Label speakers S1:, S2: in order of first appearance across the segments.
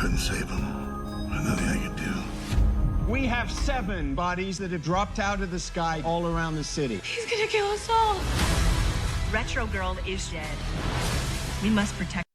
S1: couldn't save him. There's nothing I could do.
S2: We have 7 bodies that have dropped out of the sky all around the city.
S3: He's gonna kill us all.
S4: Retro Girl is dead. We must protect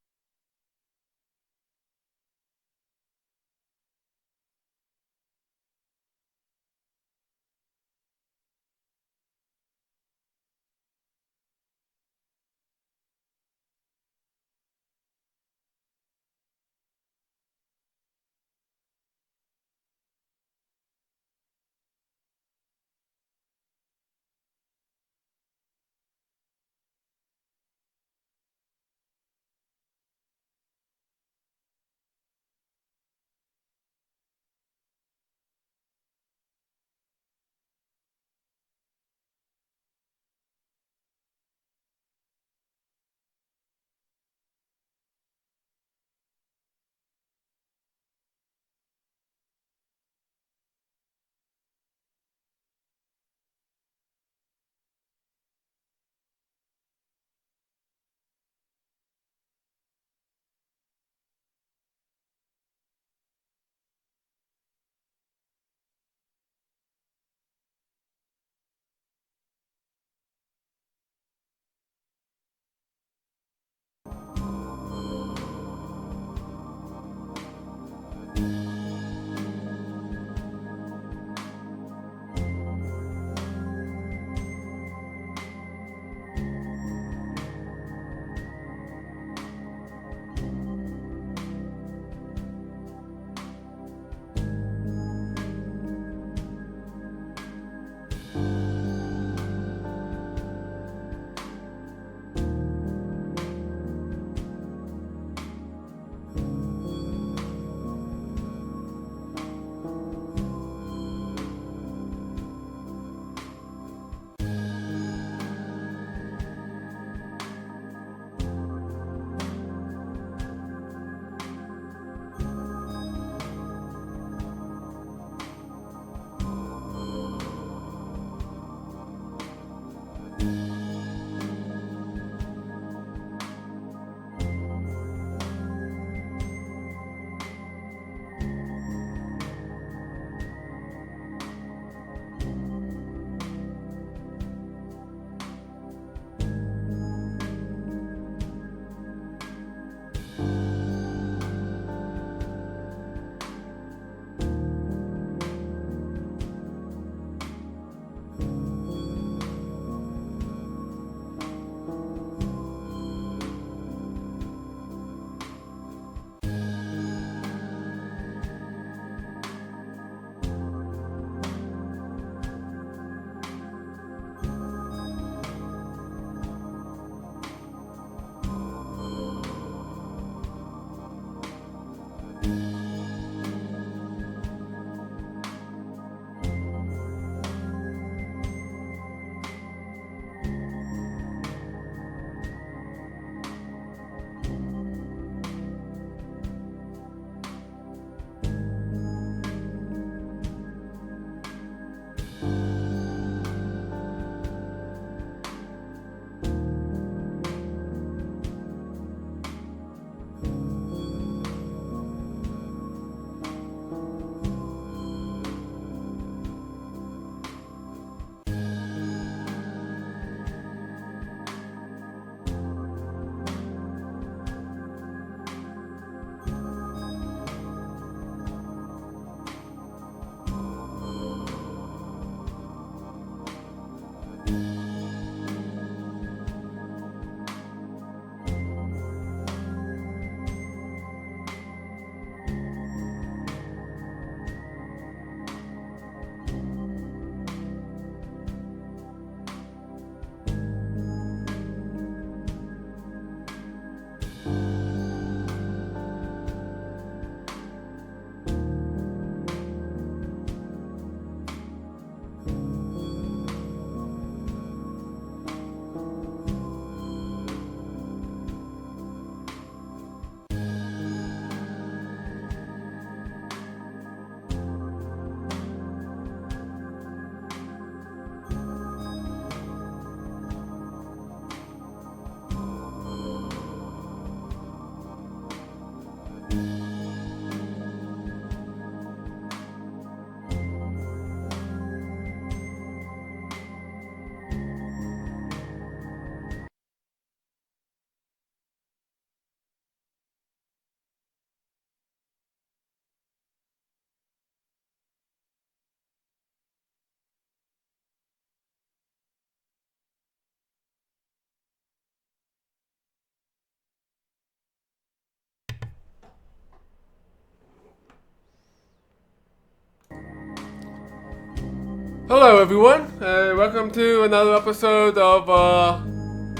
S3: Hello everyone, welcome to another episode of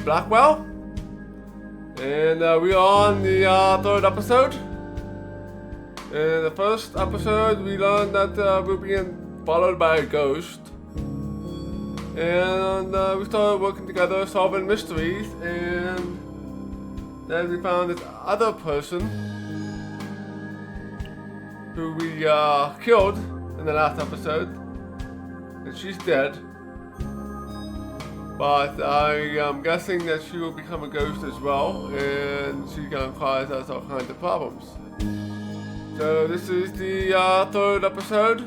S3: Blackwell. And we are on the third episode. In the first episode we learned that we're being followed by a ghost. And we started working together solving mysteries, and then we found this other person who we killed in the last episode. And she's dead. But I am guessing that she will become a ghost as well, and she can cause us all kinds of problems. So this is the third episode,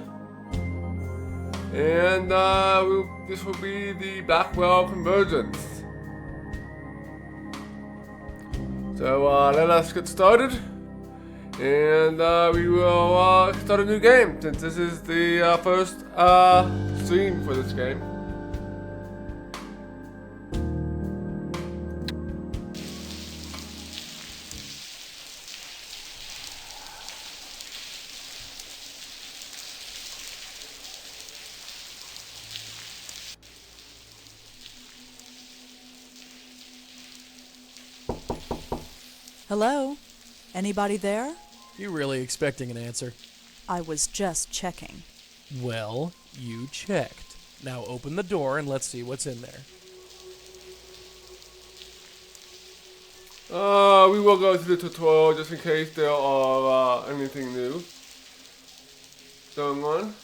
S3: and this will be the Blackwell Convergence. So let us get started, and we will start a new game, since this is the first stream for this game.
S5: Hello? Anybody there?
S6: You really expecting an answer?
S5: I was just checking.
S6: Well, you checked. Now open the door and let's see what's in there.
S3: We will go through the tutorial just in case there are anything new going on.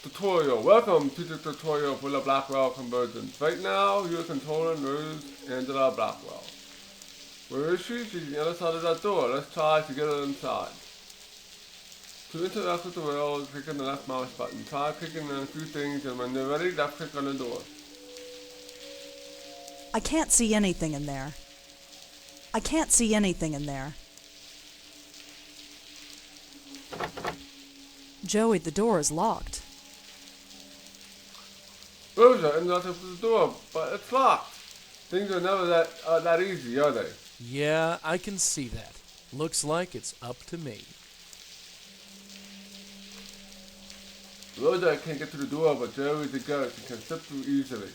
S3: Tutorial. Welcome to the tutorial for the Blackwell Convergence. Right now, you're controlling Rose Angela Blackwell. Where is she? She's on the other side of that door. Let's try to get her inside. To interact with the world, click on the left mouse button. Try clicking on a few things, and when you're ready, left click on the door.
S5: I can't see anything in there. I can't see anything in there. Joey, the door is locked.
S3: Rosa interacted with the door, but it's locked. Things are never that easy, are they?
S6: Yeah, I can see that. Looks like it's up to me.
S3: Rosa can't get to the door, but Joey's a ghost and can slip through easily.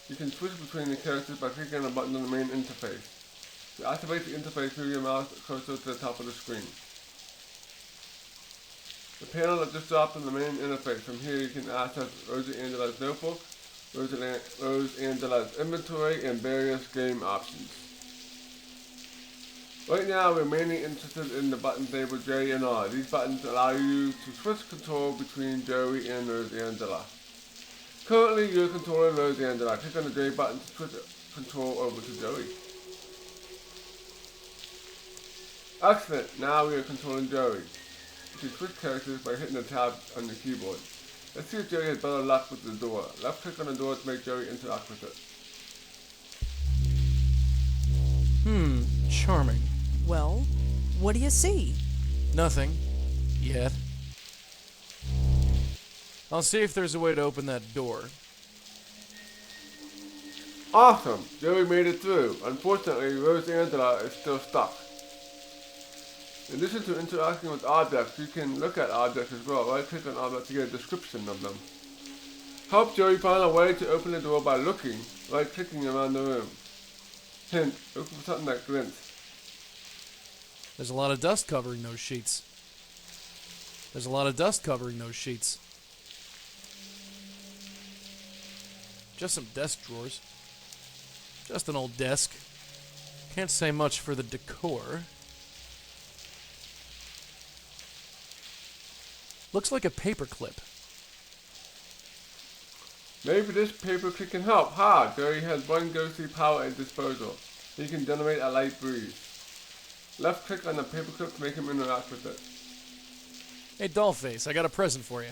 S3: You can switch between the characters by clicking on a button on the main interface. To activate the interface, move your mouse cursor to the top of the screen. The panel that just dropped on the main interface. From here you can access Rose Angela's notebook, Rose Angela's inventory, and various game options. Right now we're mainly interested in the buttons labeled J and R. These buttons allow you to switch control between Joey and Rose Angela. Currently you're controlling Rose Angela. Click on the J button to switch control over to Joey. Excellent, now we are controlling Joey. You can switch characters by hitting the tab on the keyboard. Let's see if Joey has better luck with the door. Left click on the door to make Joey interact with it.
S6: Charming.
S5: Well, what do you see?
S6: Nothing. Yet. I'll see if there's a way to open that door.
S3: Awesome! Joey made it through. Unfortunately, Rose Angela is still stuck. In addition to interacting with objects, you can look at objects as well. Right click on objects to get a description of them. Help Joey find a way to open the door by looking, right clicking around the room. Hint, look for something that glints.
S6: There's a lot of dust covering those sheets. There's a lot of dust covering those sheets. Just some desk drawers. Just an old desk. Can't say much for the decor. Looks like a paperclip.
S3: Maybe this paperclip can help. Ha! Joey has one ghostly power at disposal. He can generate a light breeze. Left click on the paperclip to make him interact with it.
S6: Hey, Dollface, I got a present for you.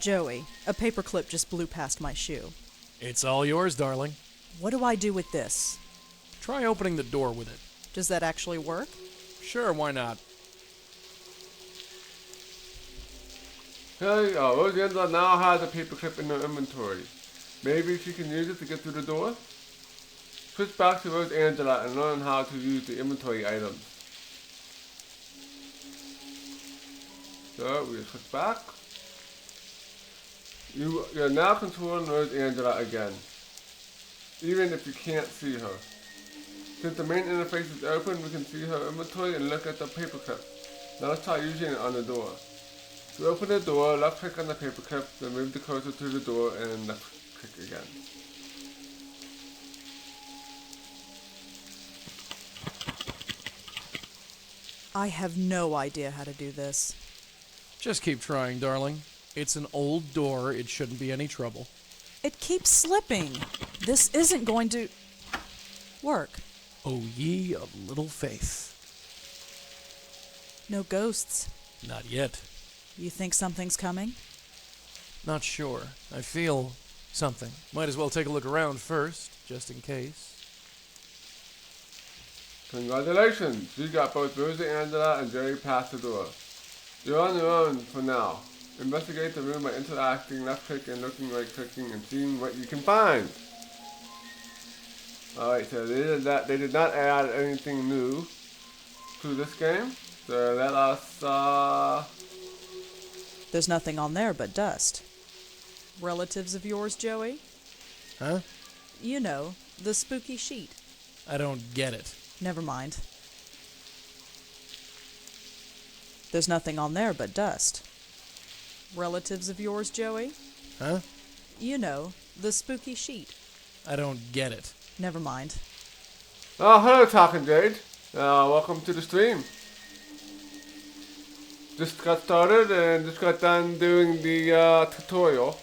S5: Joey, a paperclip just blew past my shoe.
S6: It's all yours, darling.
S5: What do I do with this?
S6: Try opening the door with it.
S5: Does that actually work?
S6: Sure, why not?
S3: Hey, Rose Angela now has a paperclip in her inventory. Maybe she can use it to get through the door? Switch back to Rose Angela and learn how to use the inventory items. So we switch back. You're now controlling Rose Angela again, even if you can't see her. Since the main interface is open, we can see her inventory and look at the paperclip. Now let's try using it on the door. To open the door, left click on the paperclip, then move the cursor to the door and left click again.
S5: I have no idea how to do this.
S6: Just keep trying, darling. It's an old door. It shouldn't be any trouble.
S5: It keeps slipping. This isn't going to work.
S6: O ye of little faith.
S5: No ghosts.
S6: Not yet.
S5: You think something's coming?
S6: Not sure. I feel something. Might as well take a look around first, just in case.
S3: Congratulations! You got both Rosie Angela and Jerry past the door. You're on your own for now. Investigate the room by interacting, left click and looking, right clicking, and seeing what you can find. Alright, so they did not add anything new to this game. So let us
S5: There's nothing on there but dust. Relatives of yours, Joey?
S6: Huh?
S5: You know, the spooky sheet.
S6: I don't get it.
S5: Never mind. There's nothing on there but dust. Relatives of yours, Joey?
S6: Huh?
S5: You know, the spooky sheet.
S6: I don't get it.
S5: Never mind.
S3: Oh, hello, Talking Jade. Welcome to the stream. Just got started and just got done doing the tutorial.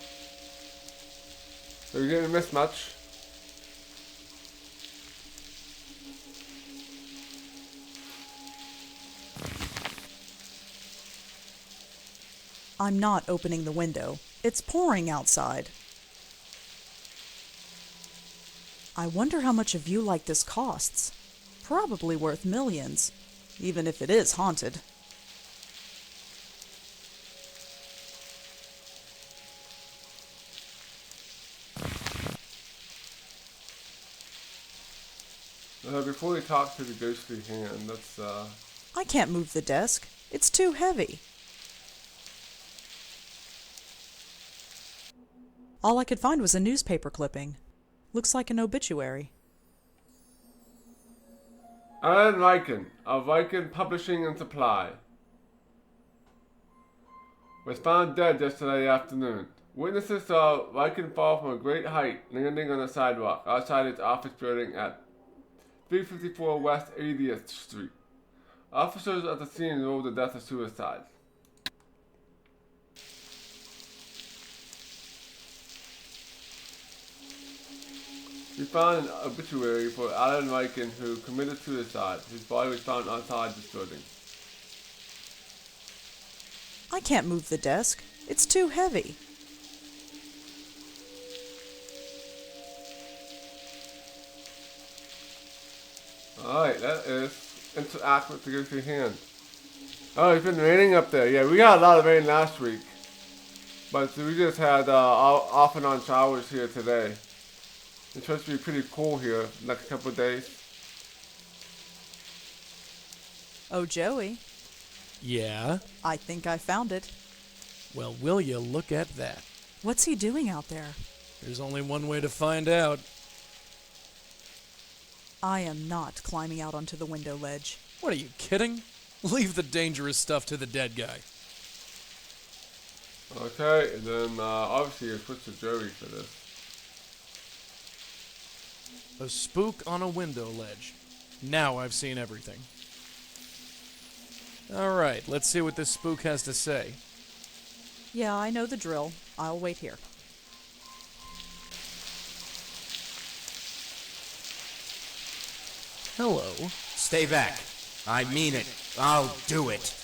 S3: So you didn't miss much.
S5: I'm not opening the window. It's pouring outside. I wonder how much a view like this costs. Probably worth millions, even if it is haunted.
S3: Before we talk to the ghostly hand, let's
S5: I can't move the desk. It's too heavy. All I could find was a newspaper clipping. Looks like an obituary.
S3: Alan Riken of Riken Publishing and Supply was found dead yesterday afternoon. Witnesses saw Riken fall from a great height, landing on a sidewalk outside its office building at 354 West 80th Street. Officers at the scene ruled the death a suicide. We found an obituary for Alan Riken, who committed suicide. His body was found outside this building.
S5: I can't move the desk. It's too heavy.
S3: Alright, that is interact with the ghostly hand. Oh, it's been raining up there. Yeah, we got a lot of rain last week. But we just had off and on showers here today. It's supposed to be pretty cool here next couple of days.
S5: Oh, Joey,
S6: Yeah?
S5: I think I found it.
S6: Well, will you look at that?
S5: What's he doing out there?
S6: There's only one way to find out.
S5: I am not climbing out onto the window ledge.
S6: What, are you kidding? Leave the dangerous stuff to the dead guy.
S3: Okay, and then obviously you switch to Joey for this.
S6: A spook on a window ledge. Now I've seen everything. Alright, let's see what this spook has to say.
S5: Yeah, I know the drill. I'll wait here.
S6: Hello.
S7: Stay back. I mean it. I'll do it.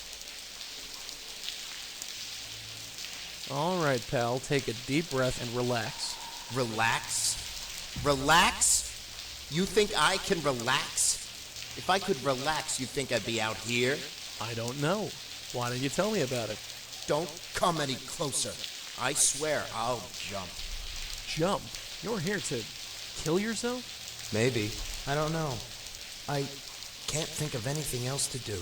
S6: Alright, pal, take a deep breath and relax.
S7: Relax? Relax? You think I can relax? If I could relax, you think I'd be out here?
S6: I don't know. Why don't you tell me about it?
S7: Don't come any closer. I swear I'll jump.
S6: Jump? You're here to kill yourself?
S7: Maybe. I don't know. I can't think of anything else to do.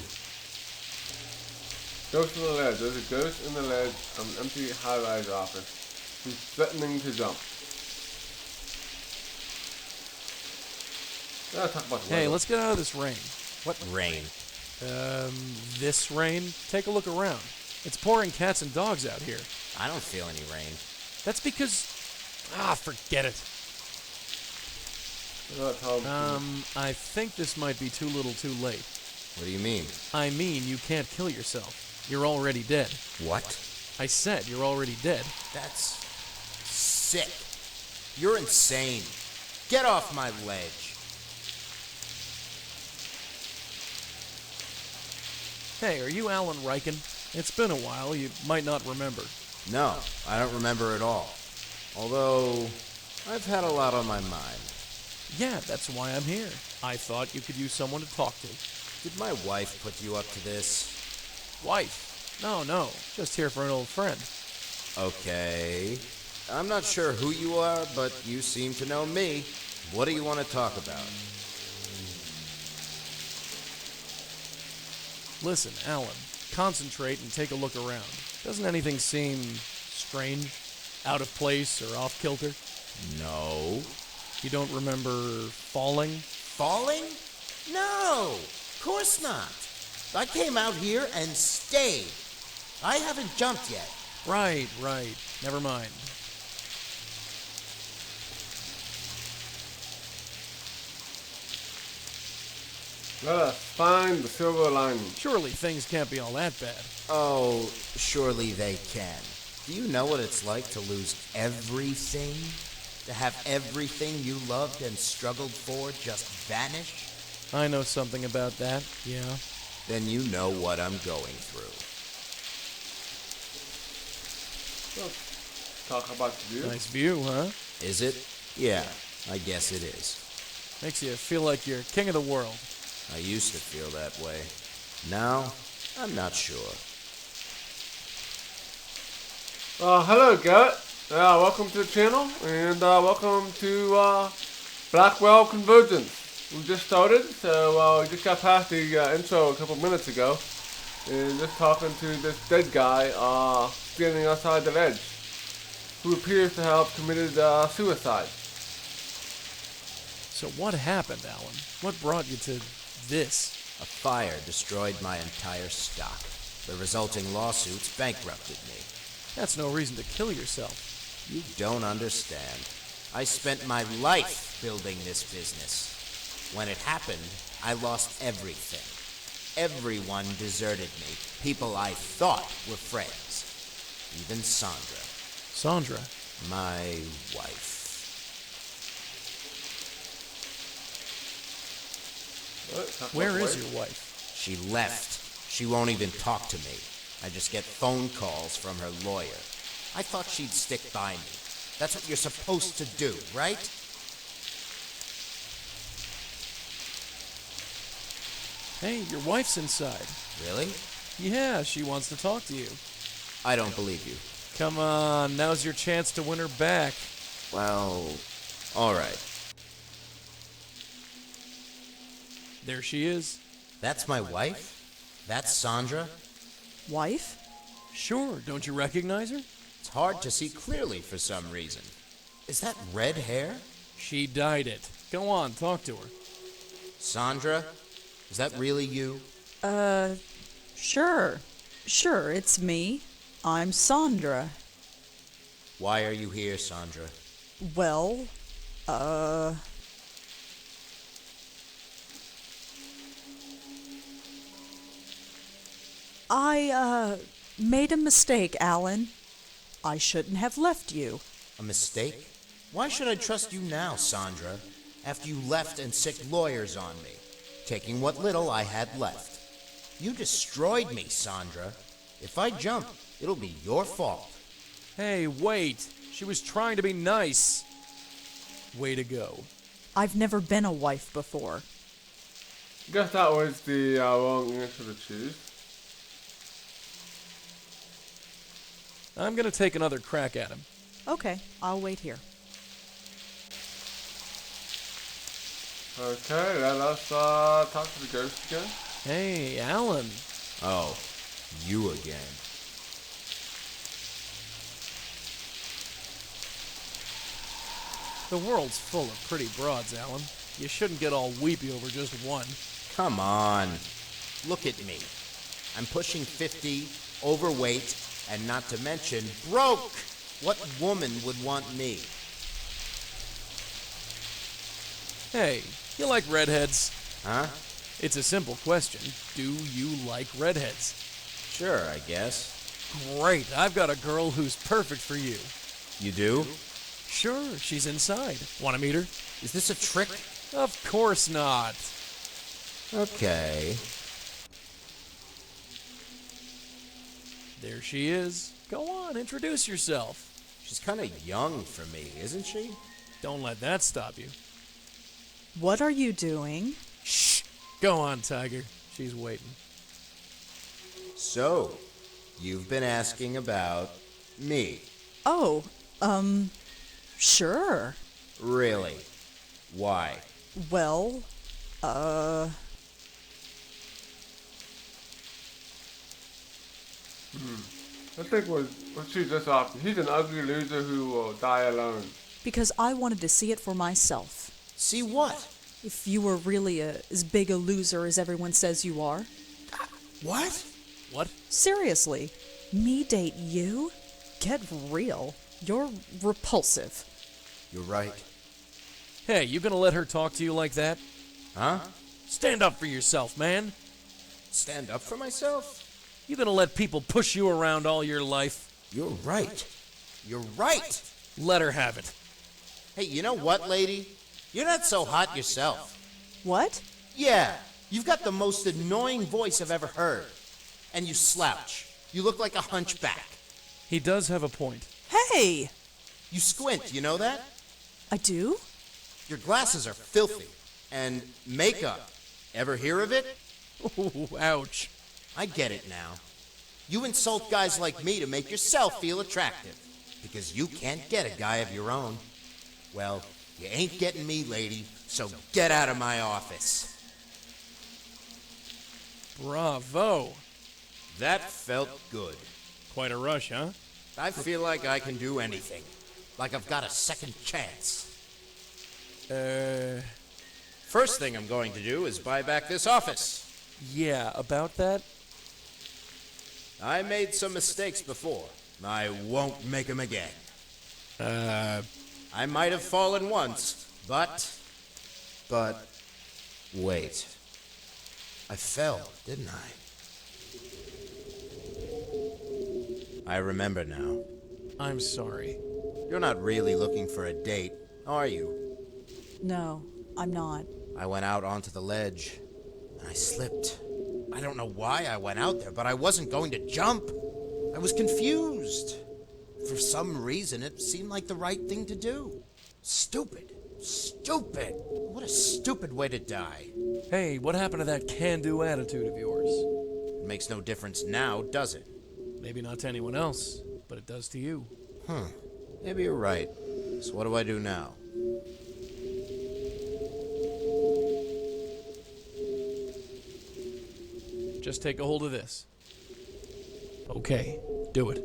S3: Ghost in the ledge. There's a ghost in the ledge of an empty high-rise office. He's threatening to jump. Let's talk about the
S6: Hey,
S3: weather.
S6: let's get out of this rain.
S7: What rain?
S6: This rain? Take a look around. It's pouring cats and dogs out here.
S7: I don't feel any rain.
S6: That's because... forget it. I think this might be too little too late.
S7: What do you mean?
S6: I mean, you can't kill yourself. You're already dead.
S7: What?
S6: I said you're already dead.
S7: That's sick. You're insane. Get off my ledge.
S6: Hey, are you Alan Riken? It's been a while. You might not remember.
S7: No, I don't remember at all. Although, I've had a lot on my mind.
S6: Yeah, that's why I'm here. I thought you could use someone to talk to.
S7: Did my wife put you up to this?
S6: Wife? No. Just here for an old friend.
S7: Okay. I'm not sure who you are, but you seem to know me. What do you want to talk about?
S6: Listen, Alan, concentrate and take a look around. Doesn't anything seem strange? Out of place or off kilter?
S7: No.
S6: You don't remember falling?
S7: Falling? No, of course not. I came out here and stayed. I haven't jumped yet.
S6: Right. Never mind.
S3: Let us find the silver lining.
S6: Surely things can't be all that bad.
S7: Oh, surely they can. Do you know what it's like to lose everything? To have everything you loved and struggled for just vanish?
S6: I know something about that, yeah.
S7: Then you know what I'm going through.
S3: Talk about the view.
S6: Nice view, huh?
S7: Is it? Yeah, I guess it is.
S6: Makes you feel like you're king of the world.
S7: I used to feel that way. Now, I'm not sure.
S3: Hello, Garrett. Welcome to the channel, and welcome to Blackwell Convergence. We just started, so we just got past the intro a couple minutes ago, and just talking to this dead guy standing outside the ledge, who appears to have committed suicide.
S6: So what happened, Alan? What brought you to this?
S7: A fire destroyed my entire stock. The resulting lawsuits bankrupted me.
S6: That's no reason to kill yourself.
S7: You don't understand. I spent my life building this business. When it happened, I lost everything. Everyone deserted me. People I thought were friends. Even Sandra.
S6: Sandra?
S7: My wife.
S6: Where is your wife?
S7: She left. She won't even talk to me. I just get phone calls from her lawyer. I thought she'd stick by me. That's what you're supposed to do, right?
S6: Hey, your wife's inside.
S7: Really?
S6: Yeah, she wants to talk to you.
S7: I don't believe you.
S6: Come on, now's your chance to win her back.
S7: Well, all right.
S6: There she is.
S7: That's my wife? That's Sandra?
S5: Wife?
S6: Sure, don't you recognize her?
S7: It's hard to see clearly for some reason. Is that red hair?
S6: She dyed it. Go on, talk to her.
S7: Sandra? Is that really you?
S5: Sure. Sure, it's me. I'm Sandra.
S7: Why are you here, Sandra?
S5: Well, I made a mistake, Alan. I shouldn't have left you.
S7: A mistake? Why should I trust you now, Sandra, after you left and sicked lawyers on me, taking what little I had left? You destroyed me, Sandra. If I jump, it'll be your fault.
S6: Hey, wait. She was trying to be nice. Way to go.
S5: I've never been a wife before.
S3: Guess that was the wrong answer to choose.
S6: I'm gonna take another crack at him.
S5: Okay, I'll wait here.
S3: Okay, let us talk to the ghost again.
S6: Hey, Alan.
S7: Oh, You again.
S6: The world's full of pretty broads, Alan. You shouldn't get all weepy over just one.
S7: Come on. Look at me. I'm pushing 50, overweight, and not to mention broke. What woman would want me?
S6: Hey, you like redheads?
S7: Huh?
S6: It's a simple question. Do you like redheads?
S7: Sure, I guess.
S6: Great, I've got a girl who's perfect for you.
S7: You do?
S6: Sure, she's inside. Want to meet her?
S7: Is this a trick?
S6: Of course not.
S7: Okay.
S6: There she is. Go on, introduce yourself.
S7: She's kind of young for me, isn't she?
S6: Don't let that stop you.
S5: What are you doing?
S6: Shh! Go on, Tiger. She's waiting.
S7: So, you've been asking about me.
S5: Oh, sure.
S7: Really? Why?
S5: Well,
S3: I think what she's just after. He's an ugly loser who will die alone.
S5: because I wanted to see it for myself.
S7: See what?
S5: If you were really as big a loser as everyone says you are.
S7: What?
S6: What?
S5: Seriously, me date you? Get real. You're repulsive.
S7: You're right.
S6: Hey, you gonna let her talk to you like that?
S7: Huh?
S6: Stand up for yourself, man.
S7: Stand up for myself?
S6: You gonna let people push you around all your life?
S7: You're right. You're right.
S6: Let her have it.
S7: Hey, you know what, lady? You're not so hot yourself.
S5: What?
S7: Yeah, you've got the most annoying voice I've ever heard. And you slouch. You look like a hunchback.
S6: He does have a point.
S5: Hey!
S7: You squint, you know that?
S5: I do?
S7: Your glasses are filthy. And makeup. Ever hear of it?
S6: Ooh, ouch.
S7: I get it now. You insult guys like me to make yourself feel attractive. Because you can't get a guy of your own. Well, you ain't getting me, lady, so get out of my office.
S6: Bravo.
S7: That felt good.
S6: Quite a rush, huh?
S7: I feel like I can do anything. Like I've got a second chance. First thing I'm going to do is buy back this office.
S6: Yeah, about that?
S7: I made some mistakes before. I won't make them again. I might have fallen once, but... Wait. I fell, didn't I? I remember now.
S6: I'm sorry.
S7: You're not really looking for a date, are you?
S5: No, I'm not.
S7: I went out onto the ledge, and I slipped. I don't know why I went out there, but I wasn't going to jump. I was confused. For some reason, it seemed like the right thing to do. Stupid. Stupid. What a stupid way to die.
S6: Hey, what happened to that can-do attitude of yours?
S7: It makes no difference now, does it?
S6: Maybe not to anyone else, but it does to you.
S7: Maybe you're right. So what do I do now?
S6: Just take a hold of this. Okay, do it.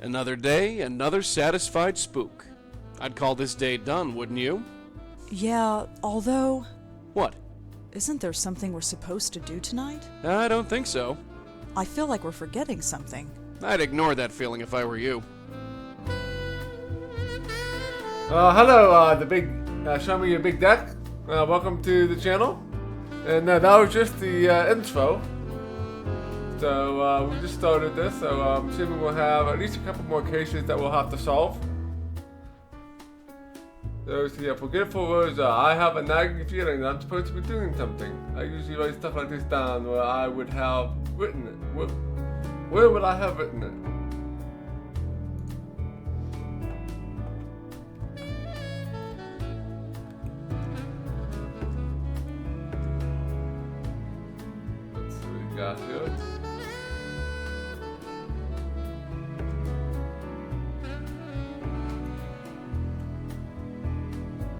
S6: Another day, another satisfied spook. I'd call this day done, wouldn't you?
S5: Yeah, although,
S6: What?
S5: isn't there something we're supposed to do tonight?
S6: I don't think so.
S5: I feel like we're forgetting something.
S6: I'd ignore that feeling if I were you.
S3: Hello, show me your big deck. Welcome to the channel. And that was just the intro. So we just started this, so I'm assuming we'll have at least a couple more cases that we'll have to solve. So yeah, forgetful Rosa. I have a nagging feeling that I'm supposed to be doing something. I usually write stuff like this down where I would have written it. Where would I have written it? Let's see what we got here.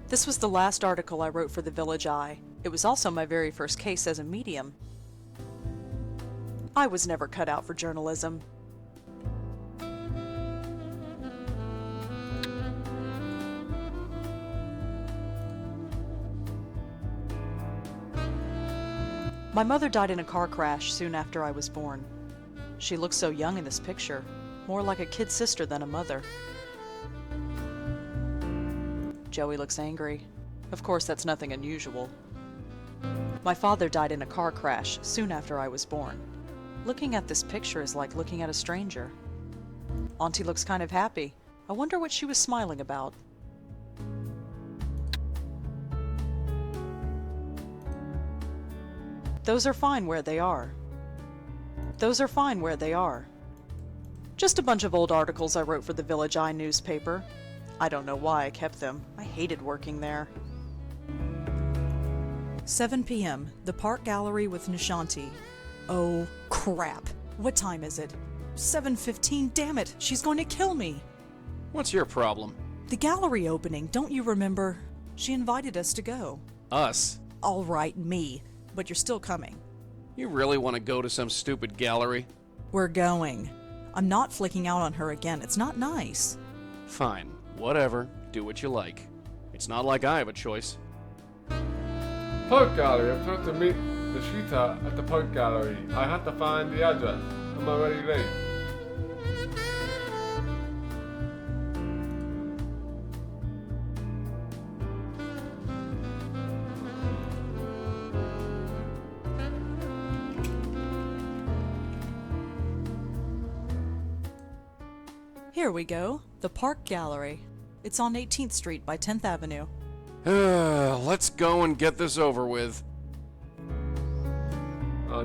S5: This was the last article I wrote for the Village Eye. It was also my very first case as a medium. I was never cut out for journalism. My mother died in a car crash soon after I was born. She looks so young in this picture, more like a kid sister than a mother. Joey looks angry. Of course, that's nothing unusual. My father died in a car crash soon after I was born. Looking at this picture is like looking at a stranger. Auntie looks kind of happy. I wonder what she was smiling about. Those are fine where they are. Those are fine where they are. Just a bunch of old articles I wrote for the Village Eye newspaper. I don't know why I kept them. I hated working there. 7 p.m. The Park Gallery with Nishanti. Oh, crap. What time is it? 7:15. Damn it. She's going to kill me.
S6: What's your problem?
S5: The gallery opening. Don't you remember? She invited us to go.
S6: Us?
S5: All right, me. But you're still coming.
S6: You really want to go to some stupid gallery?
S5: We're going. I'm not flicking out on her again. It's not nice.
S6: Fine. Whatever. Do what you like. It's not like I have a choice.
S3: Park Gallery. I'm supposed to meet the Shita at the Park Gallery. I have to find the address. I'm already late.
S5: Here we go. The Park Gallery. It's on 18th Street by 10th Avenue.
S6: Let's go and get this over with.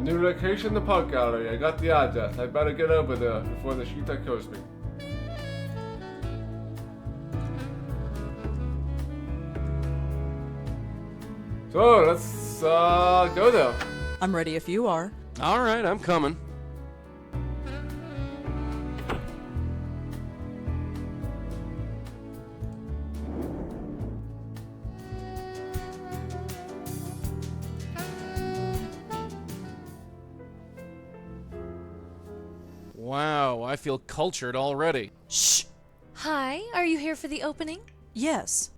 S3: New location, the Park Gallery. I got the address. I better get over there before the Shita kills me. So, let's go there.
S5: I'm ready if you are.
S6: All right, I'm coming. Wow, I feel cultured already.
S5: Shh!
S8: Hi, are you here for the opening?
S5: Yes.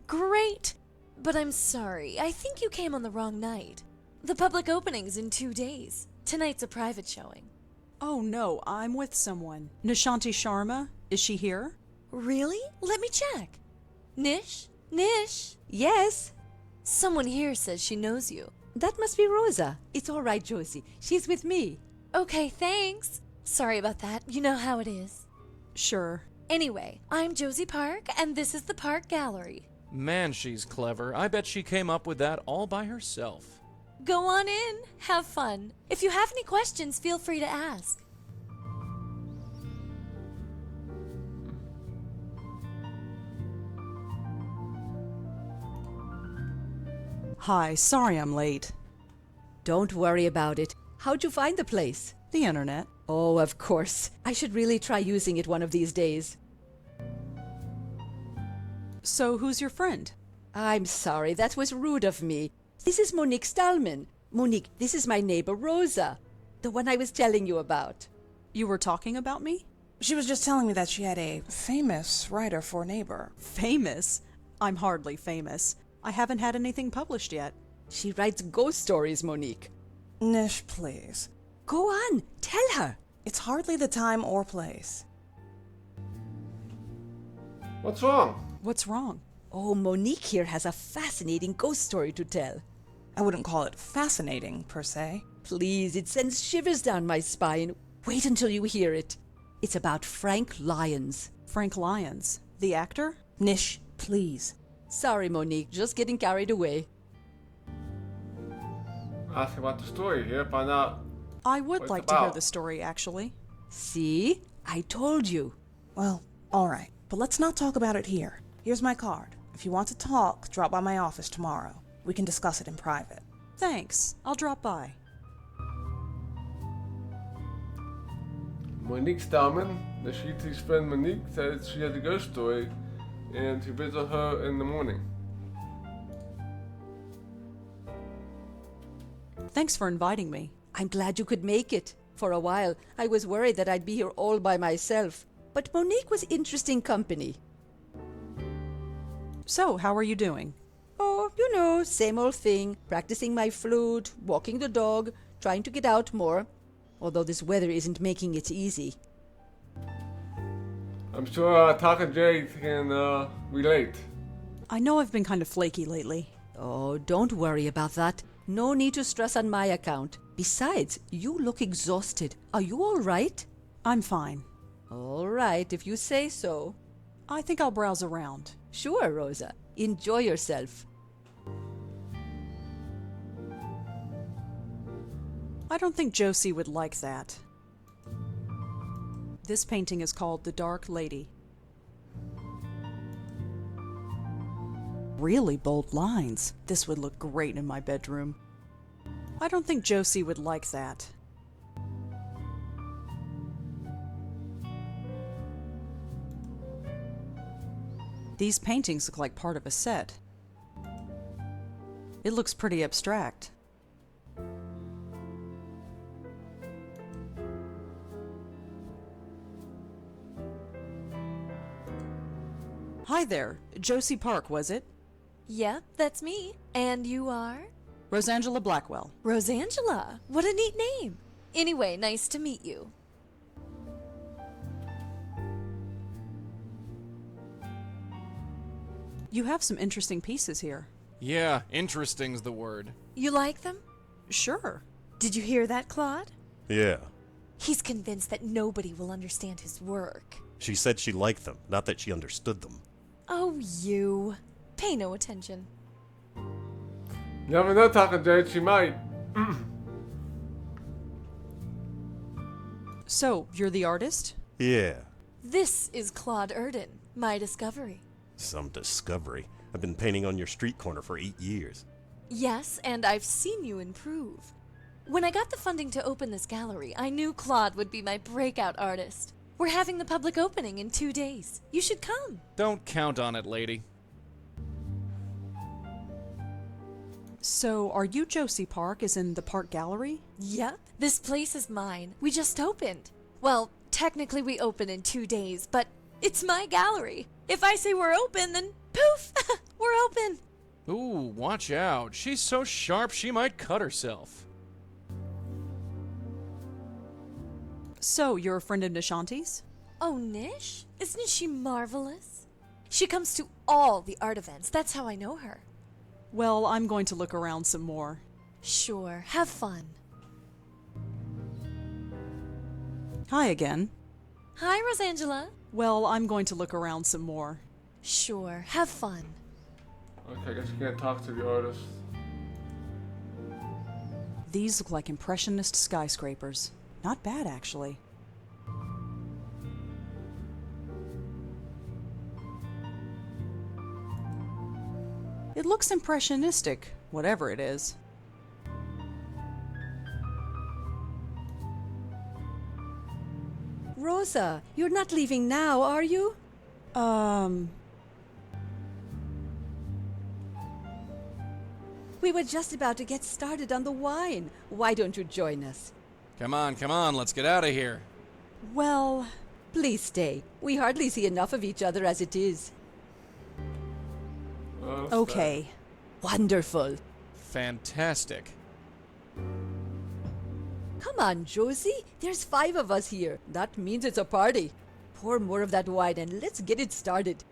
S8: Great! But I'm sorry, I think you came on the wrong night. The public opening's in 2 days. Tonight's a private showing.
S5: Oh no, I'm with someone. Nishanti Sharma? Is she here?
S8: Really? Let me check. Nish? Nish?
S9: Yes,
S8: Someone here says she knows you.
S9: that must be Rosa. It's all right, Josie. She's with me.
S8: Okay, thanks. Sorry about that. You know how it is.
S5: Sure.
S8: Anyway, I'm Josie Park, and this is the Park Gallery.
S6: Man, she's clever. I bet she came up with that all by herself.
S8: Go on in. Have fun. If you have any questions, feel free to ask.
S5: Hi, sorry I'm late.
S9: Don't worry about it. How'd you find the place?
S5: The internet.
S9: Oh, of course. I should really try using it one of these days.
S5: So who's your friend?
S9: I'm sorry, that was rude of me. This is Monique Stallman. Monique, this is my neighbor Rosa. The one I was telling you about.
S5: You were talking about me?
S10: She was just telling me that she had a famous writer for a neighbor.
S5: Famous? I'm hardly famous. I haven't had anything published yet.
S9: She writes ghost stories, Monique.
S10: Nish, please.
S9: Go on, tell her.
S10: It's hardly the time or place.
S3: What's wrong?
S5: What's wrong?
S9: Oh, Monique here has a fascinating ghost story to tell.
S10: I wouldn't call it fascinating, per se.
S9: Please, it sends shivers down my spine. Wait until you hear it. It's about Frank Lyons.
S5: Frank Lyons, the actor?
S10: Nish, please.
S9: Sorry, Monique, just getting carried away.
S3: Ask about the story here, find out.
S5: I would
S3: What's
S5: like
S3: it
S5: to hear
S3: about?
S5: the story, actually.
S9: See? I told you.
S10: Well, alright. But let's not talk about it here. Here's my card. If you want to talk, drop by my office tomorrow. We can discuss it in private.
S5: Thanks. I'll drop by.
S3: Monique Stallman, the Sheety's friend Monique, says she has a ghost story and to visit her in the morning.
S5: Thanks for inviting me.
S9: I'm glad you could make it. For a while, I was worried that I'd be here all by myself. But Monique was interesting company.
S5: So, how are you doing?
S9: Oh, you know, same old thing. Practicing my flute, walking the dog, trying to get out more. Although this weather isn't making it easy.
S3: I'm sure Taka J can relate.
S5: I know I've been kind of flaky lately.
S9: Oh, don't worry about that. No need to stress on my account. Besides, you look exhausted. Are you all right?
S5: I'm fine.
S9: All right, if you say so.
S5: I think I'll browse around.
S9: Sure, Rosa. Enjoy yourself.
S5: I don't think Josie would like that. This painting is called The Dark Lady. Really bold lines. This would look great in my bedroom. I don't think Josie would like that. These paintings look like part of a set. It looks pretty abstract. Hi there, Josie Park, was it?
S8: Yep, that's me. And you are?
S5: Rosangela Blackwell.
S8: Rosangela. What a neat name. Anyway, nice to meet you.
S5: You have some interesting pieces here.
S6: Yeah, interesting's the word.
S8: You like them?
S5: Sure.
S8: Did you hear that, Claude?
S1: Yeah.
S8: He's convinced that nobody will understand his work.
S1: She said she liked them, not that she understood them.
S8: Oh, you. Pay no attention.
S3: You never know, Taka J, she might.
S5: So, you're the artist?
S1: Yeah.
S8: This is Claude Erden, my discovery.
S1: Some discovery. I've been painting on your street corner for 8 years.
S8: Yes, and I've seen you improve. When I got the funding to open this gallery, I knew Claude would be my breakout artist. We're having the public opening in 2 days. You should come.
S6: Don't count on it, lady.
S5: So, are you Josie Park, as in the Park Gallery?
S8: Yep, this place is mine. We just opened. Well, technically we open in 2 days, but it's my gallery. If I say we're open, then poof, we're open.
S6: Ooh, watch out. She's so sharp she might cut herself.
S5: So, you're a friend of Nishanti's?
S8: Oh, Nish? Isn't she marvelous? She comes to all the art events. That's how I know her.
S5: Well, I'm going to look around some more.
S8: Sure, have fun.
S5: Hi again.
S8: Hi, Rosangela.
S5: Well, I'm going to look around some more.
S8: Sure, have fun.
S3: Okay, I guess you can't talk to the artist.
S5: These look like impressionist skyscrapers. Not bad, actually. It looks impressionistic, whatever it is.
S9: Rosa, you're not leaving now, are you? We were just about to get started on the wine. Why don't you join us?
S6: Come on, let's get out of here.
S5: Well,
S9: Please stay. We hardly see enough of each other as it is.
S10: Okay.
S9: Wonderful.
S6: Fantastic.
S9: Come on, Josie. There's 5 of us here. That means it's a party. Pour more of that wine and let's get it started.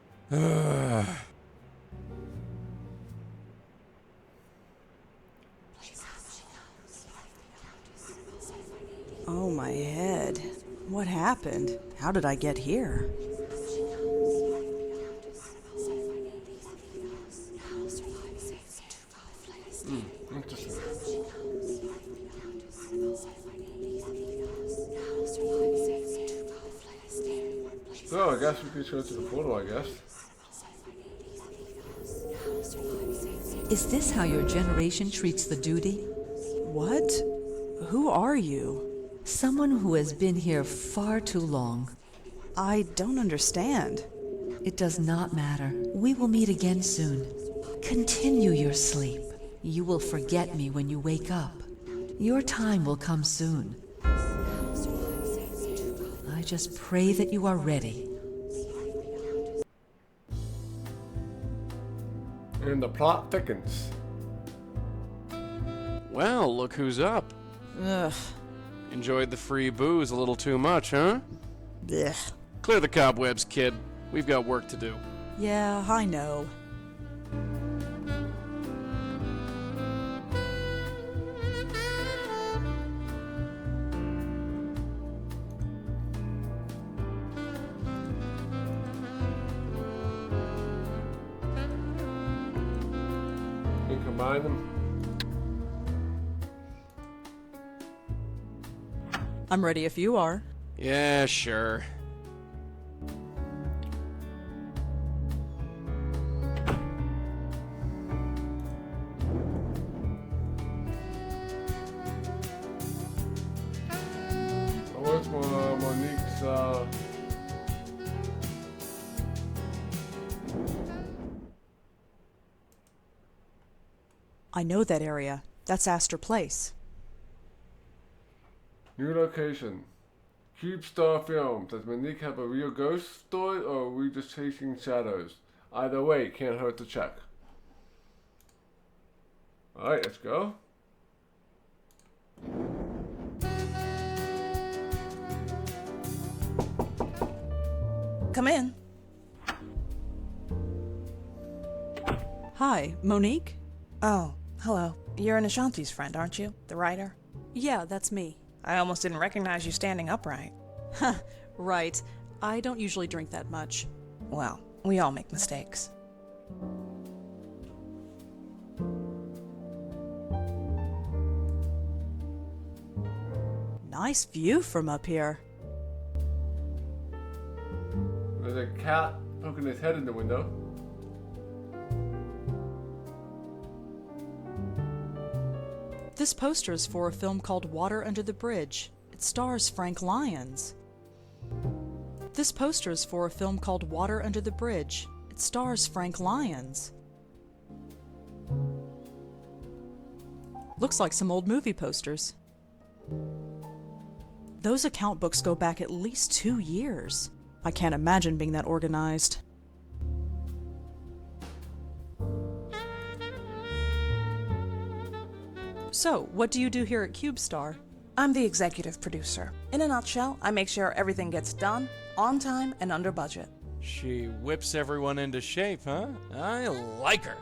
S10: Oh, my head. What happened? How did I get here?
S3: Interesting. So, I guess we could go to the portal, I guess.
S9: Is this how your generation treats the duty?
S10: What? Who are you?
S9: Someone who has been here far too long.
S10: I don't understand.
S9: It does not matter. We will meet again soon. Continue your sleep. You will forget me when you wake up. Your time will come soon. I just pray that you are ready.
S3: And the plot thickens.
S6: Well, look who's up.
S10: Ugh.
S6: Enjoyed the free booze a little too much, huh?
S10: Blech.
S6: Clear the cobwebs, kid. We've got work to do.
S10: Yeah, I know.
S3: And combine them.
S5: I'm ready if you are.
S6: Yeah, sure.
S3: Where's Monique's,
S5: I know that area. That's Astor Place.
S3: new location. Cube Star Films. Does Monique have a real ghost story, or are we just chasing shadows? Either way, can't hurt to check. Alright, let's go.
S10: Come in.
S5: Hi, Monique?
S10: Oh, hello. You're Nishanti's friend, aren't you? The writer?
S5: Yeah, that's me.
S10: I almost didn't recognize you standing upright.
S5: Right. I don't usually drink that much.
S10: Well, we all make mistakes.
S5: Nice view from up here.
S3: There's a cat poking his head in the window.
S5: This poster is for a film called Water Under the Bridge. It stars Frank Lyons. This poster is for a film called Water Under the Bridge. It stars Frank Lyons. Looks like some old movie posters. Those account books go back at least 2 years. I can't imagine being that organized. So, what do you do here at CubeStar?
S10: I'm the executive producer. In a nutshell, I make sure everything gets done, on time, and under budget.
S6: She whips everyone into shape, huh? I like her.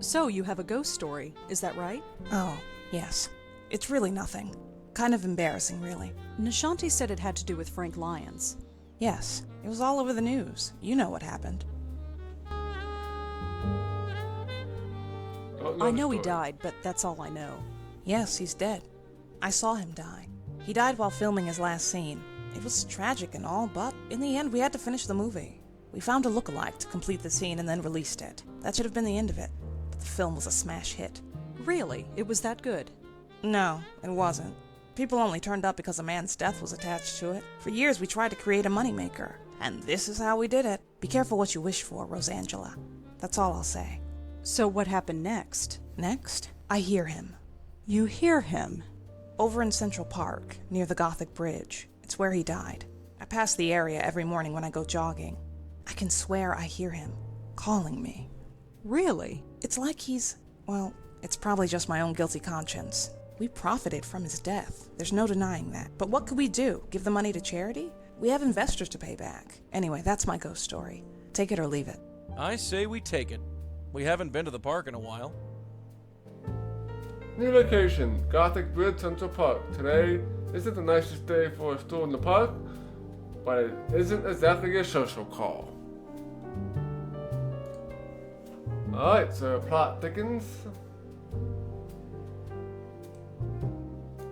S5: So, you have a ghost story, is that right?
S10: Oh, yes. It's really nothing. Kind of embarrassing, really.
S5: Nishanti said it had to do with Frank Lyons.
S10: Yes, it was all over the news. You know what happened.
S5: I know he died, but that's all I know.
S10: Yes, he's dead. I saw him die. He died while filming his last scene. It was tragic and all, but in the end we had to finish the movie. We found a look-alike to complete the scene and then released it. That should have been the end of it. But the film was a smash hit.
S5: Really? It was that good?
S10: No, it wasn't. People only turned up because a man's death was attached to it. For years we tried to create a moneymaker. And this is how we did it. Be careful what you wish for, Rosangela. That's all I'll say.
S5: So what happened next?
S10: Next, I hear him.
S5: You hear him?
S10: Over in Central Park, near the Gothic Bridge. It's where he died. I pass the area every morning when I go jogging. I can swear I hear him calling me.
S5: Really?
S10: It's like well, it's probably just my own guilty conscience. We profited from his death. There's no denying that. But what could we do? Give the money to charity? We have investors to pay back. Anyway, that's my ghost story. Take it or leave it.
S6: I say we take it. We haven't been to the park in a while.
S3: New location, Gothic Bridge, Central Park. Today isn't the nicest day for a stroll in the park, but it isn't exactly a social call. Alright, so plot thickens.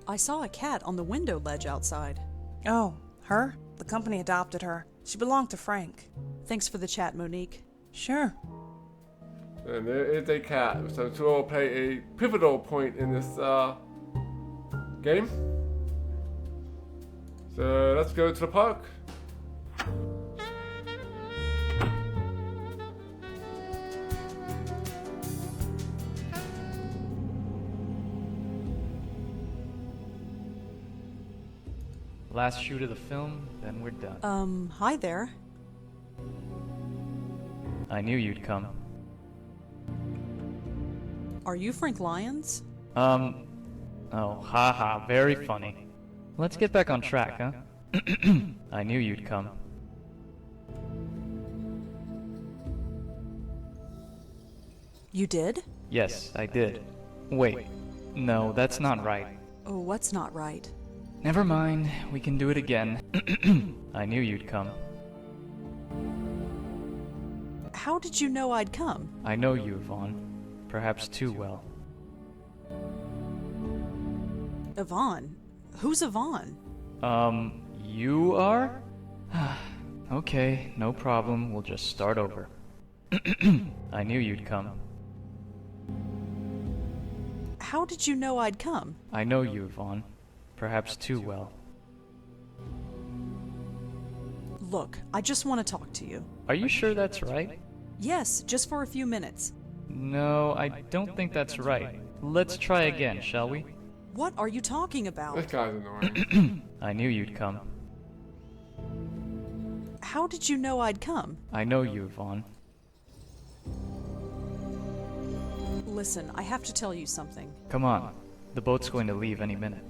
S5: I saw a cat on the window ledge outside.
S10: Oh, her? The company adopted her. She belonged to Frank.
S5: Thanks for the chat, Monique.
S10: Sure.
S3: And there is a cat, so it will play a pivotal point in this game. So let's go to the park.
S11: Last shoot of the film, then we're done.
S5: Hi there.
S11: I knew you'd come.
S5: Are you Frank Lyons?
S11: Oh, haha, very funny. Let's get back on track, huh? I knew you'd come.
S5: You did?
S11: Yes, I did. Wait, no, that's not right.
S5: Oh, what's not right?
S11: Never mind, we can do it again. I knew you'd come.
S5: How did you know I'd come?
S11: I know you, Vaughn. Perhaps too well.
S5: Yvonne? Who's Yvonne?
S11: You are? Okay, no problem, we'll just start over. I knew you'd come.
S5: How did you know I'd come?
S11: I know you, Vaughn. Perhaps too well.
S5: Look, I just want to talk to you.
S11: Are you sure that's right?
S5: Yes, just for a few minutes.
S11: No, I don't think that's right. Let's try again, shall we?
S5: What are you talking about?
S3: This guy's annoying.
S11: I knew you'd come.
S5: How did you know I'd come?
S11: I know you, Vaughn.
S5: Listen, I have to tell you something.
S11: Come on. The boat's going to leave any minute.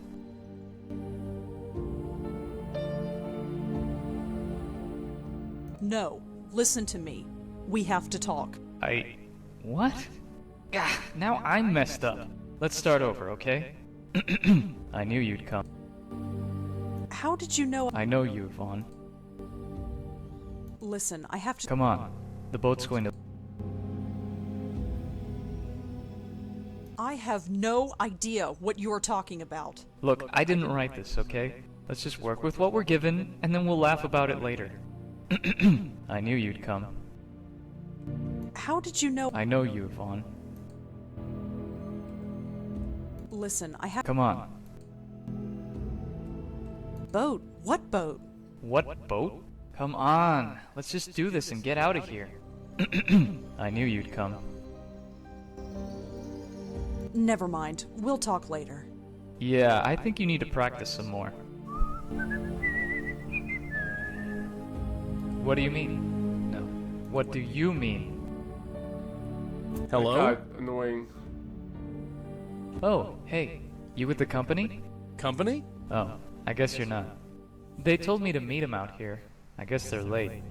S5: No, listen to me. We have to talk.
S11: What? Ah, now I'm messed up. Let's start over, okay? I knew you'd come.
S5: How did you know?
S11: I know you, Vaughn.
S5: Listen, I have to.
S11: Come on. The boat's going to...
S5: I have no idea what you're talking about.
S11: Look, I didn't write this, okay? Let's just work with what we're given, and then we'll laugh about it later. I knew you'd come.
S5: How did you know?
S11: I know you, Vaughn.
S5: Listen, I have.
S11: Come on.
S5: Boat? What boat?
S11: What boat? Come on. Let's just do this and get out of here. I knew you'd come.
S5: Never mind. We'll talk later.
S11: Yeah, I think you need to practice some more. What do you mean? No. What do you mean?
S6: Hello?
S3: That guy's annoying.
S11: Oh, hey. You with the company?
S6: Company?
S11: Oh, I guess you're not. They told me to meet him out here. I guess they're late.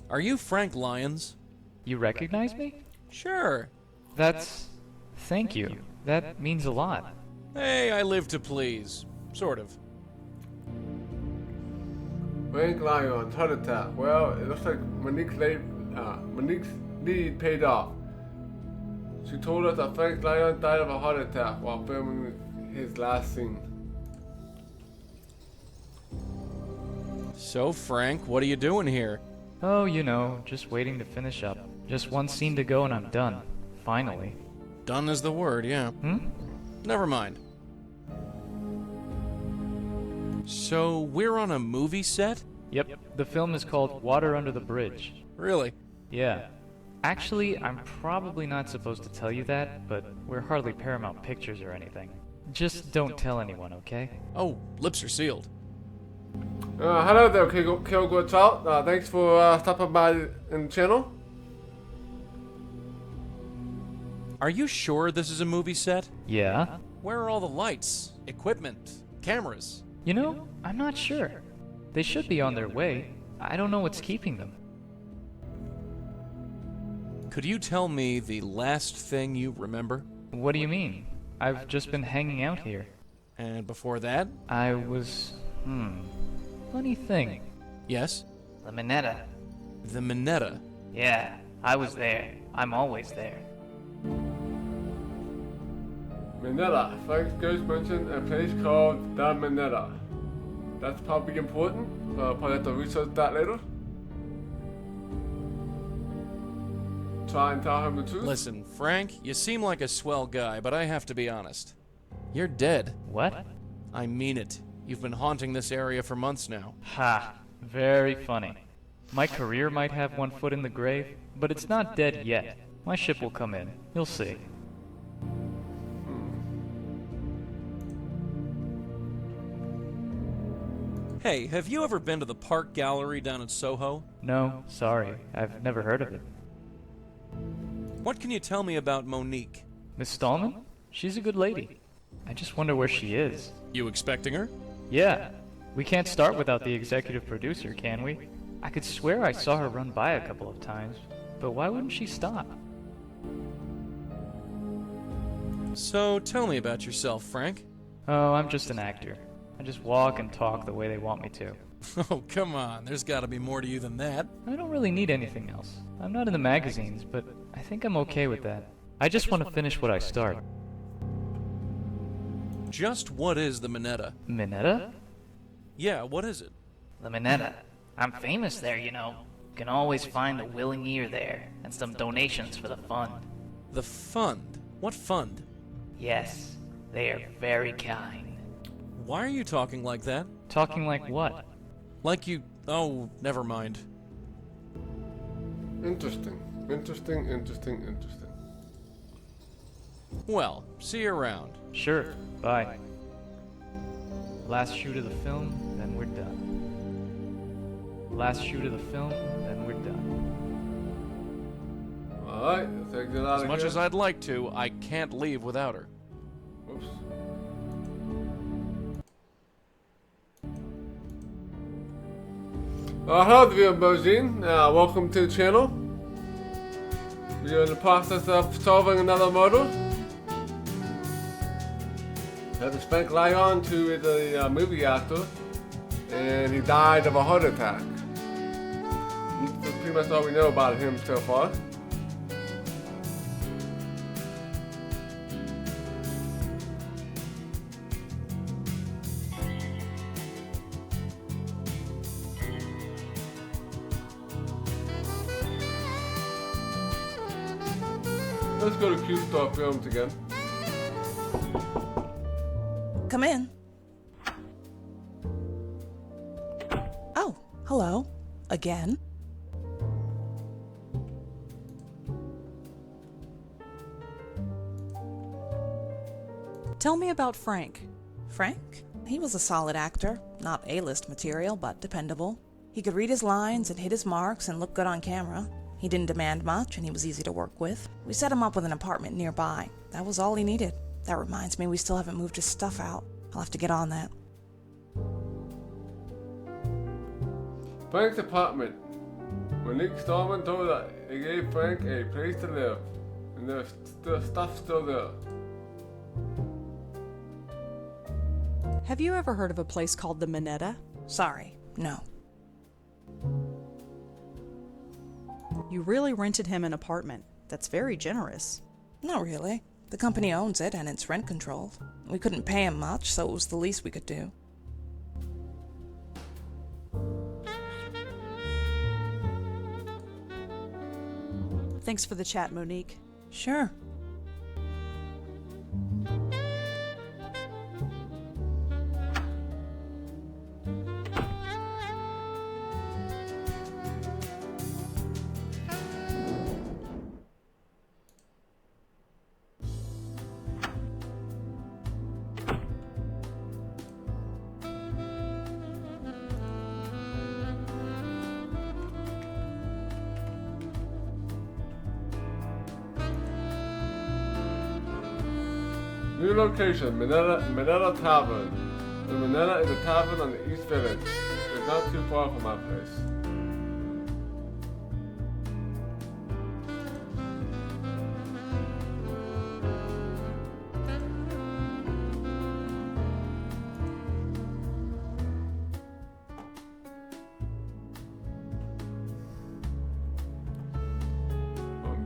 S6: Are you Frank Lyons?
S11: You recognize me?
S6: Sure.
S11: That's... Thank you. That means a lot.
S6: Hey, I live to please. Sort of.
S3: Frank Lyons, heart attack. Well, it looks like Monique's need paid off. She told us that Frank Lyons died of a heart attack while filming his last scene.
S6: So, Frank, what are you doing here?
S11: Oh, you know, just waiting to finish up. Just one scene to go and I'm done. Finally.
S6: Done is the word, yeah. Never mind. So, we're on a movie set?
S11: Yep, the film is called Water Under the Bridge.
S6: Really?
S11: Yeah. Actually, I'm probably not supposed to tell you that, but we're hardly Paramount Pictures or anything. Just don't tell anyone, okay?
S6: Oh, lips are sealed.
S3: Hello there, Kilgore Trout. Thanks for stopping by in the channel.
S6: Are you sure this is a movie set?
S11: Yeah?
S6: Where are all the lights, equipment, cameras?
S11: You know, I'm not sure. They should be on their way. I don't know what's keeping them.
S6: Could you tell me the last thing you remember?
S11: What do you mean? I've just been hanging out here.
S6: And before that?
S11: I was... Funny thing.
S6: Yes?
S11: The Minetta.
S6: The Minetta?
S11: Yeah, I was there. I'm always there.
S3: Minetta. Frank's ghost mentioned a place called the Minetta. That's probably important, so I'll probably have to research that later. Try and tell him the truth.
S6: Listen, Frank, you seem like a swell guy, but I have to be honest. You're dead.
S11: What?
S6: I mean it. You've been haunting this area for months now.
S11: Ha! Very funny. My career might have one foot in the grave, but it's not dead yet. My ship will come in. You'll see.
S6: Hey, have you ever been to the Park Gallery down in Soho?
S11: No, sorry. I've never heard of it.
S6: What can you tell me about Monique?
S11: Miss Stallman? She's a good lady. I just wonder where she is.
S6: You expecting her?
S11: Yeah. We can't start without the executive producer, can we? I could swear I saw her run by a couple of times, but why wouldn't she stop?
S6: So, tell me about yourself, Frank.
S11: Oh, I'm just an actor. I just walk and talk the way they want me to.
S6: Oh, come on. There's gotta be more to you than that.
S11: I don't really need anything else. I'm not in the magazines, but I think I'm okay with that. I just want to finish what I start.
S6: Just what is the Minetta?
S11: Minetta?
S6: Yeah, what is it?
S12: The Minetta. I'm famous there, you know. Can always find a willing ear there, and some donations for the fund.
S6: The fund? What fund?
S12: Yes, they are very kind.
S6: Why are you talking like that?
S11: Talking like what?
S6: Like you... Oh, never mind.
S3: Interesting.
S6: Well, see you around.
S11: Sure, bye. Last shoot of the film, then we're done. Last shoot of the film, then we're done.
S3: Alright, let's take it out
S6: As much as I'd like to, I can't leave without her.
S3: Oops. Hello there, Bozine. Welcome to the channel. We are in the process of solving another murder. The Spank Lion, who is a movie actor, and he died of a heart attack. That's pretty much all we know about him so far. Let's go to Q-Star Films again.
S10: Come in. Oh, hello. Again.
S5: Tell me about Frank.
S10: Frank? He was a solid actor. Not A-list material, but dependable. He could read his lines and hit his marks and look good on camera. He didn't demand much, and he was easy to work with. We set him up with an apartment nearby. That was all he needed. That reminds me, we still haven't moved his stuff out. I'll have to get on that.
S3: Frank's apartment. Monique Stallman told that he gave Frank a place to live, and there's stuff still there.
S5: Have you ever heard of a place called the Minetta?
S10: Sorry, no.
S5: You really rented him an apartment. That's very generous.
S10: Not really. The company owns it, and it's rent controlled. We couldn't pay him much, so it was the least we could do.
S5: Thanks for the chat, Monique.
S10: Sure.
S3: New location, Minetta Tavern. The Minetta is a tavern on the East Village. It's not too far from my place.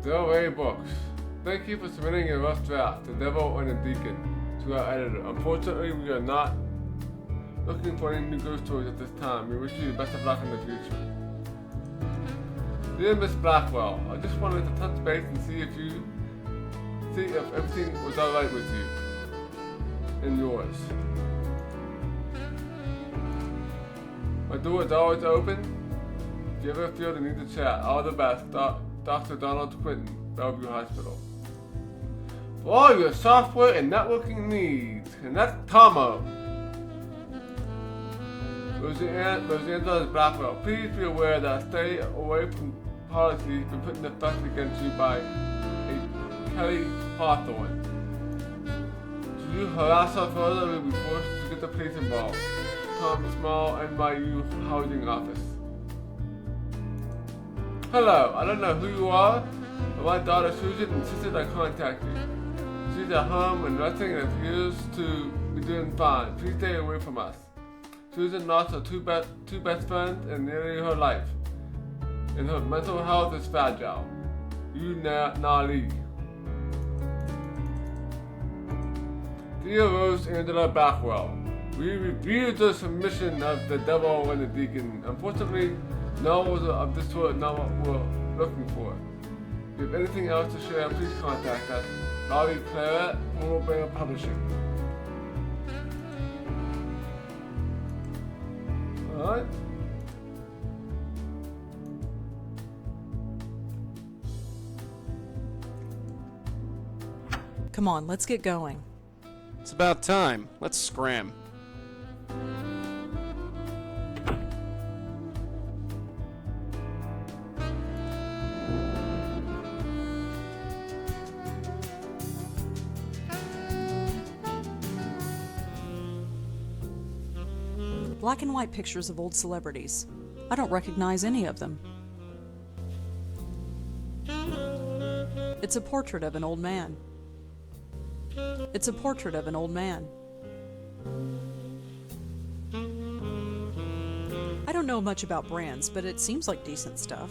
S3: Del Rey Books. Thank you for submitting your rough draft, The Devil and the Deacon, to our editor. Unfortunately, we are not looking for any new ghost stories at this time. We wish you the best of luck in the future. Dear Miss Blackwell, I just wanted to touch base and see if everything was alright with you and yours. My door is always open. If you ever feel the need to chat, all the best. Dr. Donald Quinton, Bellevue Hospital. For all your software and networking needs, connect Tomo. Roseanne Blackwell, please be aware that stay away from policies been put in effect against you by a Kelly Hawthorne. Should you harass her further, we will be forced to get the police involved. Tom Small, NYU Housing Office. Hello, I don't know who you are, but my daughter Susan insisted I contact you. She's at home and resting and appears to be doing fine. Please stay away from us. Susan lost her two best friends in nearly her life, and her mental health is fragile. You Nali. Dear Rose Angela Blackwell, we reviewed the submission of The Devil and the Deacon. Unfortunately, novels of this sort are not what we're looking for. If you have anything else to share, please contact us. Laurie Claret, Moral Bear Publishing. Alright.
S5: Come on, let's get going.
S6: It's about time. Let's scram.
S5: Black and white pictures of old celebrities. I don't recognize any of them. It's a portrait of an old man. It's a portrait of an old man. I don't know much about brands, but it seems like decent stuff.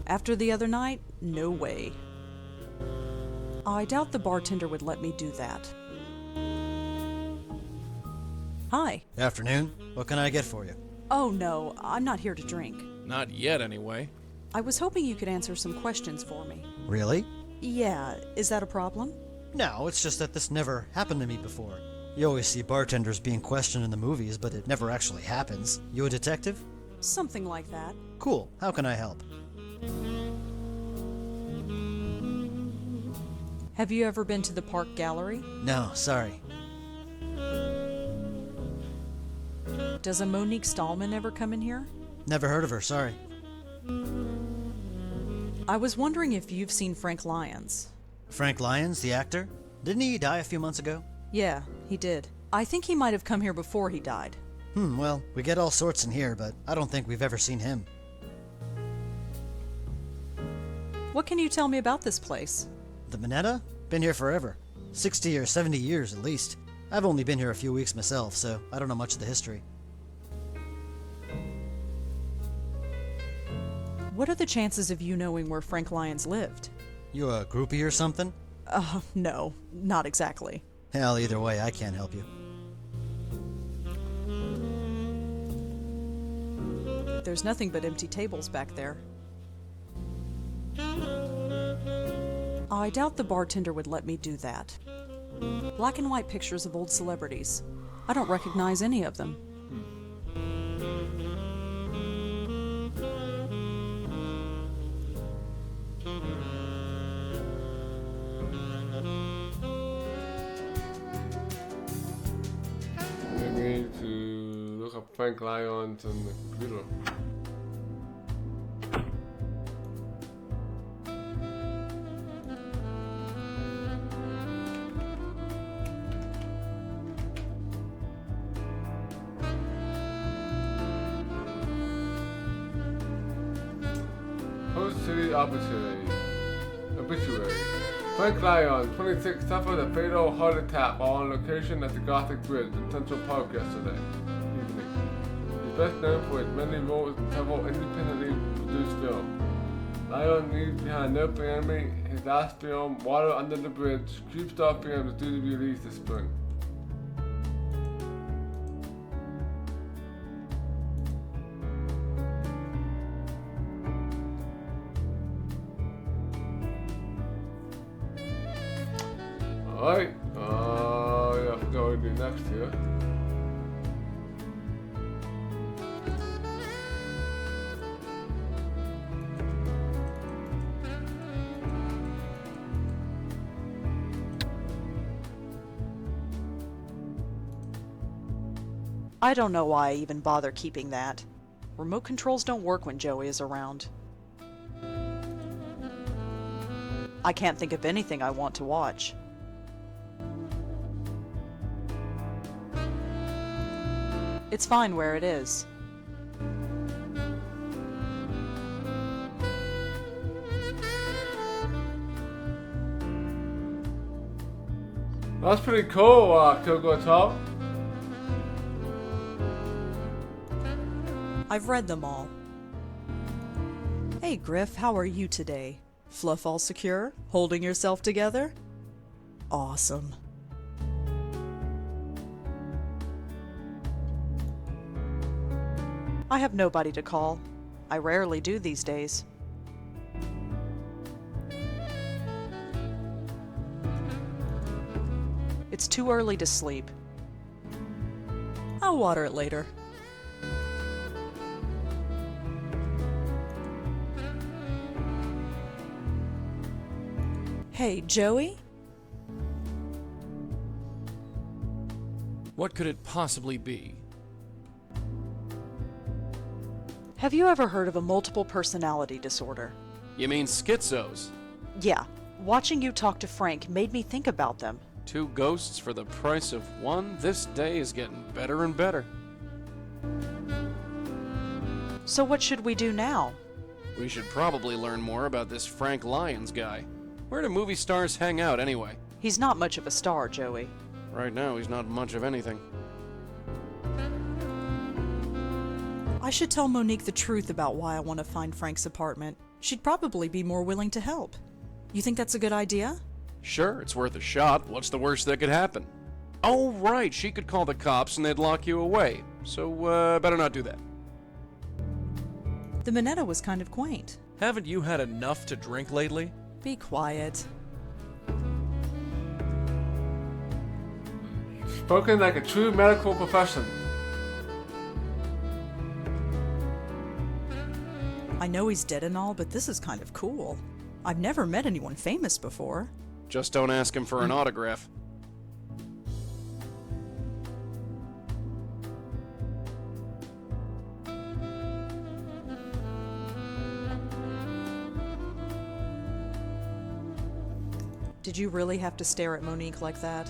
S5: After the other night, no way. I doubt the bartender would let me do that. Hi.
S13: Afternoon. What can I get for you?
S5: Oh no, I'm not here to drink.
S6: Not yet, anyway.
S5: I was hoping you could answer some questions for me.
S13: Really?
S5: Yeah, is that a problem?
S13: No, it's just that this never happened to me before. You always see bartenders being questioned in the movies, but it never actually happens. You a detective?
S5: Something like that.
S13: Cool. How can I help?
S5: Have you ever been to the Park Gallery?
S13: No, sorry.
S5: Does a Monique Stallman ever come in here?
S13: Never heard of her, sorry.
S5: I was wondering if you've seen Frank Lyons.
S13: Frank Lyons, the actor? Didn't he die a few months ago?
S5: Yeah, he did. I think he might have come here before he died.
S13: Well, we get all sorts in here, but I don't think we've ever seen him.
S5: What can you tell me about this place?
S13: The Minetta? Been here forever. 60 or 70 years at least. I've only been here a few weeks myself, so I don't know much of the history.
S5: What are the chances of you knowing where Frank Lyons lived?
S13: You a groupie or something?
S5: No, not exactly.
S13: Hell, either way, I can't help you.
S5: There's nothing but empty tables back there. I doubt the bartender would let me do that. Black and white pictures of old celebrities. I don't recognize any of them.
S3: Maybe to look up Frank Lyons on the computer. obituary. Frank Lyon, 26, suffered a fatal heart attack while on location at the Gothic Bridge in Central Park yesterday evening. He's best known for his many roles in several independently produced films. Lyon leaves behind no family. His last film, Water Under the Bridge, Creepstar Film, is due to be released this spring. Alright, yeah, I forgot what we do next here.
S5: I don't know why I even bother keeping that. Remote controls don't work when Joey is around. I can't think of anything I want to watch. It's fine where it is.
S3: That's pretty cool, Kyoko Top.
S5: I've read them all. Hey Griff, how are you today? Fluff all secure? Holding yourself together? Awesome. I have nobody to call. I rarely do these days. It's too early to sleep. I'll water it later. Hey, Joey?
S6: What could it possibly be?
S5: Have you ever heard of a multiple personality disorder?
S6: You mean schizos?
S5: Yeah. Watching you talk to Frank made me think about them.
S6: 2 ghosts for the price of 1? This day is getting better and better.
S5: So what should we do now?
S6: We should probably learn more about this Frank Lyons guy. Where do movie stars hang out anyway?
S5: He's not much of a star, Joey.
S6: Right now, he's not much of anything.
S5: I should tell Monique the truth about why I want to find Frank's apartment. She'd probably be more willing to help. You think that's a good idea?
S6: Sure, it's worth a shot. What's the worst that could happen? Oh, right, she could call the cops and they'd lock you away. So, better not do that.
S5: The Minetta was kind of quaint.
S6: Haven't you had enough to drink lately?
S5: Be quiet.
S3: Spoken like a true medical profession.
S5: I know he's dead and all, but this is kind of cool. I've never met anyone famous before.
S6: Just don't ask him for an autograph.
S5: Did you really have to stare at Monique like that?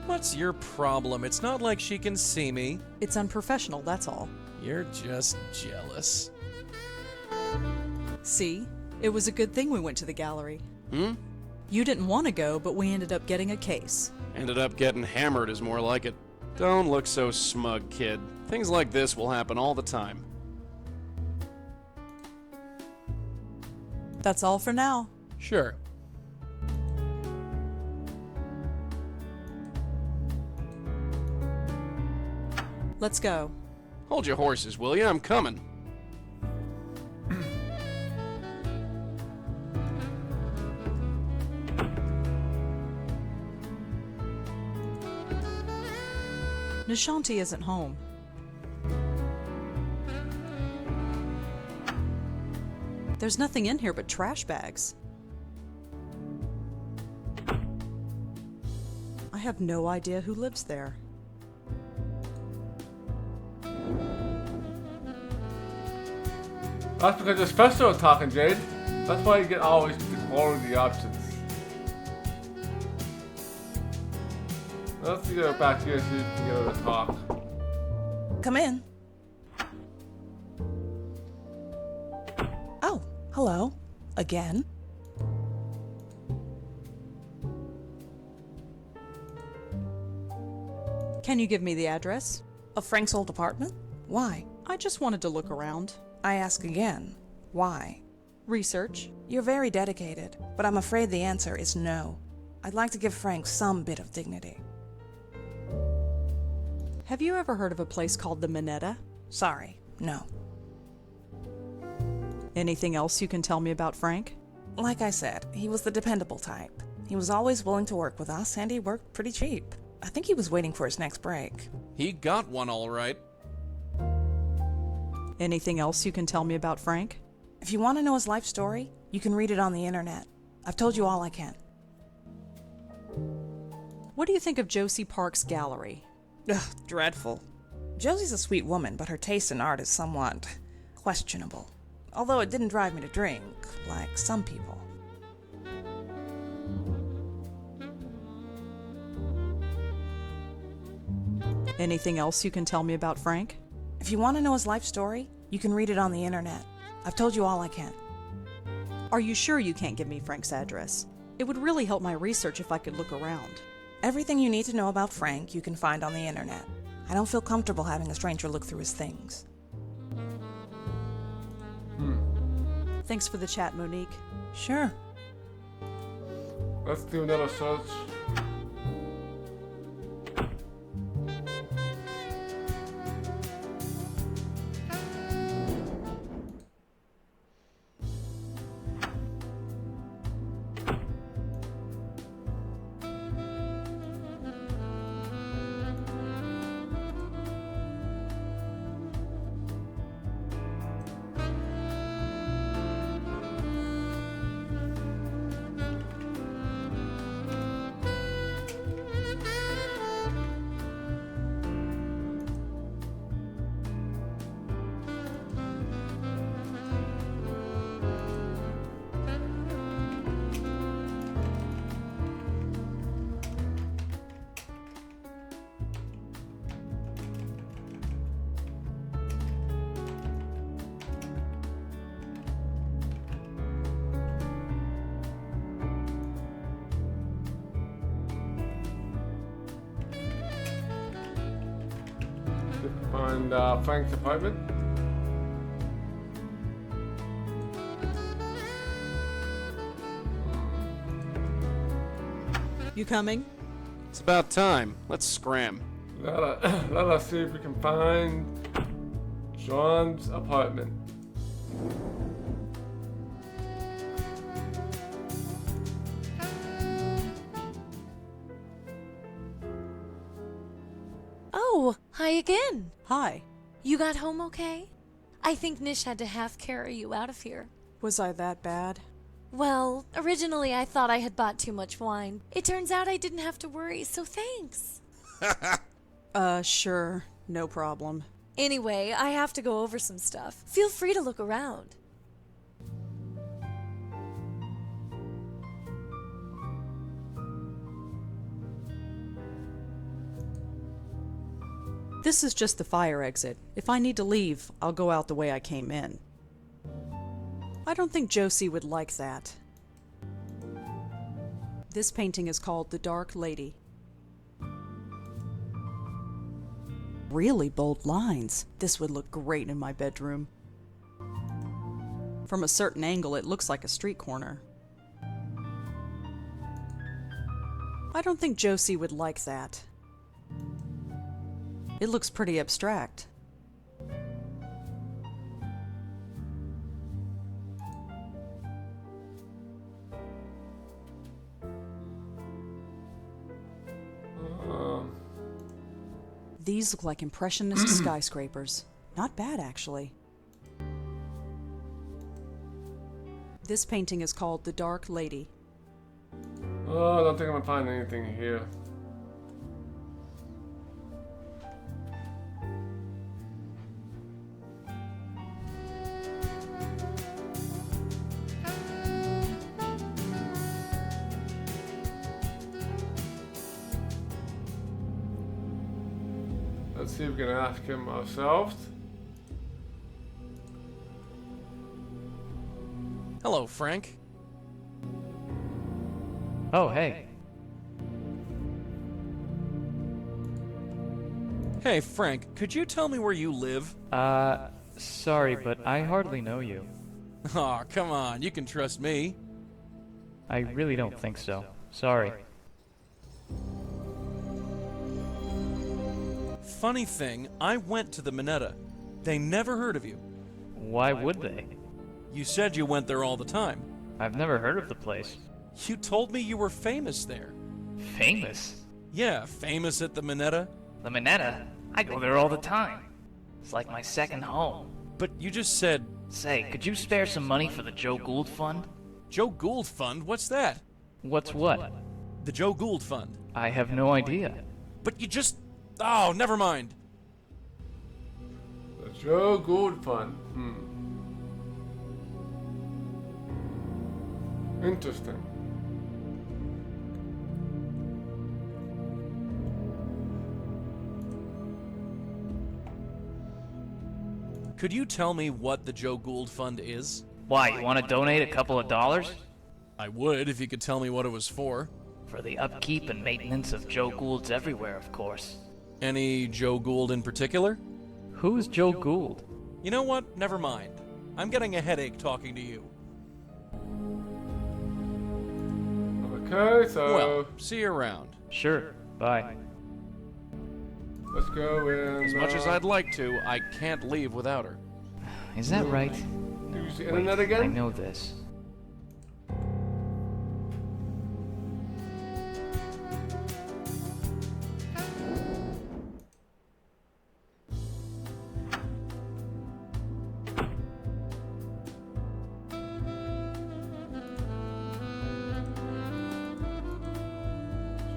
S6: What's your problem? It's not like she can see me.
S5: It's unprofessional, that's all.
S6: You're just jealous.
S5: See? It was a good thing we went to the gallery.
S6: Hmm?
S5: You didn't want to go, but we ended up getting a case.
S6: Ended up getting hammered is more like it. Don't look so smug, kid. Things like this will happen all the time.
S5: That's all for now.
S6: Sure.
S5: Let's go.
S6: Hold your horses, will you? I'm coming.
S5: Nishanti isn't home. There's nothing in here but trash bags. I have no idea who lives there.
S3: That's because it's festival talking, Jade. That's why you get always all of the options. Let's go back here so you can get her to talk.
S10: Come in. Oh, hello. Again?
S5: Can you give me the address?
S10: Of Frank's old apartment? Why?
S5: I just wanted to look around.
S10: I ask again. Why?
S5: Research.
S10: You're very dedicated, but I'm afraid the answer is no. I'd like to give Frank some bit of dignity.
S5: Have you ever heard of a place called the Minetta?
S10: Sorry, no.
S5: Anything else you can tell me about Frank?
S10: Like I said, he was the dependable type. He was always willing to work with us, and he worked pretty cheap. I think he was waiting for his next break.
S6: He got one all right.
S5: Anything else you can tell me about Frank?
S10: If you want to know his life story, you can read it on the internet. I've told you all I can.
S5: What do you think of Josie Park's gallery?
S10: Ugh, dreadful. Josie's a sweet woman, but her taste in art is somewhat questionable. Although it didn't drive me to drink, like some people.
S5: Anything else you can tell me about Frank?
S10: If you want to know his life story, you can read it on the internet. I've told you all I can.
S5: Are you sure you can't give me Frank's address? It would really help my research if I could look around.
S10: Everything you need to know about Frank you can find on the internet. I don't feel comfortable having a stranger look through his things.
S5: Thanks for the chat, Monique.
S10: Sure.
S3: Let's do another search. Find Frank's apartment.
S5: You coming?
S6: It's about time. Let's scram.
S3: Let us see if we can find John's apartment.
S8: Oh, hi again.
S5: Hi.
S8: You got home okay? I think Nish had to half carry you out of here.
S5: Was I that bad?
S8: Well, originally I thought I had bought too much wine. It turns out I didn't have to worry, so thanks.
S5: Sure. No problem.
S8: Anyway, I have to go over some stuff. Feel free to look around.
S5: This is just the fire exit. If I need to leave, I'll go out the way I came in. I don't think Josie would like that. This painting is called The Dark Lady. Really bold lines. This would look great in my bedroom. From a certain angle, it looks like a street corner. I don't think Josie would like that. It looks pretty abstract. These look like impressionist skyscrapers. Not bad, actually. This painting is called The Dark Lady.
S3: Oh, I don't think I'm gonna find anything here. Let's see if we can ask him ourselves.
S6: Hello, Frank.
S11: Oh, hey.
S6: Hey, Frank, could you tell me where you live?
S11: Sorry, but I hardly know you.
S6: Aw, come on, you can trust me.
S11: I really don't think so. Sorry.
S6: Funny thing, I went to the Minetta. They never heard of you.
S11: Why would they?
S6: You said you went there all the time.
S11: I've never heard of the place.
S6: You told me you were famous there.
S11: Famous?
S6: Yeah, famous at the Minetta.
S12: The Minetta? I go there all the time. It's like my second home.
S6: But you just said...
S12: Say, could you spare some money for the Joe Gould Fund?
S6: Joe Gould Fund? What's that?
S11: What's what?
S6: The Joe Gould Fund.
S11: I have no idea.
S6: But you just... Oh, never mind.
S3: The Joe Gould Fund. Interesting.
S6: Could you tell me what the Joe Gould Fund is?
S12: Why, you want to donate a couple of dollars?
S6: I would if you could tell me what it was for.
S12: For the upkeep and maintenance of Joe Goulds everywhere, of course.
S6: Any Joe Gould in particular?
S11: Who is Joe Gould?
S6: You know what? Never mind. I'm getting a headache talking to you.
S3: Okay, so...
S6: Well, see you around.
S11: Sure. Bye.
S3: Let's go in...
S6: As much as I'd like to, I can't leave without her.
S11: Is that right?
S3: Use the internet again?
S11: I know this.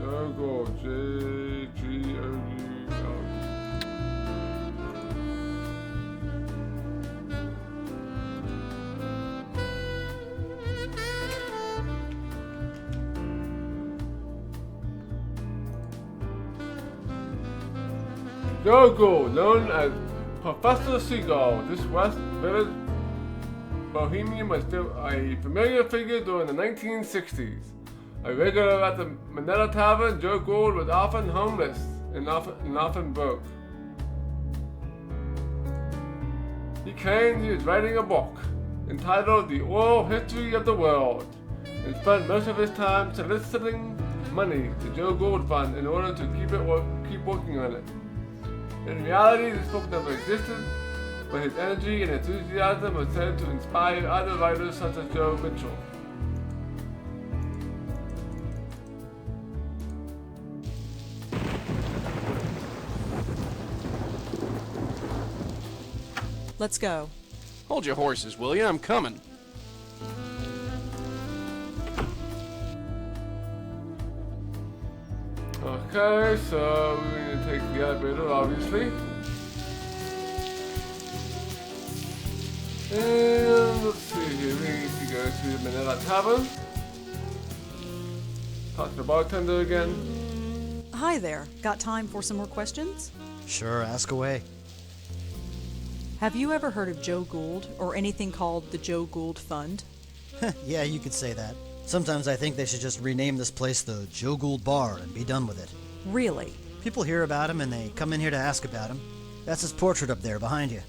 S3: Joe Gould, J-G-O-U-L. Joe Gould, known as Professor Seagull, this West Village Bohemian was still a familiar figure during the 1960s. A regular at the Minetta Tavern, Joe Gould was often homeless and often broke. He claimed he was writing a book entitled The Oral History of the World and spent most of his time soliciting money to Joe Gould Fund in order to keep working on it. In reality, this book never existed, but his energy and enthusiasm was said to inspire other writers such as Joe Mitchell.
S5: Let's go.
S6: Hold your horses, will you? I'm coming.
S3: Okay, so we need to take the elevator, obviously. And let's see here, we need to go to the Minetta Tavern. Talk to the bartender again.
S5: Hi there. Got time for some more questions?
S13: Sure, ask away.
S5: Have you ever heard of Joe Gould or anything called the Joe Gould Fund?
S13: Yeah, you could say that. Sometimes I think they should just rename this place the Joe Gould Bar and be done with it.
S5: Really?
S13: People hear about him and they come in here to ask about him. That's his portrait up there behind you.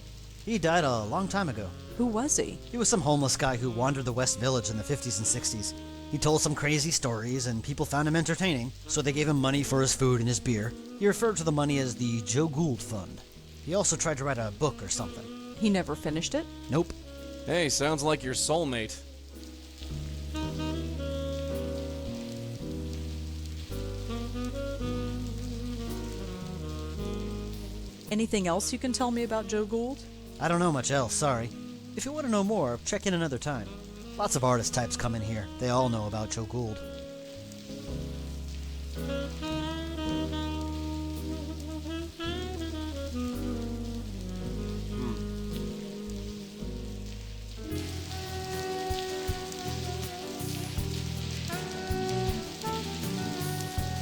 S13: He died a long time ago.
S5: Who was he?
S13: He was some homeless guy who wandered the West Village in the 50s and 60s. He told some crazy stories and people found him entertaining, so they gave him money for his food and his beer. He referred to the money as the Joe Gould Fund. He also tried to write a book or something.
S5: He never finished it?
S13: Nope.
S6: Hey, sounds like your soulmate.
S5: Anything else you can tell me about Joe Gould?
S13: I don't know much else, sorry. If you want to know more, check in another time. Lots of artist types come in here. They all know about Joe Gould.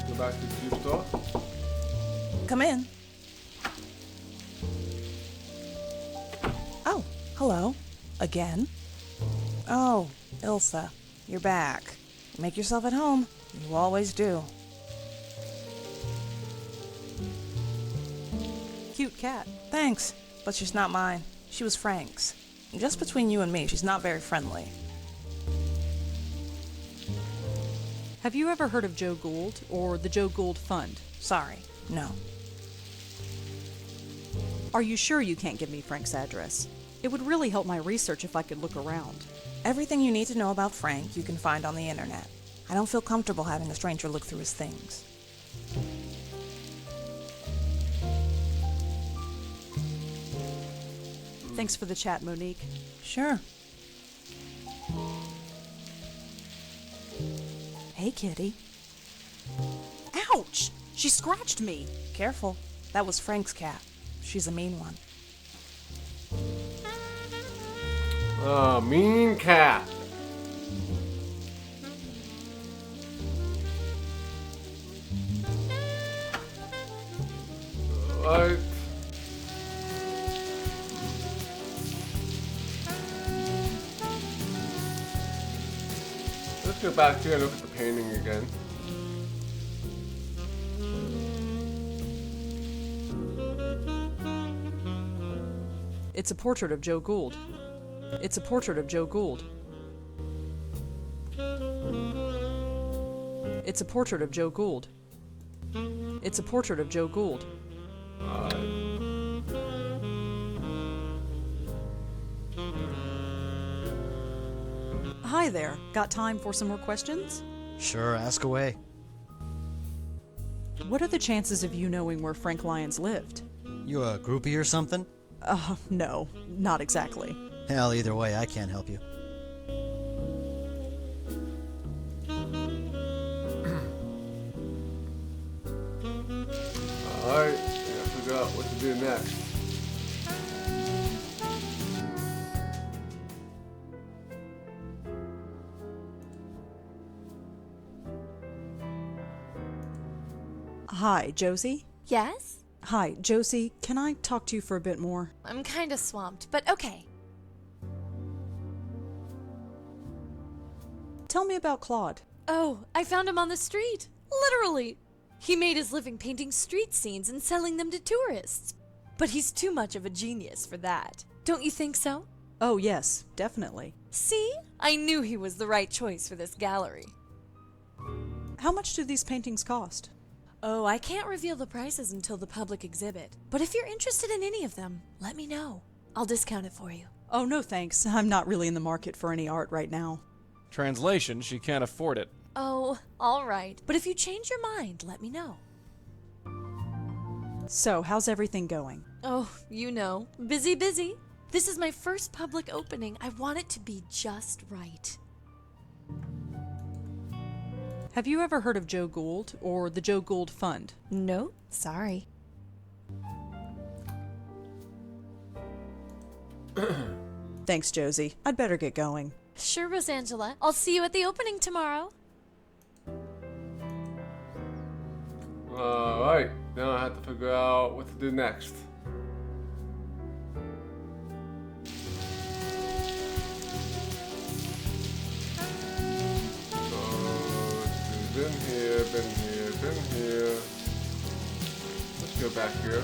S3: Go back to the juice store.
S10: Come in. Oh, hello. Again? Oh, Ilsa, you're back. Make yourself at home. You always do.
S5: Cute cat.
S10: Thanks, but she's not mine. She was Frank's. Just between you and me, she's not very friendly.
S5: Have you ever heard of Joe Gould or the Joe Gould Fund?
S10: Sorry, no.
S5: Are you sure you can't give me Frank's address? It would really help my research if I could look around.
S10: Everything you need to know about Frank you can find on the internet. I don't feel comfortable having a stranger look through his things.
S5: Thanks for the chat, Monique.
S10: Sure.
S5: Hey, kitty. Ouch! She scratched me.
S10: Careful. That was Frank's cat. She's a mean one.
S3: Oh, mean cat. Right. Let's go back here and look at the painting again.
S5: It's a portrait of Joe Gould. It's a portrait of Joe Gould. It's a portrait of Joe Gould. It's a portrait of Joe Gould. Hi there. Got time for some more questions?
S13: Sure, ask away.
S5: What are the chances of you knowing where Frank Lyons lived?
S13: You a groupie or something?
S5: No, not exactly.
S13: Hell, either way, I can't help you.
S3: Alright, I forgot what to do next.
S5: Hi, Josie?
S8: Yes?
S5: Hi, Josie. Can I talk to you for a bit more?
S8: I'm kinda swamped, but okay.
S5: Tell me about Claude.
S8: Oh, I found him on the street. Literally. He made his living painting street scenes and selling them to tourists. But he's too much of a genius for that. Don't you think so?
S5: Oh, yes, definitely.
S8: See? I knew he was the right choice for this gallery.
S5: How much do these paintings cost?
S8: Oh, I can't reveal the prices until the public exhibit. But if you're interested in any of them, let me know. I'll discount it for you.
S5: Oh, no thanks. I'm not really in the market for any art right now.
S6: Translation, she can't afford it.
S8: Oh, all right. But if you change your mind, let me know.
S5: So, how's everything going?
S8: Oh, you know, busy, busy. This is my first public opening. I want it to be just right.
S5: Have you ever heard of Joe Gould or the Joe Gould Fund?
S8: No, sorry.
S5: Thanks, Josie. I'd better get going.
S8: Sure, Rosangela. I'll see you at the opening tomorrow.
S3: Alright, now I have to figure out what to do next. Been here, been here, been here. Let's go back here.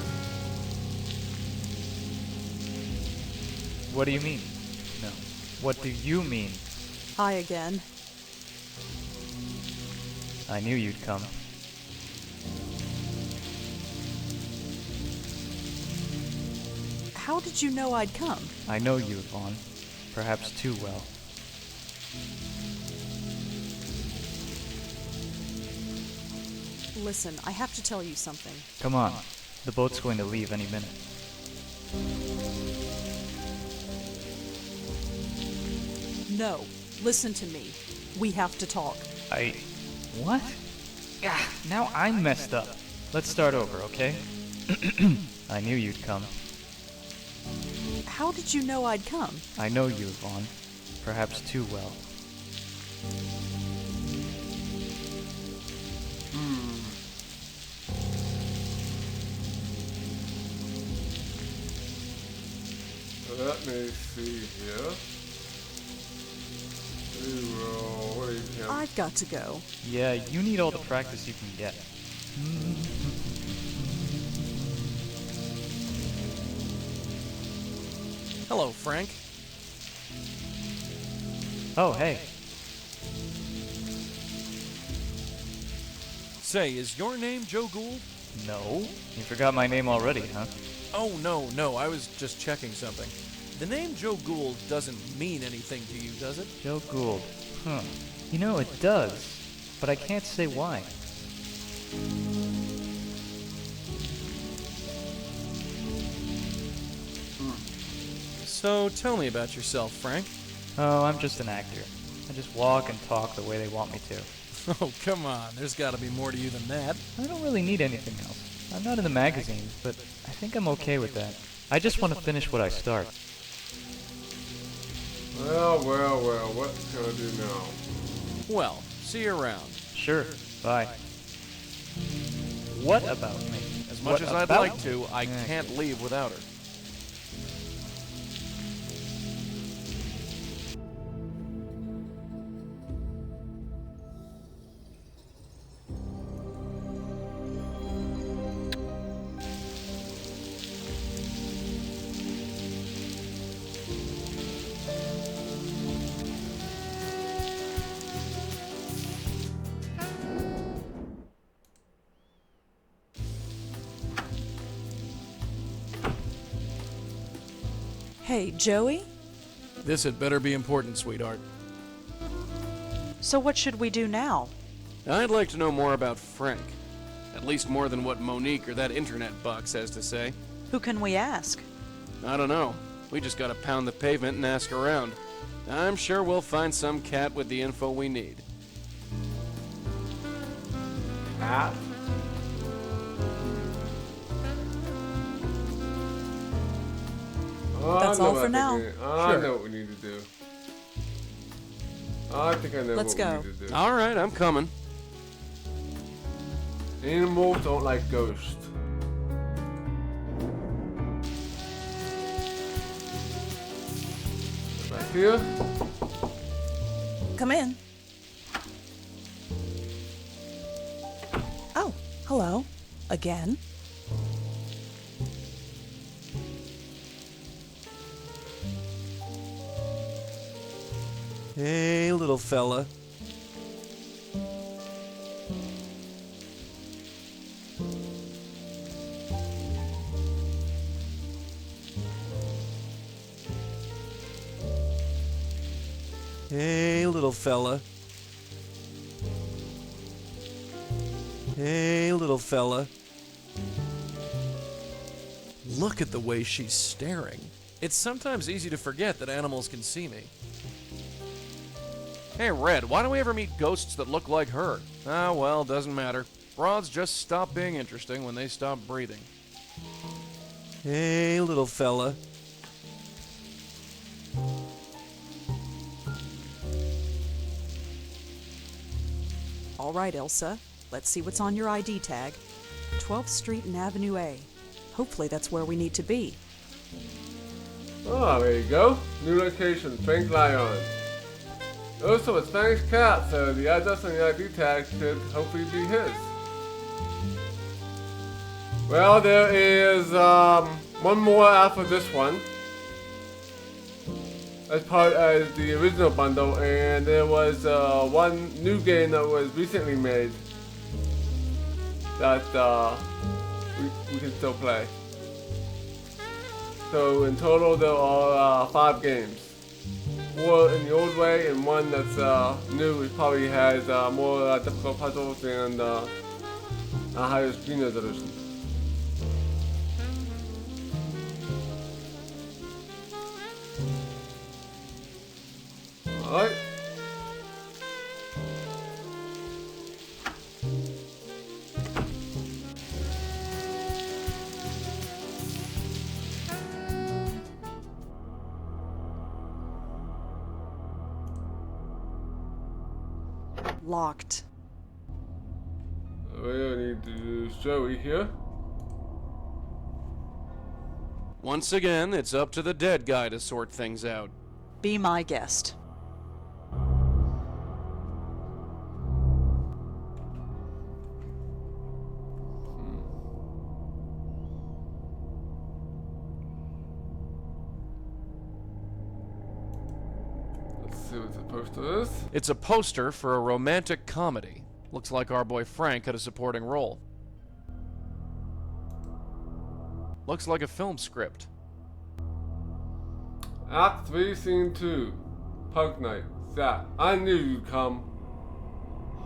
S11: What do you mean? No. What do you mean?
S5: Hi again.
S11: I knew you'd come.
S5: How did you know I'd come?
S11: I know you, Vaughn. Perhaps too well.
S5: Listen, I have to tell you something.
S11: Come on. The boat's going to leave any minute.
S5: No, listen to me. We have to talk.
S11: What? Ah, now I'm messed up. Let's start over, okay? I knew you'd come.
S5: How did you know I'd come?
S11: I know you, Vaughn. Perhaps too well.
S3: Let me see here. What are you
S5: I've got to go.
S11: Yeah, you need all the practice you can get.
S6: Hello, Frank.
S11: Oh, hey.
S6: Say, is your name Joe Gould?
S11: No? You forgot my name already, huh?
S6: Oh, no, I was just checking something. The name Joe Gould doesn't mean anything to you, does it?
S11: Joe Gould. Huh. You know, it does, but I can't say why.
S6: So, tell me about yourself, Frank.
S11: Oh, I'm just an actor. I just walk and talk the way they want me to.
S6: Oh, come on, there's gotta be more to you than that.
S11: I don't really need anything else. I'm not in the magazines, but I think I'm okay with that. I just want to finish what I start.
S3: Well, what can I do now?
S6: Well, see you around.
S11: Sure, bye. What about me?
S6: As much as I'd like to, I can't leave without her.
S5: Hey, Joey?
S6: This had better be important, sweetheart.
S5: So what should we do now?
S6: I'd like to know more about Frank. At least more than what Monique or that internet box has to say.
S5: Who can we ask?
S6: I don't know. We just gotta pound the pavement and ask around. I'm sure we'll find some cat with the info we need.
S3: Cat?
S5: That's all for now.
S3: I know what we need to do. I think I know
S5: Let's
S3: what
S5: go.
S3: we need to do.
S6: Alright, I'm coming.
S3: Animals don't like ghosts. Back here.
S10: Come in. Oh, hello. Again.
S6: Hey, little fella. Hey, little fella. Hey, little fella. Look at the way she's staring. It's sometimes easy to forget that animals can see me. Hey, Red, why don't we ever meet ghosts that look like her? Ah, well, doesn't matter. Broads just stop being interesting when they stop breathing. Hey, little fella.
S5: All right, Elsa. Let's see what's on your ID tag. 12th Street and Avenue A. Hopefully that's where we need to be.
S3: Oh, there you go. New location, Frank Lyon. Also, it's Frank's cat, so the address on the ID tag should hopefully be his. Well, there is one more after this one. As part of the original bundle, and there was one new game that was recently made that we can still play. So in total there are 5 games. 4 in the old way and 1 that's new, which probably has more difficult puzzles and a higher screen resolution. Alright.
S5: Locked.
S3: We need to use Joey here.
S6: Once again, it's up to the dead guy to sort things out.
S5: Be my guest.
S3: see what the poster is.
S6: It's a poster for a romantic comedy. Looks like our boy Frank had a supporting role. Looks like a film script.
S3: Act 3, Scene 2. Pug Night. Zach, I knew you'd come.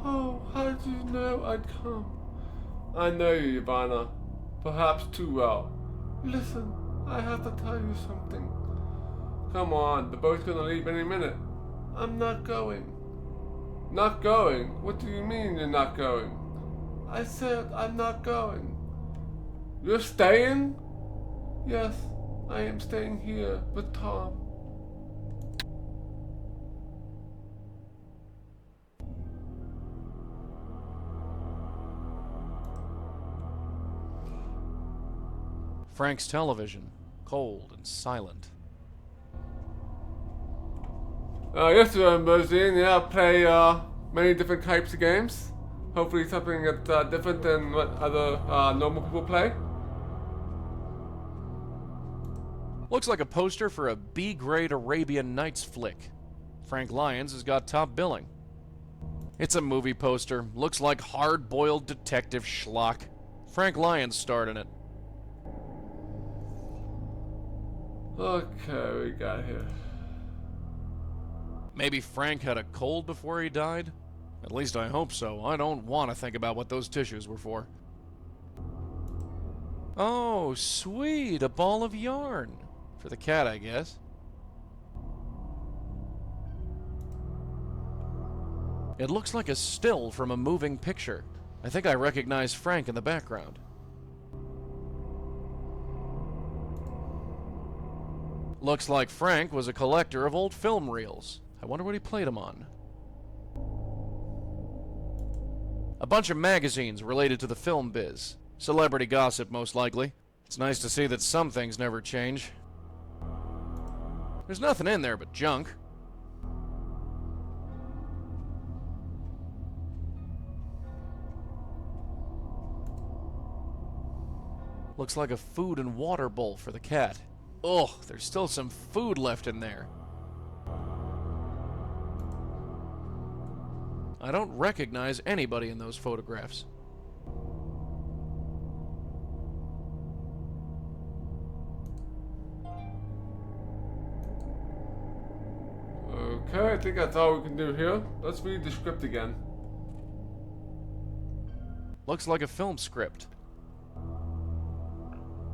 S3: Oh, how did you know I'd come? I know you, Ivana. Perhaps too well. Listen, I have to tell you something. Come on, the boat's gonna leave any minute. I'm not going. Not going? What do you mean you're not going? I said I'm not going. You're staying? Yes, I am staying here with Tom.
S6: Frank's television, cold and silent.
S3: Yes, Bozine, yeah, I play many different types of games. Hopefully something that's different than what other normal people play.
S6: Looks like a poster for a B-grade Arabian Nights flick. Frank Lyons has got top billing. It's a movie poster. Looks like hard-boiled detective schlock. Frank Lyons starred in it.
S3: Okay, we got here.
S6: Maybe Frank had a cold before he died? At least I hope so. I don't want to think about what those tissues were for. Oh, sweet, a ball of yarn. For the cat, I guess. It looks like a still from a moving picture. I think I recognize Frank in the background. Looks like Frank was a collector of old film reels. I wonder what he played them on. A bunch of magazines related to the film biz. Celebrity gossip, most likely. It's nice to see that some things never change. There's nothing in there but junk. Looks like a food and water bowl for the cat. Ugh, there's still some food left in there. I don't recognize anybody in those photographs.
S3: Okay, I think that's all we can do here. Let's read the script again.
S6: Looks like a film script.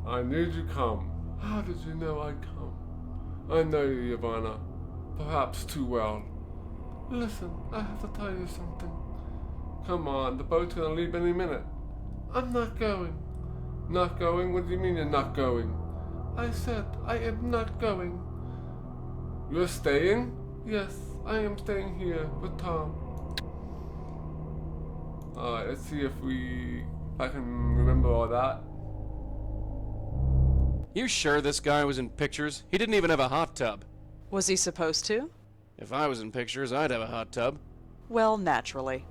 S3: I knew you'd come. How did you know I'd come? I know you, Ivana. Perhaps too well. Listen, I have to tell you something. Come on, the boat's gonna leave any minute. I'm not going. Not going? What do you mean you're not going? I said I am not going. You're staying? Yes, I am staying here with Tom. Alright, let's see if I can remember all that.
S6: You sure this guy was in pictures? He didn't even have a hot tub.
S5: Was he supposed to?
S6: If I was in pictures, I'd have a hot tub.
S5: Well, naturally.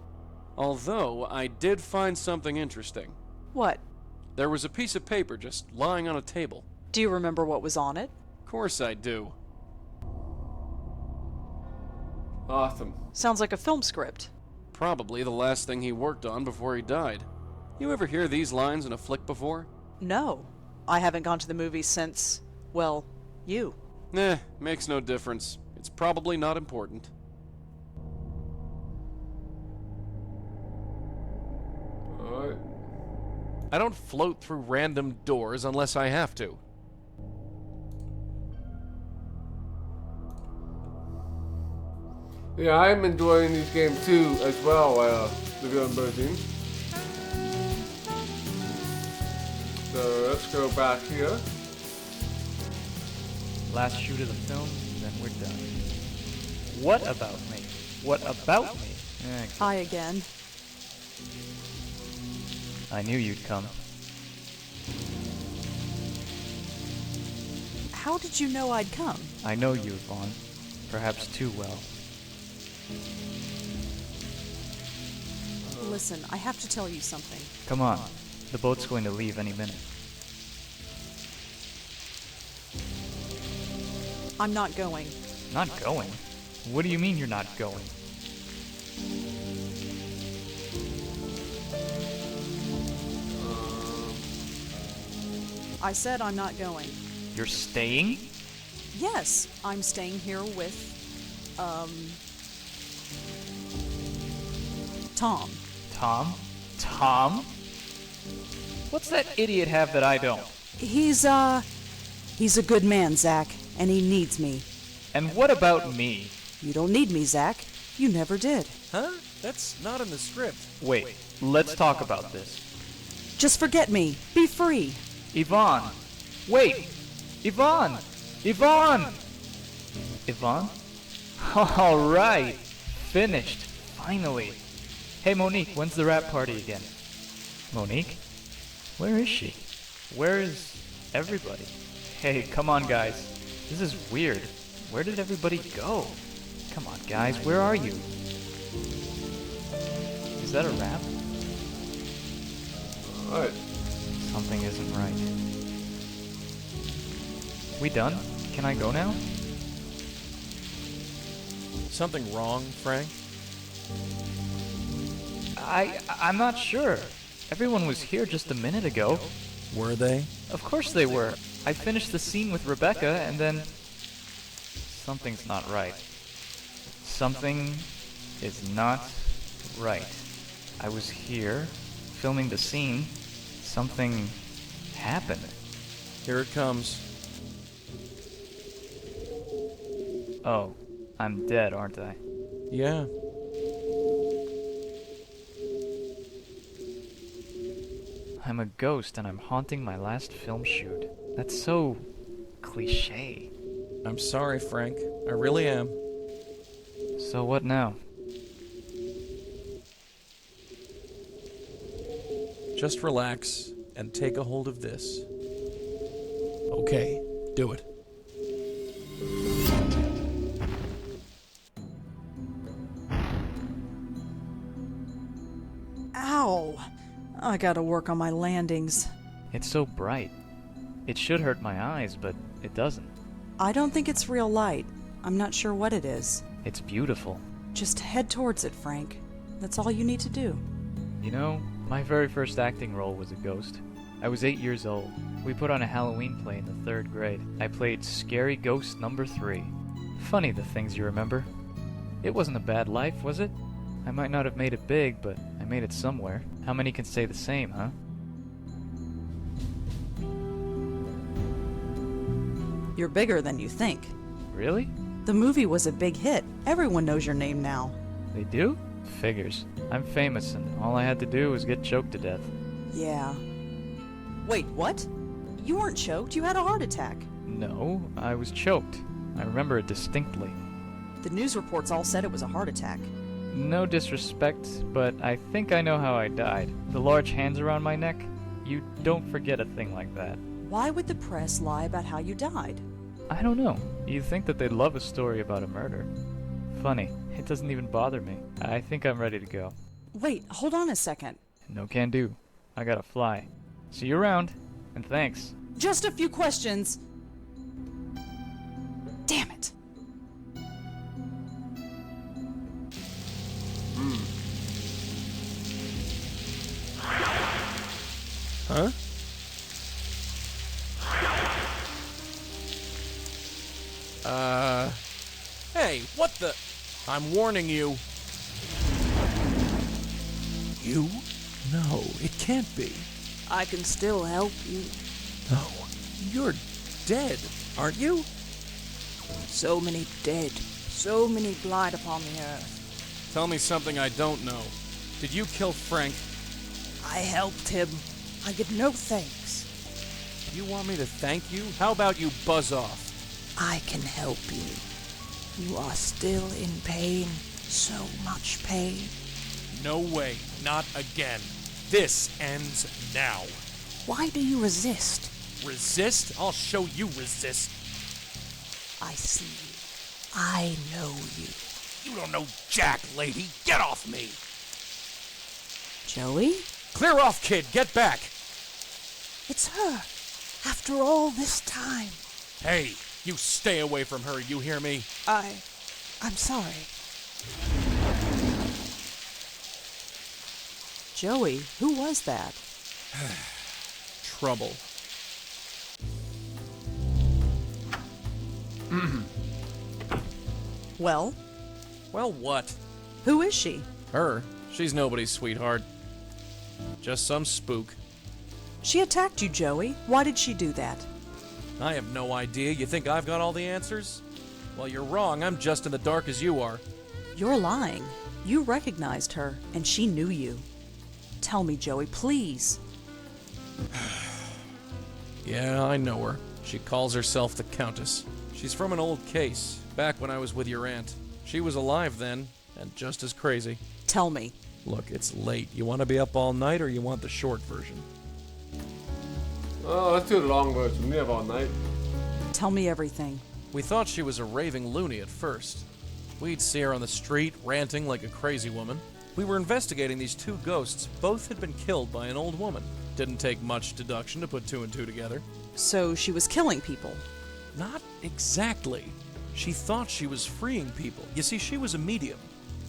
S6: Although, I did find something interesting.
S5: What?
S6: There was a piece of paper just lying on a table.
S5: Do you remember what was on it?
S6: Of course I do.
S3: Awesome.
S5: Sounds like a film script.
S6: Probably the last thing he worked on before he died. You ever hear these lines in a flick before?
S5: No. I haven't gone to the movies since, well, you.
S6: Makes no difference. It's probably not important.
S3: Alright.
S6: I don't float through random doors unless I have to.
S3: Yeah, I'm enjoying these games too, as well, the Bozine. So let's go back here.
S11: Last shoot of the film, then we're done. What about me? What about me?
S5: Hi again.
S11: I knew you'd come.
S5: How did you know I'd come?
S11: I know you, Vaughn. Perhaps too well.
S5: Listen, I have to tell you something.
S11: Come on. The boat's going to leave any minute.
S5: I'm not going.
S11: Not going? What do you mean you're not going?
S5: I said I'm not going.
S11: You're staying?
S5: Yes, I'm staying here with, Tom.
S11: Tom? Tom? What's that idiot have that I don't?
S5: He's a good man, Zach, and he needs me.
S11: And what about me?
S5: You don't need me, Zach. You never did.
S6: Huh? That's not in the script.
S11: Wait, let's talk about this.
S5: Just forget me. Be free.
S11: Yvonne! Wait! Yvonne! Yvonne! Yvonne? Alright! Finished. Finally. Hey Monique, when's the rap party again? Monique? Where is she? Where is everybody? Hey, come on guys. This is weird. Where did everybody go? Come on guys, where are you? Is that a rap?
S3: Alright.
S11: Something isn't right. We done? Can I go now?
S6: Something wrong, Frank?
S11: I'm not sure. Everyone was here just a minute ago.
S6: Were they?
S11: Of course they were. I finished the scene with Rebecca and then... Something's not right. Something is not right. I was here, filming the scene. Something happened.
S6: Here it comes.
S11: Oh, I'm dead, aren't I?
S6: Yeah.
S11: I'm a ghost and I'm haunting my last film shoot. That's so... cliché.
S6: I'm sorry, Frank. I really am.
S11: So what now?
S6: Just relax and take a hold of this. Okay, do it.
S5: Ow! I gotta work on my landings.
S11: It's so bright. It should hurt my eyes, but it doesn't.
S5: I don't think it's real light. I'm not sure what it is.
S11: It's beautiful.
S5: Just head towards it, Frank. That's all you need to do.
S11: You know, my very first acting role was a ghost. I was 8 years old. We put on a Halloween play in the 3rd grade. I played Scary Ghost number 3. Funny the things you remember. It wasn't a bad life, was it? I might not have made it big, but I made it somewhere. How many can say the same, huh?
S5: You're bigger than you think.
S11: Really?
S5: The movie was a big hit. Everyone knows your name now.
S11: They do? Figures. I'm famous, and all I had to do was get choked to death.
S5: Yeah. Wait, what? You weren't choked. You had a heart attack.
S11: No, I was choked. I remember it distinctly.
S5: The news reports all said it was a heart attack.
S11: No disrespect, but I think I know how I died. The large hands around my neck? You don't forget a thing like that.
S5: Why would the press lie about how you died?
S11: I don't know. You'd think that they'd love a story about a murder. Funny, it doesn't even bother me. I think I'm ready to go.
S5: Wait, hold on a second.
S11: No can do. I gotta fly. See you around, and thanks.
S5: Just a few questions. Damn it.
S6: Huh? Hey, what the? I'm warning you. You? No, it can't be.
S10: I can still help you.
S6: No, you're dead, aren't you?
S10: So many dead, so many blight upon the earth.
S6: Tell me something I don't know. Did you kill Frank?
S10: I helped him. I get no thanks.
S6: You want me to thank you? How about you buzz off?
S10: I can help you. You are still in pain. So much pain.
S6: No way. Not again. This ends now.
S10: Why do you resist?
S6: Resist? I'll show you resist.
S10: I see you. I know you.
S6: You don't know jack, lady. Get off me.
S10: Joey?
S6: Clear off, kid. Get back.
S10: It's her. After all this time.
S6: Hey, you stay away from her, you hear me?
S10: I I'm sorry.
S5: Joey, who was that?
S6: Trouble.
S5: Well?
S6: Well, what?
S5: Who is she?
S6: Her? She's nobody's sweetheart. Just some spook.
S5: She attacked you, Joey. Why did she do that?
S6: I have no idea. You think I've got all the answers? Well, you're wrong. I'm just in the dark as you are.
S5: You're lying. You recognized her, and she knew you. Tell me, Joey, please.
S6: Yeah, I know her. She calls herself the Countess. She's from an old case, back when I was with your aunt. She was alive then, and just as crazy.
S5: Tell me.
S6: Look, it's late. You want to be up all night, or you want the short version?
S3: Oh, let's do the long version. We have all night.
S5: Tell me everything.
S6: We thought she was a raving loony at first. We'd see her on the street, ranting like a crazy woman. We were investigating these two ghosts. Both had been killed by an old woman. Didn't take much deduction to put two and two together.
S5: So she was killing people?
S6: Not exactly. She thought she was freeing people. You see, she was a medium.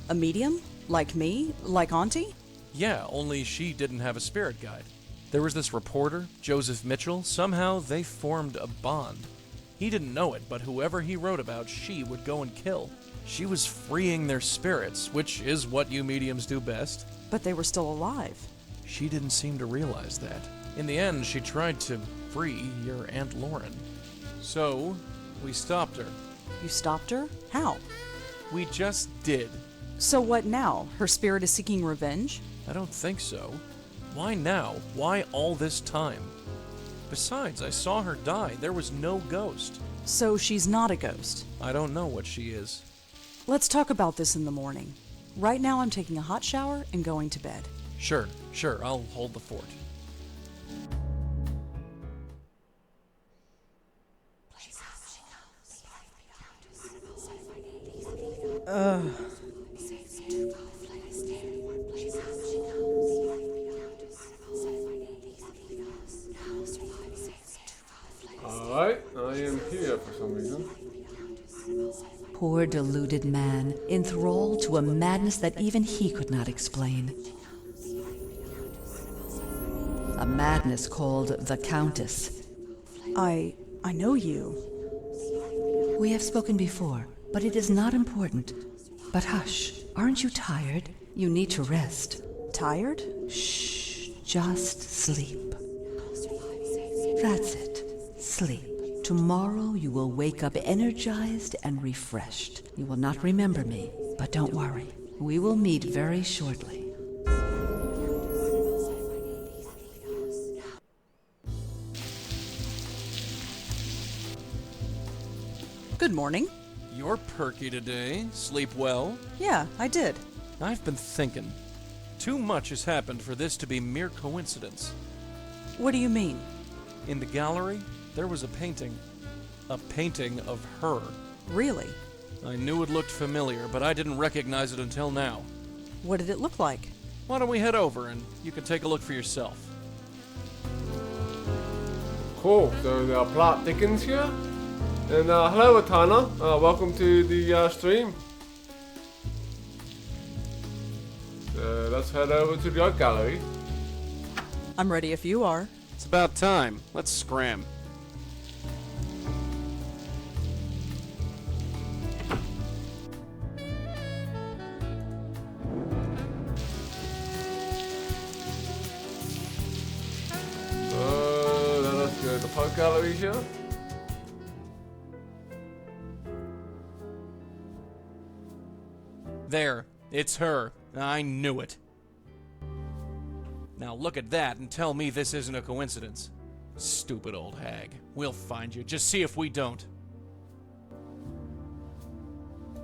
S5: A medium? Like me? Like Auntie?
S6: Yeah, only she didn't have a spirit guide. There was this reporter, Joseph Mitchell. Somehow they formed a bond. He didn't know it, but whoever he wrote about, she would go and kill. She was freeing their spirits, which is what you mediums do best.
S5: But they were still alive.
S6: She didn't seem to realize that. In the end, she tried to free your Aunt Lauren. So, we stopped her.
S5: You stopped her? How?
S6: We just did.
S5: So what now? Her spirit is seeking revenge?
S6: I don't think so. Why now? Why all this time? Besides, I saw her die. There was no ghost.
S5: So she's not a ghost?
S6: I don't know what she is.
S5: Let's talk about this in the morning. Right now I'm taking a hot shower and going to bed.
S6: Sure, I'll hold the fort.
S3: Alright, I am here for some reason.
S9: Poor deluded man, enthralled to a madness that even he could not explain. A madness called the Countess.
S5: I know you.
S9: We have spoken before, but it is not important. But hush, aren't you tired? You need to rest.
S5: Tired?
S9: Shh, just sleep. That's it. Sleep. Tomorrow you will wake up energized and refreshed. You will not remember me, but don't worry. We will meet very shortly.
S5: Good morning.
S6: You're perky today. Sleep well?
S5: Yeah, I did.
S6: I've been thinking. Too much has happened for this to be mere coincidence.
S5: What do you mean?
S6: In the gallery, there was a painting. A painting of her.
S5: Really?
S6: I knew it looked familiar, but I didn't recognize it until now.
S5: What did it look like?
S6: Why don't we head over and you can take a look for yourself?
S3: Cool, so the plot thickens here. And hello Atana, welcome to the stream. So let's head over to the art gallery.
S5: I'm ready if you are.
S6: It's about time. Let's scram.
S3: Let us go to the art gallery here.
S6: There. It's her. I knew it. Now look at that and tell me this isn't a coincidence. Stupid old hag. We'll find you. Just see if we don't.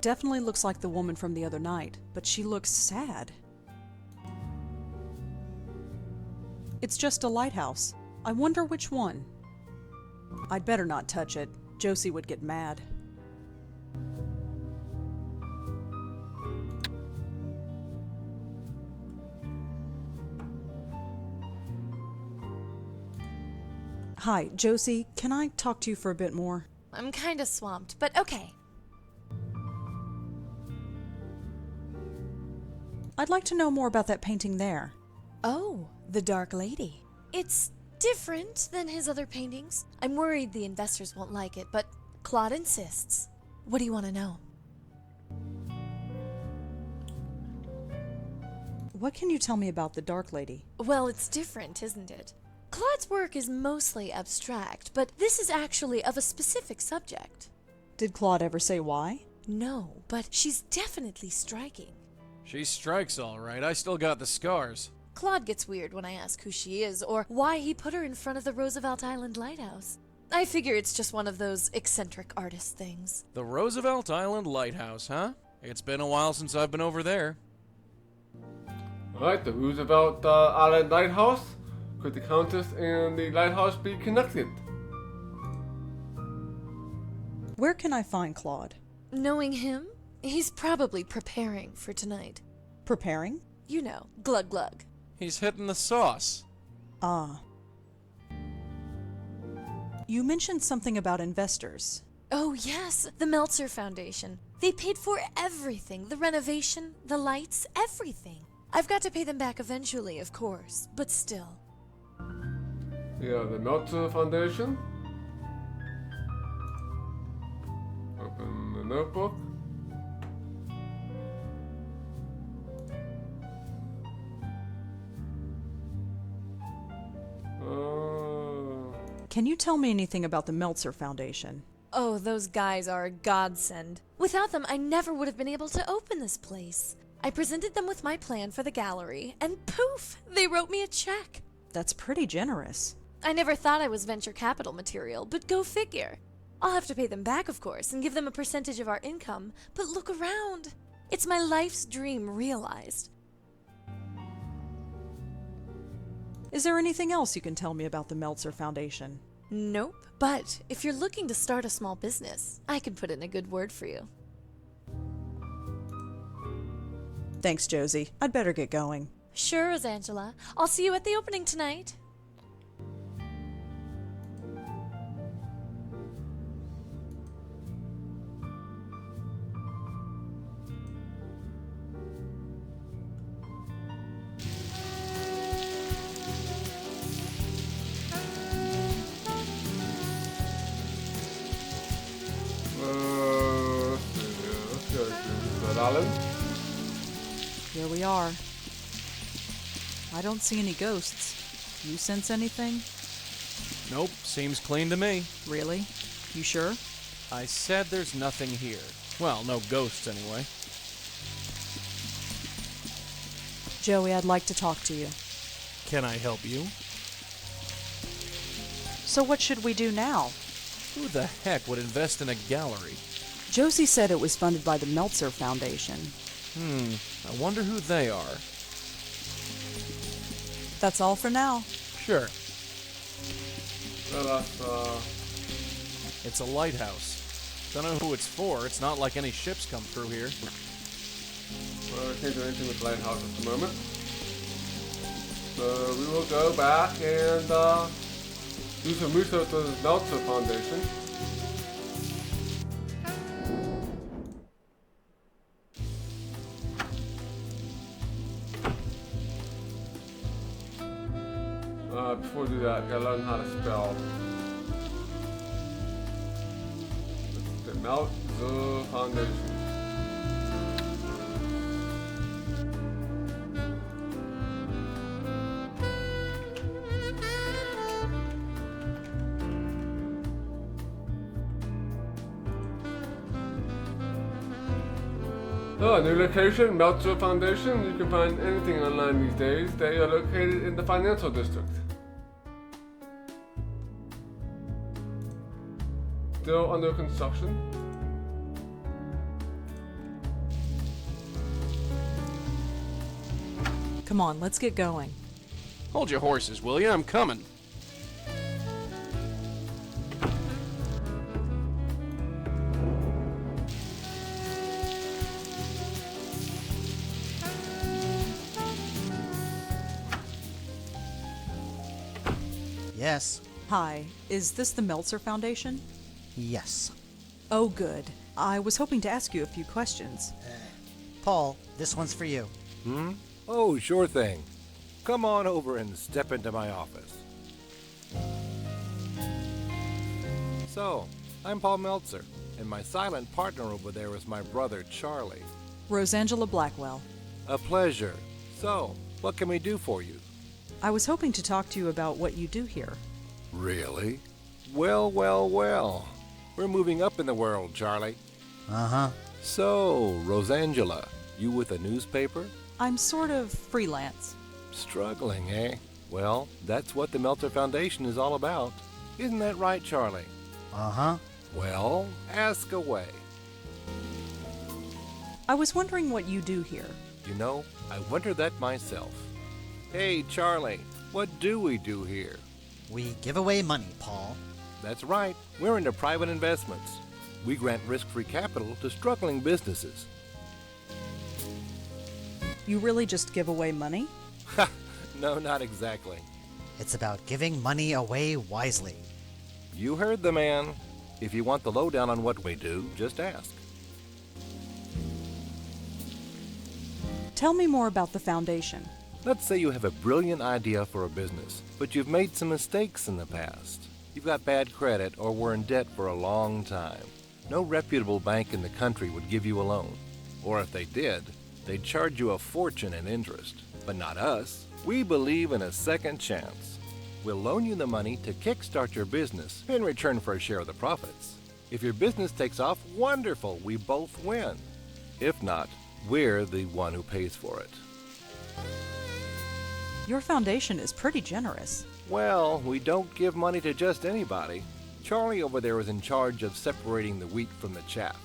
S5: Definitely looks like the woman from the other night, but she looks sad. It's just a lighthouse. I wonder which one. I'd better not touch it. Josie would get mad. Hi, Josie, can I talk to you for a bit more?
S8: I'm kinda swamped, but okay.
S5: I'd like to know more about that painting there.
S8: Oh, the Dark Lady. It's different than his other paintings. I'm worried the investors won't like it, but Claude insists. What do you want to know?
S5: What can you tell me about the Dark Lady?
S8: Well, it's different, isn't it? Claude's work is mostly abstract, but this is actually of a specific subject.
S5: Did Claude ever say why?
S8: No, but she's definitely striking.
S6: She strikes all right. I still got the scars.
S8: Claude gets weird when I ask who she is or why he put her in front of the Roosevelt Island Lighthouse. I figure it's just one of those eccentric artist things.
S6: The Roosevelt Island Lighthouse, huh? It's been a while since I've been over there.
S3: Alright, the Roosevelt Island Lighthouse. Could the Countess and the lighthouse be connected?
S5: Where can I find Claude?
S8: Knowing him, he's probably preparing for tonight.
S5: Preparing?
S8: You know, glug glug.
S6: He's hitting the sauce.
S5: Ah. You mentioned something about investors.
S8: Oh yes, the Meltzer Foundation. They paid for everything. The renovation, the lights, everything. I've got to pay them back eventually, of course, but still.
S3: Yeah, the Meltzer Foundation. Open the notebook.
S5: Can you tell me anything about the Meltzer Foundation?
S8: Oh, those guys are a godsend. Without them, I never would have been able to open this place. I presented them with my plan for the gallery, and poof, they wrote me a check.
S5: That's pretty generous.
S8: I never thought I was venture capital material, but go figure. I'll have to pay them back, of course, and give them a percentage of our income, but look around. It's my life's dream realized.
S5: Is there anything else you can tell me about the Meltzer Foundation?
S8: Nope, but if you're looking to start a small business, I can put in a good word for you.
S5: Thanks, Josie. I'd better get going.
S8: Sure, Rosangela. I'll see you at the opening tonight.
S5: Here we are. I don't see any ghosts. You sense anything?
S6: Nope, seems clean to me.
S5: Really? You sure?
S6: I said there's nothing here. Well, no ghosts anyway.
S5: Joey, I'd like to talk to you.
S6: Can I help you?
S5: So what should we do now?
S6: Who the heck would invest in a gallery?
S5: Josie said it was funded by the Meltzer Foundation.
S6: I wonder who they are.
S5: That's all for now.
S6: Sure.
S3: Let
S6: It's a lighthouse. Don't know who it's for. It's not like any ships come through here.
S3: Well, we can't do anything with the lighthouse at the moment. So we will go back and do some research on the Meltzer Foundation. Before we do that, gotta learn how to spell. The Meltzer Foundation. Oh, new location, Meltzer Foundation. You can find anything online these days. They are located in the financial district. Still under construction.
S5: Come on, let's get going.
S6: Hold your horses, will you? I'm coming.
S13: Yes.
S5: Hi, is this the Meltzer Foundation?
S13: Yes.
S5: Oh, good. I was hoping to ask you a few questions.
S13: Paul, this one's for you.
S14: Oh, sure thing. Come on over and step into my office. So, I'm Paul Meltzer, and my silent partner over there is my brother, Charlie.
S5: Rosangela Blackwell.
S14: A pleasure. So, what can we do for you?
S5: I was hoping to talk to you about what you do here.
S14: Really? Well, well, well. We're moving up in the world, Charlie.
S13: Uh-huh.
S14: So, Rosangela, you with a newspaper?
S5: I'm sort of freelance.
S14: Struggling, eh? Well, that's what the Meltzer Foundation is all about. Isn't that right, Charlie?
S13: Uh-huh.
S14: Well, ask away.
S5: I was wondering what you do here.
S14: You know, I wonder that myself. Hey, Charlie, what do we do here?
S13: We give away money, Paul.
S14: That's right. We're into private investments. We grant risk-free capital to struggling businesses.
S5: You really just give away money?
S14: Ha! No, not exactly.
S13: It's about giving money away wisely.
S14: You heard the man. If you want the lowdown on what we do, just ask.
S5: Tell me more about the foundation.
S14: Let's say you have a brilliant idea for a business, but you've made some mistakes in the past. You've got bad credit or were in debt for a long time. No reputable bank in the country would give you a loan. Or if they did, they'd charge you a fortune in interest. But not us. We believe in a second chance. We'll loan you the money to kickstart your business in return for a share of the profits. If your business takes off, wonderful, we both win. If not, we're the one who pays for it.
S5: Your foundation is pretty generous.
S14: Well, we don't give money to just anybody. Charlie over there is in charge of separating the wheat from the chaff.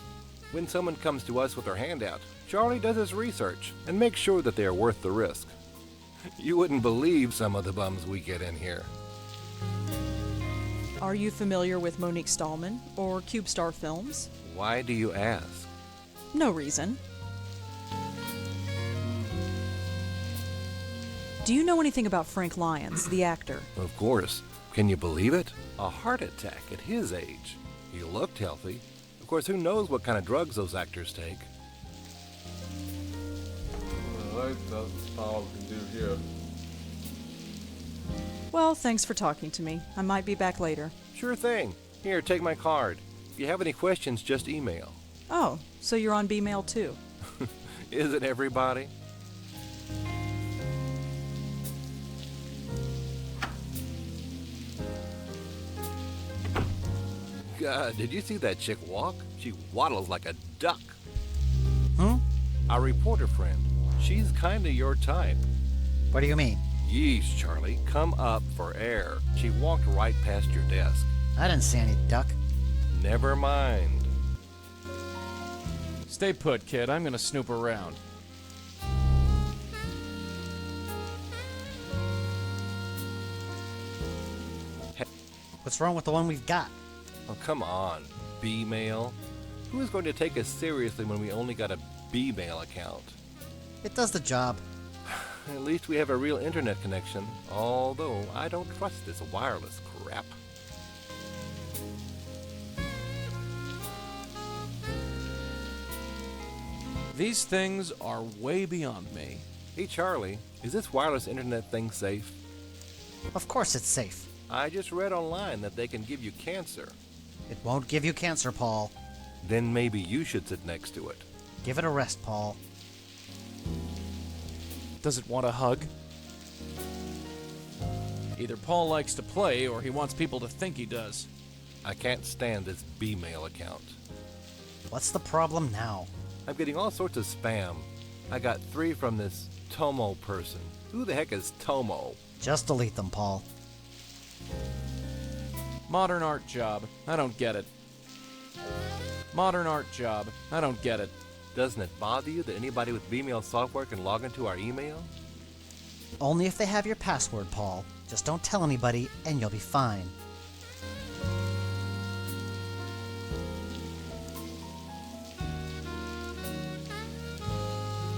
S14: When someone comes to us with their hand out, Charlie does his research and makes sure that they are worth the risk. You wouldn't believe some of the bums we get in here.
S5: Are you familiar with Monique Stallman or CubeStar Films?
S14: Why do you ask?
S5: No reason. Do you know anything about Frank Lyons, the actor?
S14: Of course. Can you believe it? A heart attack at his age. He looked healthy. Of course, who knows what kind of drugs those actors take?
S3: Alright, that's all we can do here.
S5: Well, thanks for talking to me. I might be back later.
S14: Sure thing. Here, take my card. If you have any questions, just email.
S5: Oh, so you're on B-mail too?
S14: Isn't everybody? God, did you see that chick walk? She waddles like a duck. Our reporter friend. She's kinda your type.
S13: What do you mean?
S14: Yeesh, Charlie. Come up for air. She walked right past your desk.
S13: I didn't see any duck.
S14: Never mind.
S6: Stay put, kid. I'm gonna snoop around.
S13: What's wrong with the one we've got?
S14: Oh, come on. B-mail? Who is going to take us seriously when we only got a B-mail account?
S13: It does the job.
S14: At least we have a real internet connection, although I don't trust this wireless crap.
S6: These things are way beyond me.
S14: Hey, Charlie, is this wireless internet thing safe?
S13: Of course it's safe.
S14: I just read online that they can give you cancer.
S13: It won't give you cancer, Paul.
S14: Then maybe you should sit next to it.
S13: Give it a rest, Paul.
S6: Does it want a hug? Either Paul likes to play or he wants people to think he does.
S14: I can't stand this B-mail account.
S13: What's the problem now?
S14: I'm getting all sorts of spam. I got 3 from this Tomo person. Who the heck is Tomo?
S13: Just delete them, Paul.
S6: Modern art job. I don't get it. Modern art job. I don't get it.
S14: Doesn't it bother you that anybody with B-mail software can log into our email?
S13: Only if they have your password, Paul. Just don't tell anybody, and you'll be fine.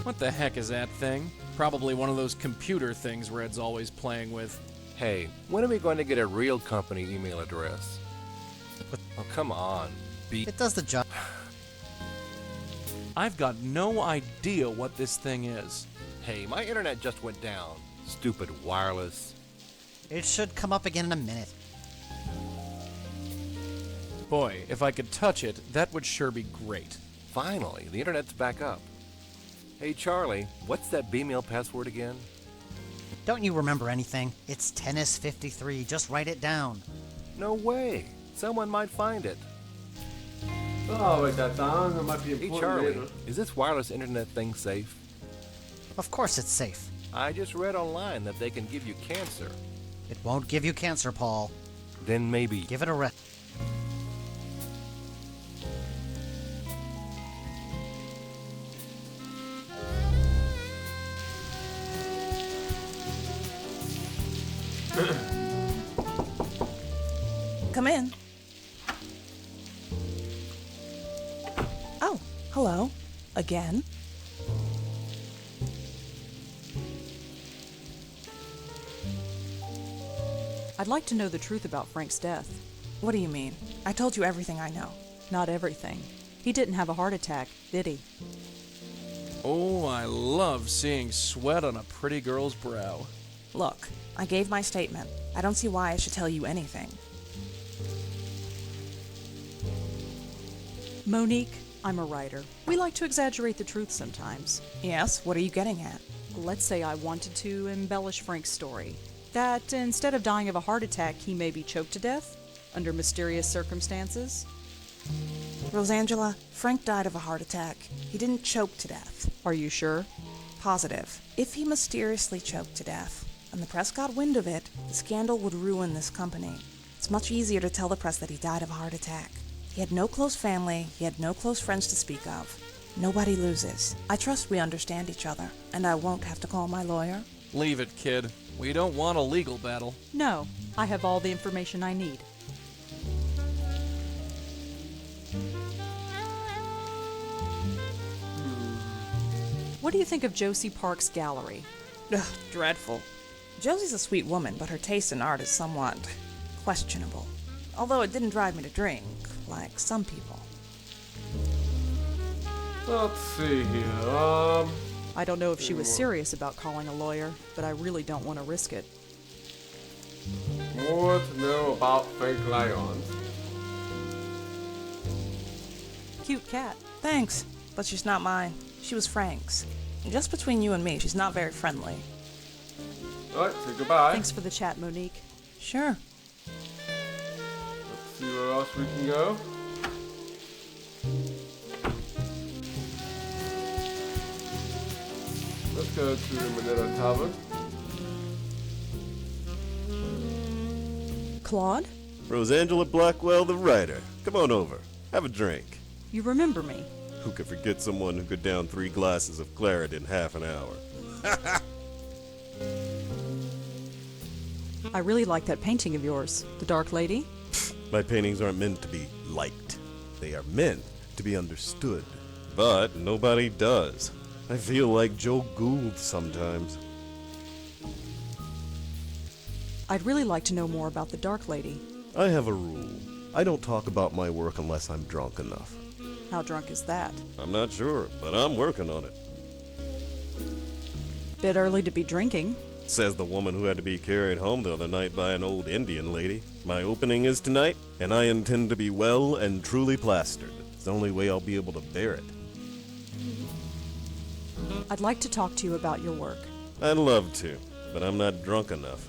S6: What the heck is that thing? Probably one of those computer things Red's always playing with.
S14: Hey, when are we going to get a real company email address? Oh, come on.
S13: It does the job.
S6: I've got no idea what this thing is.
S14: Hey, my internet just went down. Stupid wireless.
S13: It should come up again in a minute.
S6: Boy, if I could touch it, that would sure be great.
S14: Finally, the internet's back up. Hey, Charlie, what's that B-mail password again?
S13: Don't you remember anything? It's Tennis 53. Just write it down.
S14: No way. Someone might find it.
S3: Oh, I'll write that down. It might be
S14: Hey,
S3: important
S14: Charlie,
S3: later.
S14: is this wireless internet thing safe?
S13: Of course it's safe.
S14: I just read online that they can give you cancer.
S13: It won't give you cancer, Paul.
S14: Then maybe...
S13: Give it a rest.
S10: Come in. Oh, hello. Again.
S5: I'd like to know the truth about Frank's death.
S10: What do you mean? I told you everything I know.
S5: Not everything. He didn't have a heart attack, did he?
S6: Oh, I love seeing sweat on a pretty girl's brow.
S10: Look, I gave my statement. I don't see why I should tell you anything.
S5: Monique, I'm a writer. We like to exaggerate the truth sometimes.
S10: Yes, what are you getting at?
S5: Let's say I wanted to embellish Frank's story. That instead of dying of a heart attack, he may be choked to death under mysterious circumstances.
S10: Rosangela, Frank died of a heart attack. He didn't choke to death.
S5: Are you sure?
S10: Positive. If he mysteriously choked to death, and the press got wind of it, the scandal would ruin this company. It's much easier to tell the press that he died of a heart attack. He had no close family, he had no close friends to speak of. Nobody loses. I trust we understand each other, and I won't have to call my lawyer.
S6: Leave it, kid. We don't want a legal battle.
S5: No, I have all the information I need. What do you think of Josie Park's gallery?
S10: Ugh, dreadful. Josie's a sweet woman, but her taste in art is somewhat questionable. Although it didn't drive me to drink, like some people.
S3: Let's see here.
S5: I don't know if she was serious about calling a lawyer, but I really don't want to risk it.
S3: More to know about Frank Lyons.
S5: Cute cat.
S10: Thanks, but she's not mine. She was Frank's. And just between you and me, she's not very friendly.
S3: Alright, say goodbye.
S5: Thanks for the chat, Monique.
S10: Sure.
S3: Let's see where else we can go. Let's go to the Manila Tavern.
S10: Claude?
S15: Rosangela Blackwell, the writer. Come on over. Have a drink.
S5: You remember me?
S15: Who could forget someone who could down 3 glasses of claret in half an hour?
S5: I really like that painting of yours, The Dark Lady.
S15: My paintings aren't meant to be liked. They are meant to be understood. But nobody does. I feel like Joe Gould sometimes.
S5: I'd really like to know more about The Dark Lady.
S15: I have a rule. I don't talk about my work unless I'm drunk enough.
S5: How drunk is that?
S15: I'm not sure, but I'm working on it.
S5: Bit early to be drinking.
S15: Says the woman who had to be carried home the other night by an old Indian lady. My opening is tonight, and I intend to be well and truly plastered. It's the only way I'll be able to bear it.
S5: I'd like to talk to you about your work.
S15: I'd love to, but I'm not drunk enough.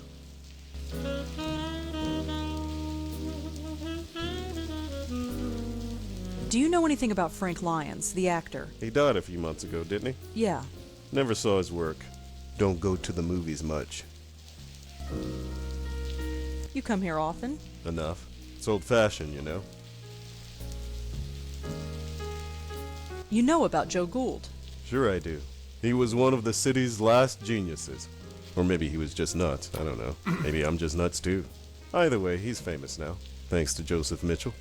S5: Do you know anything about Frank Lyons, the actor?
S15: He died a few months ago, didn't he?
S5: Yeah.
S15: Never saw his work. Don't go to the movies much.
S5: You come here often?
S15: Enough. It's old-fashioned, you know.
S5: You know about Joe Gould.
S15: Sure I do. He was one of the city's last geniuses. Or maybe he was just nuts. I don't know. Maybe I'm just nuts too. Either way, he's famous now, thanks to Joseph Mitchell.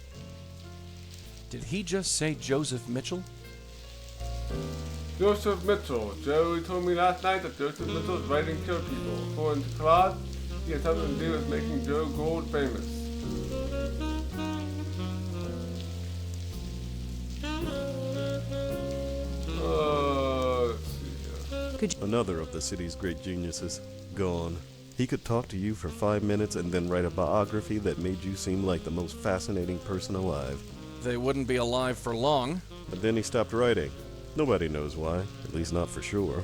S6: Did he just say Joseph Mitchell?
S3: Joseph Mitchell. Joey told me last night that Joseph Mitchell is writing Kill People. According to Claude, he had something to do with making Joe Gould famous. Let's see here.
S15: Another of the city's great geniuses, gone. He could talk to you for 5 minutes and then write a biography that made you seem like the most fascinating person alive.
S6: They wouldn't be alive for long.
S15: But then he stopped writing. Nobody knows why, at least not for sure.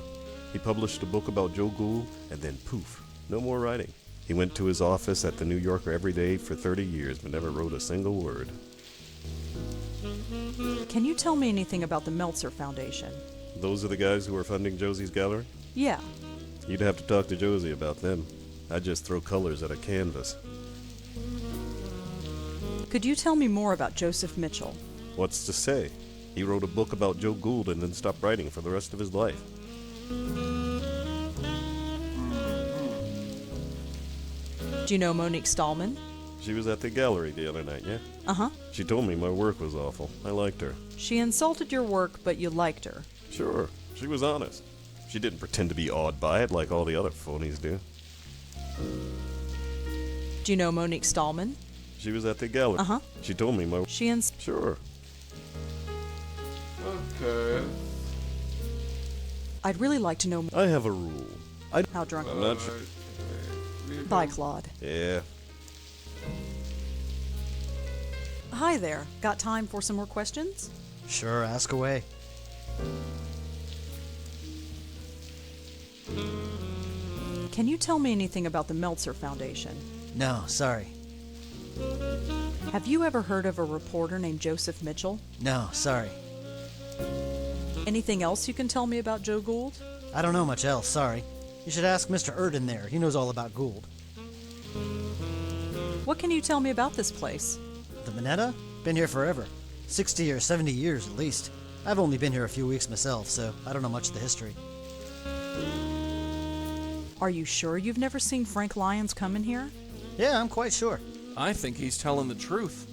S15: He published a book about Joe Gould, and then poof, no more writing. He went to his office at the New Yorker every day for 30 years, but never wrote a single word.
S5: Can you tell me anything about the Meltzer Foundation?
S15: Those are the guys who are funding Josie's gallery?
S5: Yeah.
S15: You'd have to talk to Josie about them. I just throw colors at a canvas.
S5: Could you tell me more about Joseph Mitchell?
S15: What's to say? He wrote a book about Joe Gould and then stopped writing for the rest of his life.
S5: Do you know Monique Stallman?
S15: She was at the gallery the other night, yeah?
S5: Uh-huh.
S15: She told me my work was awful. I liked her.
S5: She insulted your work, but you liked her.
S15: Sure, she was honest. She didn't pretend to be awed by it like all the other phonies do.
S5: Do you know Monique Stallman?
S15: She was at the gallery.
S5: Uh-huh.
S15: She told me my... Sure.
S3: Okay.
S5: I'd really like to know...
S15: I have a rule.
S5: How drunk...
S15: I'm not sure.
S5: Bye, Claude.
S15: Yeah.
S5: Hi there. Got time for some more questions?
S13: Sure, ask away.
S5: Can you tell me anything about the Meltzer Foundation?
S13: No, sorry.
S5: Have you ever heard of a reporter named Joseph Mitchell?
S13: No, sorry.
S5: Anything else you can tell me about Joe Gould?
S13: I don't know much else, sorry. You should ask Mr. Erden there. He knows all about Gould.
S5: What can you tell me about this place?
S13: The Minetta? Been here forever. 60 or 70 years at least. I've only been here a few weeks myself, so I don't know much of the history.
S5: Are you sure you've never seen Frank Lyons come in here?
S13: Yeah, I'm quite sure.
S6: I think he's telling the truth.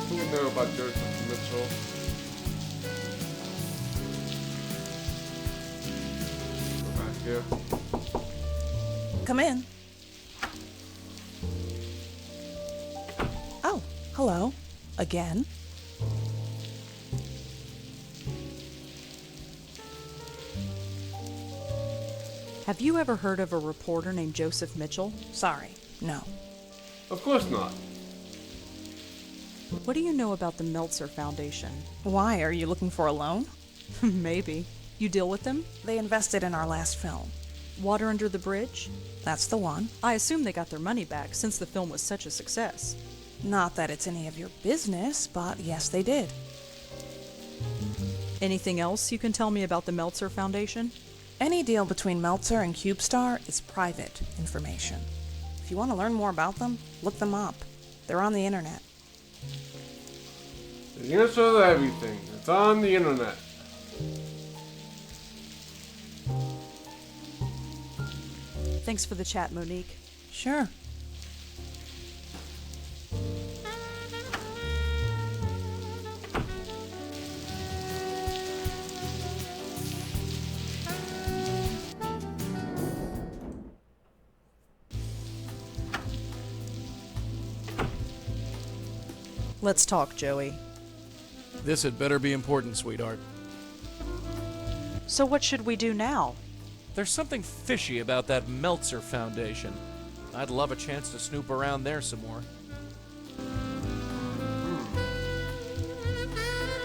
S3: Who would know about Joseph Mitchell? Go back here.
S10: Come in. Oh, hello. Again.
S5: Have you ever heard of a reporter named Joseph Mitchell?
S10: Sorry, no.
S3: Of course not.
S5: What do you know about the Meltzer Foundation?
S10: Why? Are you looking for a loan?
S5: Maybe. You deal with them?
S10: They invested in our last film.
S5: Water Under the Bridge?
S10: That's the one.
S5: I assume they got their money back since the film was such a success.
S10: Not that it's any of your business, but yes, they did.
S5: Anything else you can tell me about the Meltzer Foundation?
S10: Any deal between Meltzer and CubeStar is private information. If you want to learn more about them, look them up. They're on the internet.
S3: The answer to everything. It's on the internet.
S5: Thanks for the chat, Monique.
S10: Sure.
S5: Let's talk, Joey.
S6: This had better be important, sweetheart.
S5: So what should we do now?
S6: There's something fishy about that Meltzer Foundation. I'd love a chance to snoop around there some more.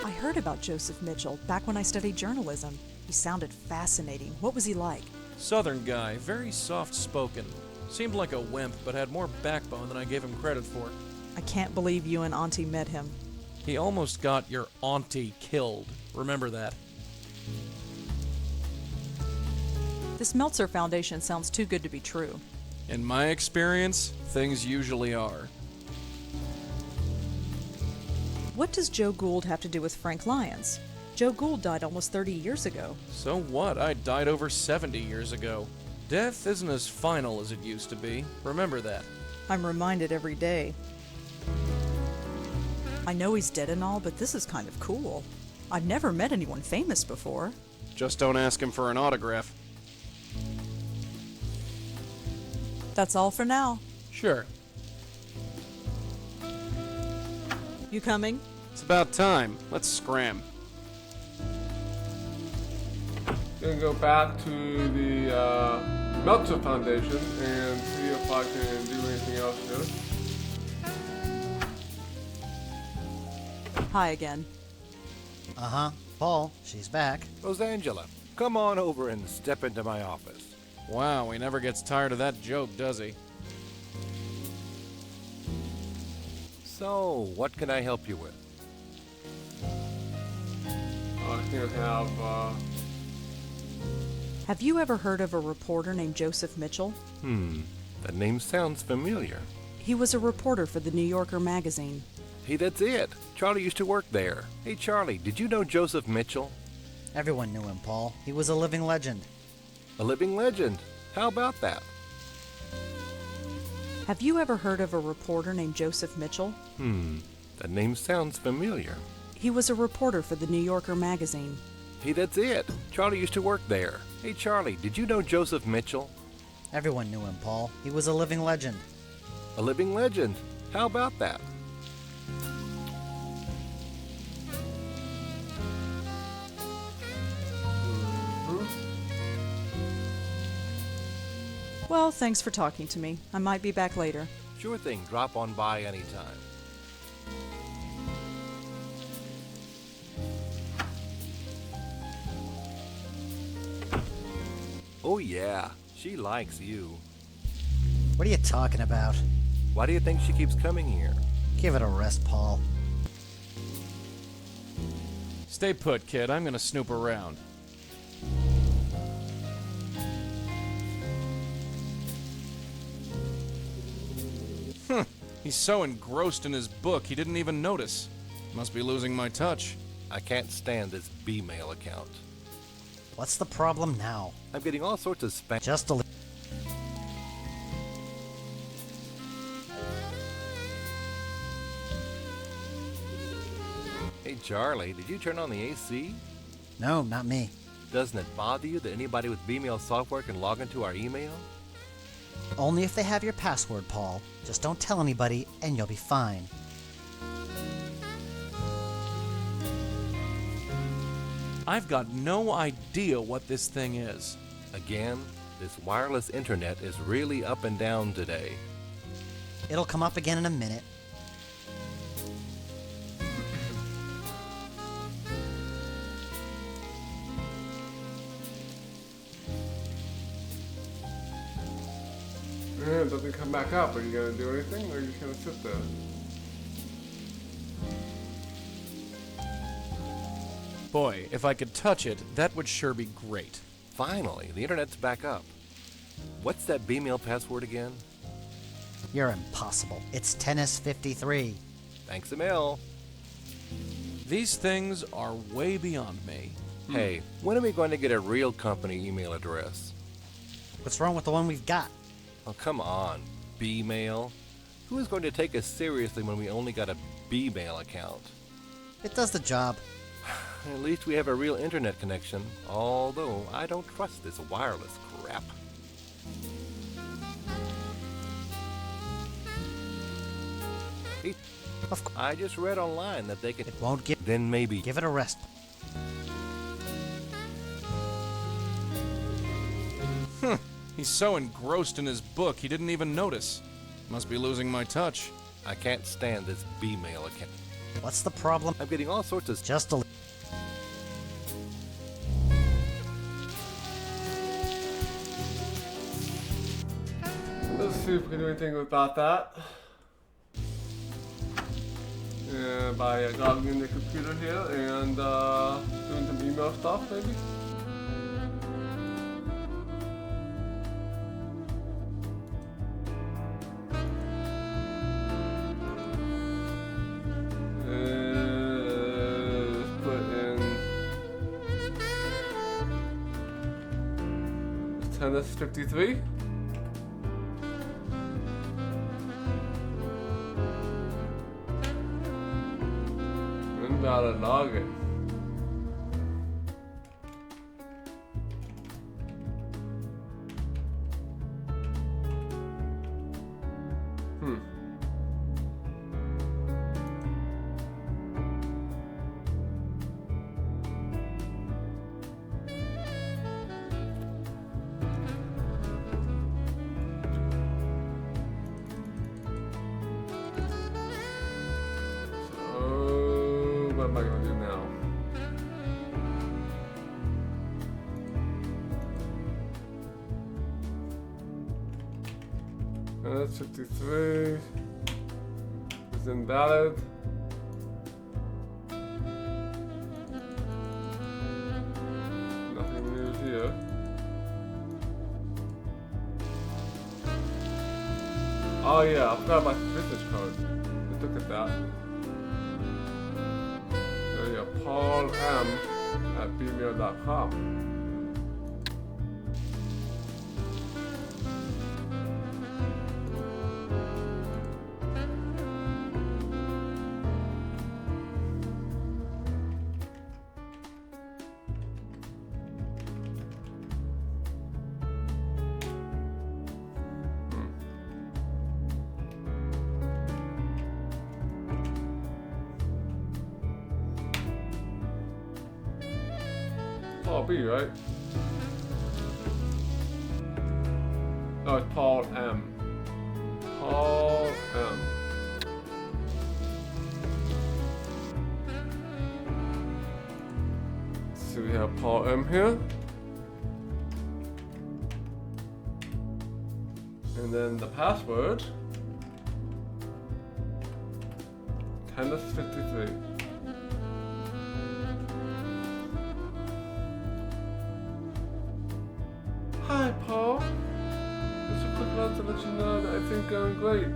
S5: I heard about Joseph Mitchell back when I studied journalism. He sounded fascinating. What was he like?
S6: Southern guy, very soft-spoken. Seemed like a wimp, but had more backbone than I gave him credit for.
S5: I can't believe you and Auntie met him.
S6: He almost got your auntie killed. Remember that.
S5: This Meltzer Foundation sounds too good to be true.
S6: In my experience, things usually are.
S5: What does Joe Gould have to do with Frank Lyons? Joe Gould died almost 30 years ago.
S6: So what? I died over 70 years ago. Death isn't as final as it used to be. Remember that.
S16: I'm reminded every day. I know he's dead and all, but this is kind of cool. I've never met anyone famous before.
S6: Just don't ask him for an autograph.
S16: That's all for now.
S6: Sure.
S16: You coming?
S6: It's about time. Let's scram.
S3: Gonna go back to the Meltzer Foundation and see if I can do anything else here.
S16: Hi again.
S13: Uh-huh. Paul, she's back.
S14: Rosangela, come on over and step into my office.
S6: Wow, he never gets tired of that joke, does he?
S14: So, what can I help you with?
S3: I can have,
S16: Have you ever heard of a reporter named Joseph Mitchell?
S14: That name sounds familiar.
S16: He was a reporter for the New Yorker magazine.
S14: Hey, that's it. Charlie used to work there. Hey, Charlie, did you know Joseph Mitchell?
S13: Everyone knew him, Paul. He was a living legend.
S14: A living legend. How about that?
S16: Have you ever heard of a reporter named Joseph Mitchell?
S14: That name sounds familiar.
S16: He was a reporter for the New Yorker magazine.
S14: Hey, that's it. Charlie used to work there. Hey, Charlie, did you know Joseph Mitchell?
S13: Everyone knew him, Paul. He was a living legend.
S14: A living legend. How about that?
S16: Well, thanks for talking to me. I might be back later.
S14: Sure thing. Drop on by anytime. Oh yeah, she likes you.
S13: What are you talking about?
S14: Why do you think she keeps coming here?
S13: Give it a rest, Paul.
S6: Stay put, kid. I'm gonna snoop around. He's so engrossed in his book, he didn't even notice. Must be losing my touch.
S14: I can't stand this B-mail account.
S13: What's the problem now?
S14: I'm getting all sorts of spam.
S13: Just a
S14: Hey, Charlie, did you turn on the AC?
S13: No, not me.
S14: Doesn't it bother you that anybody with B-mail software can log into our email?
S13: Only if they have your password, Paul. Just don't tell anybody, and you'll be fine.
S6: I've got no idea what this thing is.
S14: Again, this wireless internet is really up and down today.
S13: It'll come up again in a minute.
S3: It doesn't come back up. Are you gonna do anything, or are you just gonna sit there?
S6: Boy, if I could touch it, that would sure be great.
S14: Finally, the internet's back up. What's that B-mail password again?
S13: You're impossible. It's tennis53.
S14: Thanks a mil.
S6: These things are way beyond me.
S14: Hey, when are we going to get a real company email address?
S13: What's wrong with the one we've got?
S14: Oh, come on. B-mail? Who is going to take us seriously when we only got a B-mail account?
S13: It does the job.
S14: At least we have a real internet connection, although I don't trust this wireless crap. Hey, I just read online that they can...
S13: It won't give...
S14: Then maybe...
S13: Give it a rest.
S6: He's so engrossed in his book, he didn't even notice. Must be losing my touch.
S14: I can't stand this B-mail account.
S13: What's the problem?
S14: I'm getting all sorts of...
S13: Just a...
S3: Let's see if we can do anything about that. By logging in the computer here and doing some email stuff, maybe. Let's put in tennis 53. gotta log it. What am I gonna do now? That's 53. It's invalid. Nothing new here. Oh yeah, I forgot about the business card. Let's look at that. There you go, paulm@gmail.com. Paul B, right? No, it's Paul M. Paul M. So we have Paul M here. And then the password. Tennis53. Hi, Paul. Just a quick note to let you know that I think I'm great.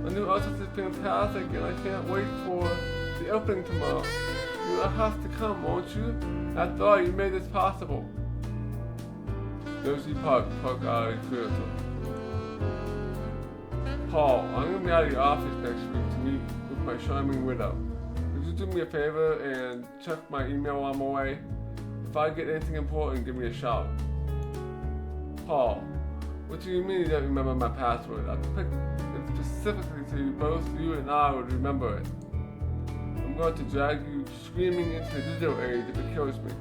S3: My new artist is fantastic, and I can't wait for the opening tomorrow. You'll have to come, won't you? After all, you made this possible. Josie Park, Park Alley Creator. Paul, I'm gonna be out of the office next week to meet with my charming widow. Could you do me a favor and check my email on my way? If I get anything important, give me a shout. Paul, what do you mean you don't remember my password? I picked it specifically so both you and I would remember it. I'm going to drag you screaming into the digital age if it kills me.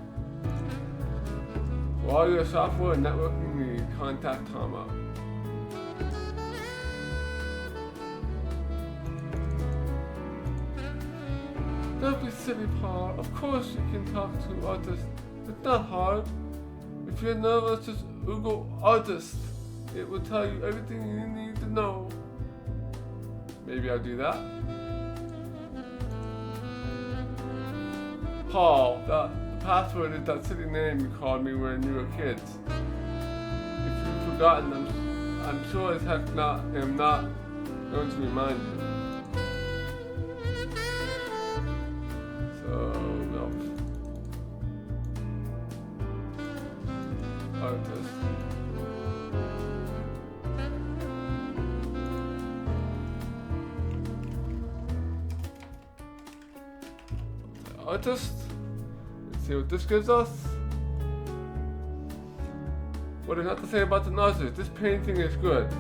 S3: For all your software and networking needs, contact Tomo. Don't be silly, Paul. Of course you can talk to artists. It's not hard. If you're nervous, just Google artist. It will tell you everything you need to know. Maybe I'll do that. Paul, the password is that silly name you called me when you were kids. If you've forgotten them, I'm sure as heck am not going to remind you. So, no. Artist. Artist. Let's see what this gives us. What is not to say about the artist? This painting is good.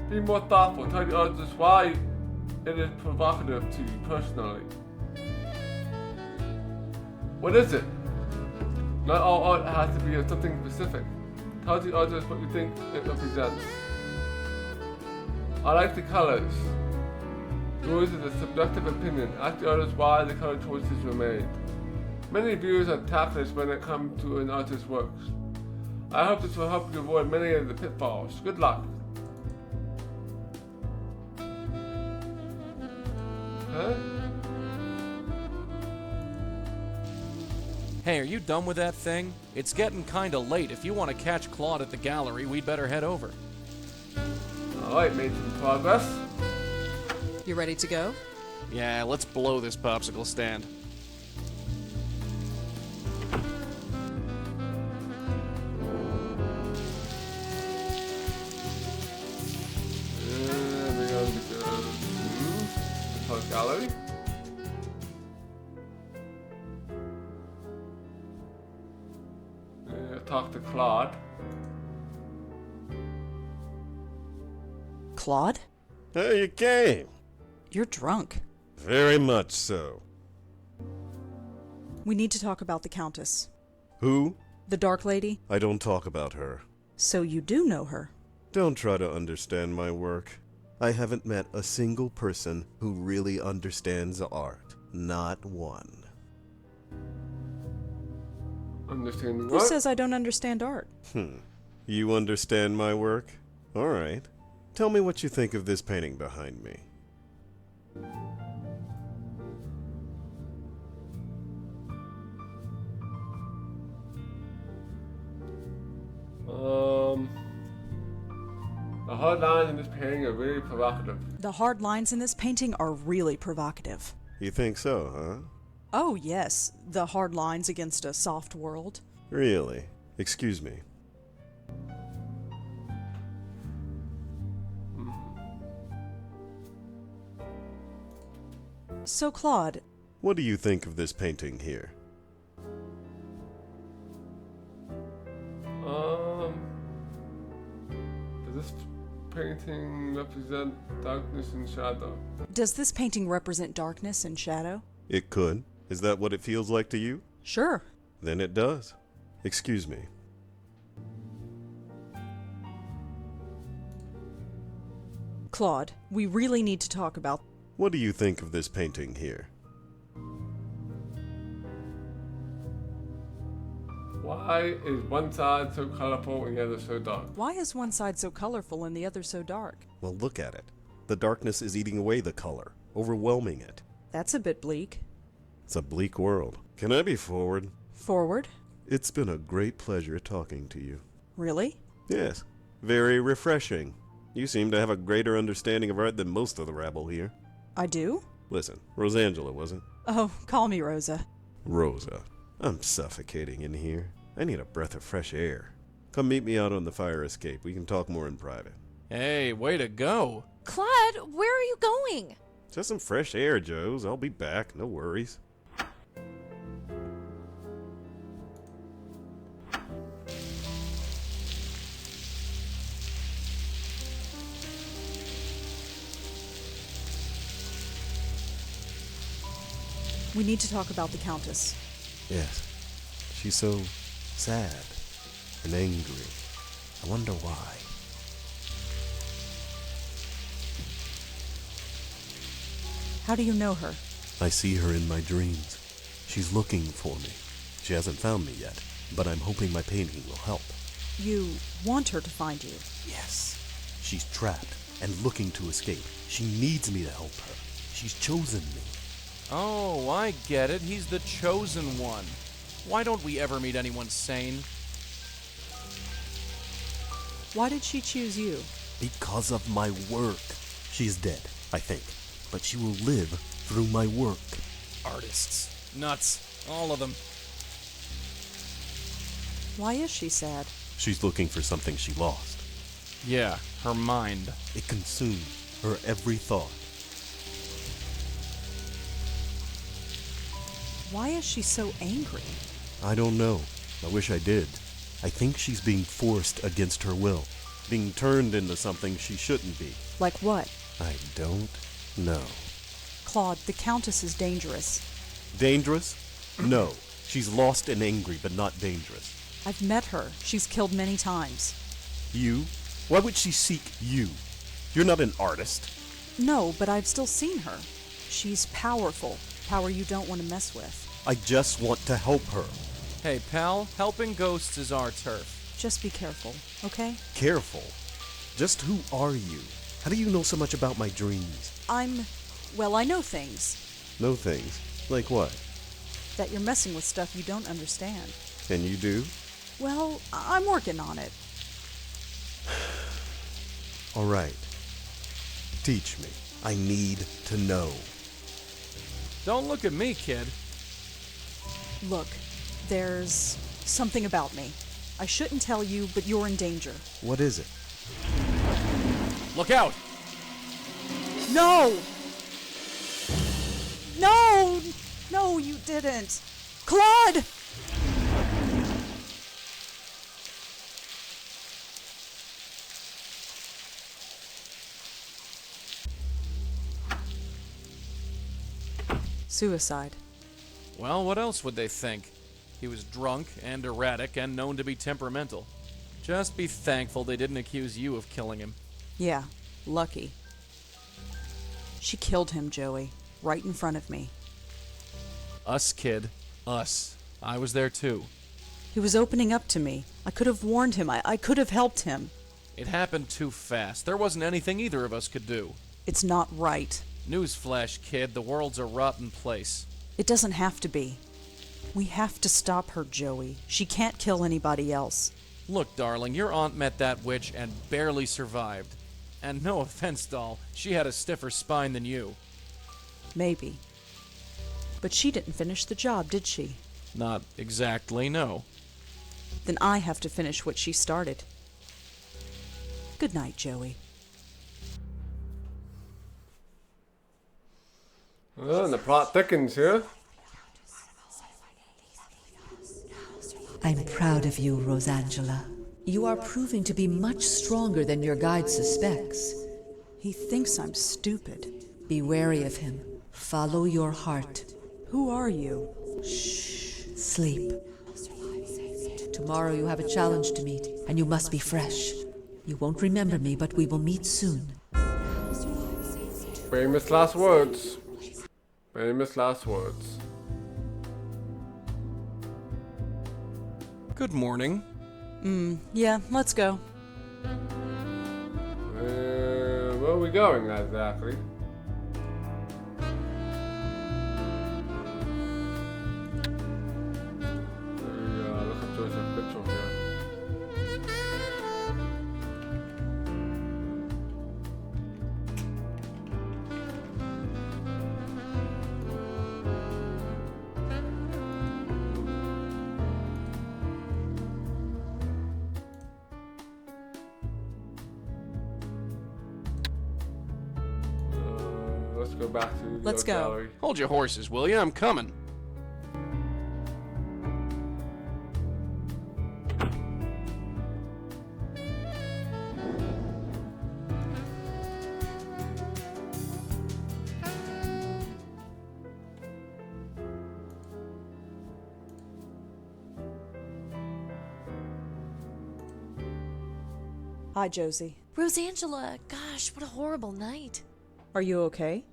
S3: Be more thoughtful. Tell the artist why it is provocative to you personally. What is it? Not all art has to be something specific. Tell the artist what you think it represents. I like the colors. Yours is a subjective opinion. Ask the artist why the color choices were made. Many viewers are tactless when it comes to an artist's works. I hope this will help you avoid many of the pitfalls. Good luck. Huh?
S6: Hey, are you done with that thing? It's getting kinda late. If you want to catch Claude at the gallery, we'd better head over.
S3: Alright, made some progress.
S5: You ready to go?
S6: Yeah, let's blow this popsicle stand.
S3: And we're going to go to the gallery. talk to Claude.
S5: Claude?
S15: Oh, you came.
S16: You're drunk.
S15: Very much so.
S16: We need to talk about the Countess.
S15: Who?
S16: The Dark Lady?
S15: I don't talk about her.
S16: So you do know her?
S15: Don't try to understand my work. I haven't met a single person who really understands art. Not one.
S3: Understanding
S16: Who
S3: what?
S16: says I don't understand art?
S15: You understand my work? All right. Tell me what you think of this painting behind me.
S3: The hard lines in this painting are really provocative.
S16: The hard lines in this painting are really provocative.
S15: You think so, huh?
S16: Oh, yes. The hard lines against a soft world.
S15: Really? Excuse me.
S16: So, Claude.
S15: What do you think of this painting here?
S3: Does this painting represent darkness and shadow?
S16: Does this painting represent darkness and shadow?
S15: It could. Is that what it feels like to you?
S16: Sure.
S15: Then it does. Excuse me.
S16: Claude, we really need to talk about...
S15: What do you think of this painting here?
S3: Why is one side so colorful and the other so dark?
S16: Why is one side so colorful and the other so dark?
S15: Well, look at it. The darkness is eating away the color, overwhelming it.
S16: That's a bit bleak.
S15: It's a bleak world. Can I be forward?
S16: Forward?
S15: It's been a great pleasure talking to you.
S16: Really?
S15: Yes. Very refreshing. You seem to have a greater understanding of art than most of the rabble here.
S16: I do?
S15: Listen, Rosangela, was it?
S16: Oh, call me Rosa.
S15: Rosa. I'm suffocating in here. I need a breath of fresh air. Come meet me out on the fire escape. We can talk more in private.
S6: Hey, way to go.
S8: Claude, where are you going?
S15: Just some fresh air, Joes. I'll be back. No worries.
S16: We need to talk about the Countess.
S15: Yes. She's so sad and angry. I wonder why.
S16: How do you know her?
S15: I see her in my dreams. She's looking for me. She hasn't found me yet, but I'm hoping my painting will help.
S16: You want her to find you?
S15: Yes. She's trapped and looking to escape. She needs me to help her. She's chosen me.
S6: Oh, I get it. He's the chosen one. Why don't we ever meet anyone sane?
S16: Why did she choose you?
S15: Because of my work. She is dead, I think, but she will live through my work.
S6: Artists. Nuts. All of them.
S16: Why is she sad?
S15: She's looking for something she lost.
S6: Yeah, her mind.
S15: It consumes her every thought.
S16: Why is she so angry?
S15: I don't know. I wish I did. I think she's being forced against her will. Being turned into something she shouldn't be.
S16: Like what?
S15: I don't know.
S16: Claude, the Countess is dangerous.
S15: Dangerous? No. She's lost and angry, but not dangerous.
S16: I've met her. She's killed many times.
S15: You? Why would she seek you? You're not an artist.
S16: No, but I've still seen her. She's powerful. Power you don't want to mess with.
S15: I just want to help her.
S6: Hey, pal, helping ghosts is our turf.
S16: Just be careful, okay?
S15: Careful? Just who are you? How do you know so much about my dreams?
S16: Well, I know things.
S15: Know things? Like what?
S16: That you're messing with stuff you don't understand.
S15: And you do?
S16: Well, I'm working on it.
S15: All right. Teach me. I need to know.
S6: Don't look at me, kid.
S16: Look, there's something about me. I shouldn't tell you, but you're in danger.
S15: What is it?
S6: Look out!
S16: No! No! No, you didn't. Claude!
S5: Suicide.
S6: Well, what else would they think? He was drunk and erratic and known to be temperamental. Just be thankful they didn't accuse you of killing him.
S5: Yeah, lucky. She killed him, Joey, right in front of me.
S6: Us, kid. Us. I was there too.
S5: He was opening up to me. I could have warned him. I could have helped him.
S6: It happened too fast. There wasn't anything either of us could do.
S5: It's not right.
S6: Newsflash, kid. The world's a rotten place.
S5: It doesn't have to be. We have to stop her, Joey. She can't kill anybody else.
S6: Look, darling, your aunt met that witch and barely survived. And no offense, doll, she had a stiffer spine than you.
S5: Maybe. But she didn't finish the job, did she?
S6: Not exactly, no.
S5: Then I have to finish what she started. Good night, Joey.
S3: Well, and the plot thickens here.
S9: I'm proud of you, Rosangela. You are proving to be much stronger than your guide suspects.
S5: He thinks I'm stupid.
S9: Be wary of him. Follow your heart.
S5: Who are you?
S9: Shh. Sleep. Tomorrow you have a challenge to meet, and you must be fresh. You won't remember me, but we will meet soon.
S3: Famous last words. Famous last words.
S6: Good morning.
S5: Yeah, let's go.
S3: Where are we going exactly? Look up to some picture here. Let's go back to the
S5: Let's go.
S3: gallery.
S6: Hold your horses, will you? I'm coming.
S5: Hi, Josie.
S8: Rosangela, gosh, what a horrible night.
S5: Are you okay?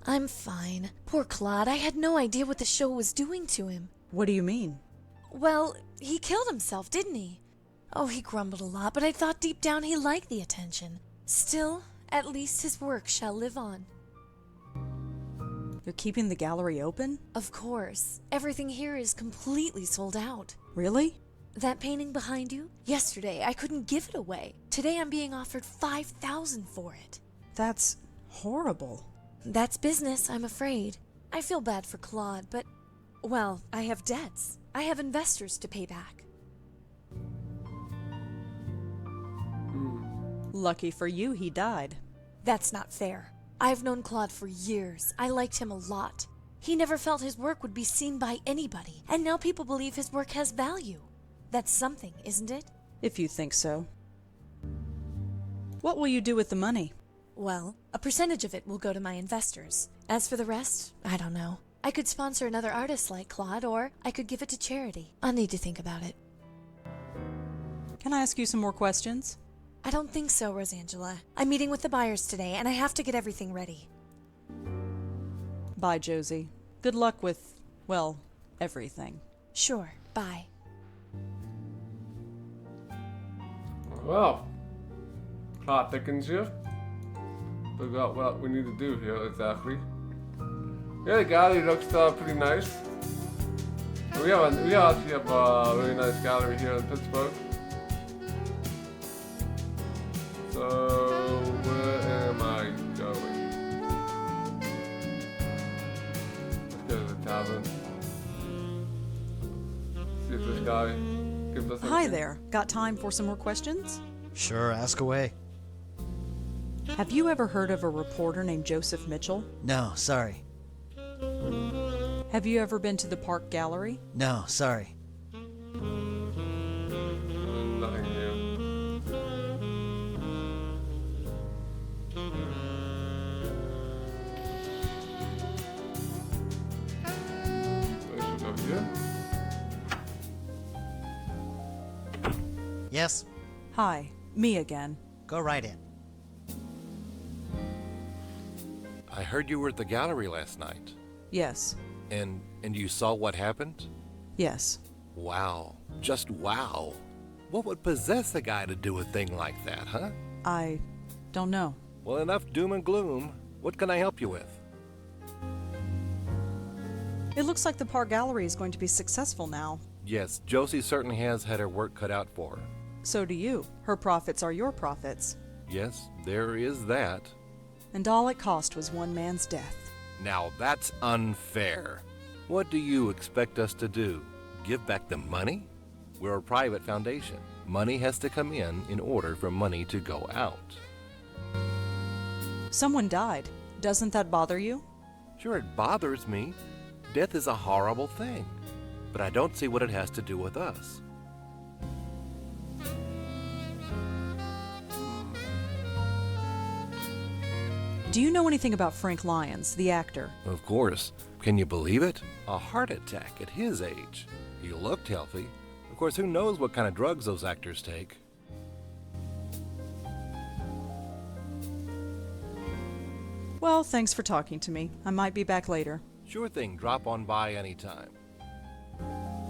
S8: I'm fine. Poor Claude, I had no idea what the show was doing to him.
S5: What do you mean?
S8: Well, he killed himself, didn't he? Oh, he grumbled a lot, but I thought deep down he liked the attention. Still, at least his work shall live on.
S5: You're keeping the gallery open?
S8: Of course. Everything here is completely sold out.
S5: Really?
S8: That painting behind you? Yesterday, I couldn't give it away. Today, I'm being offered $5,000 for it.
S5: That's horrible.
S8: That's business, I'm afraid. I feel bad for Claude, but, well, I have debts. I have investors to pay back.
S5: Lucky for you, he died.
S8: That's not fair. I've known Claude for years. I liked him a lot. He never felt his work would be seen by anybody, and now people believe his work has value. That's something, isn't it?
S5: If you think so. What will you do with the money?
S8: Well, a percentage of it will go to my investors. As for the rest, I don't know. I could sponsor another artist like Claude, or I could give it to charity. I'll need to think about it.
S5: Can I ask you some more questions?
S8: I don't think so, Rosangela. I'm meeting with the buyers today, and I have to get everything ready.
S5: Bye, Josie. Good luck with, well, everything.
S8: Sure, bye.
S3: Well, plot thickens here. Figure out what we need to do here exactly. Yeah, the gallery looks pretty nice. We actually have a really nice gallery here in Pittsburgh. So where am I going? Let's go to the tavern. See if this guy gives us
S5: Hi
S3: anything.
S5: there. Got time for some more questions?
S13: Sure, ask away.
S5: Have you ever heard of a reporter named Joseph Mitchell?
S13: No, sorry.
S5: Have you ever been to the Park Gallery?
S13: No, sorry.
S3: Nothing here.
S13: Yes?
S16: Hi, me again.
S13: Go right in.
S14: I heard you were at the gallery last night.
S16: Yes.
S14: And you saw what happened?
S16: Yes.
S14: Wow. Just wow. What would possess a guy to do a thing like that, huh?
S16: I don't know.
S14: Well, enough doom and gloom. What can I help you with?
S16: It looks like the Park Gallery is going to be successful now.
S14: Yes, Josie certainly has had her work cut out for her.
S16: So do you. Her profits are your profits.
S14: Yes, there is that.
S16: And all it cost was one man's death.
S14: Now that's unfair. What do you expect us to do? Give back the money? We're a private foundation. Money has to come in order for money to go out.
S16: Someone died. Doesn't that bother you?
S14: Sure, it bothers me. Death is a horrible thing. But I don't see what it has to do with us.
S16: Do you know anything about Frank Lyons, the actor?
S14: Of course. Can you believe it? A heart attack at his age. He looked healthy. Of course, who knows what kind of drugs those actors take?
S16: Well, thanks for talking to me. I might be back later.
S14: Sure thing. Drop on by anytime.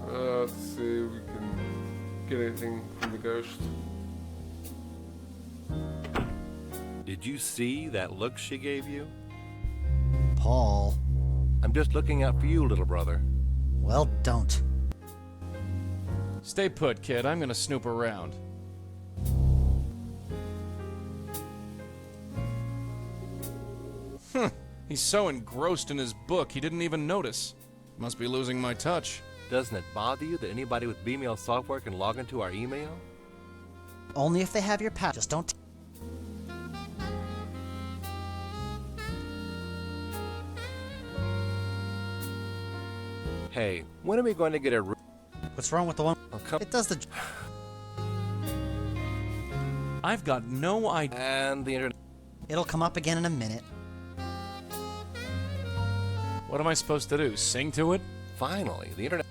S3: Let's see if we can get anything from the ghost.
S14: Did you see that look she gave you?
S13: Paul.
S14: I'm just looking out for you, little brother.
S13: Well, don't.
S6: Stay put, kid. I'm gonna snoop around. He's so engrossed in his book, he didn't even notice. Must be losing my touch.
S14: Doesn't it bother you that anybody with Bmail software can log into our email?
S13: Only if they have your password. Just don't.
S14: Hey, when are we going to get a...
S13: What's wrong with the one?
S14: Oh, come...
S13: It does the...
S6: I've got no idea.
S14: And the internet...
S13: It'll come up again in a minute.
S6: What am I supposed to do? Sing to it?
S14: Finally, the internet...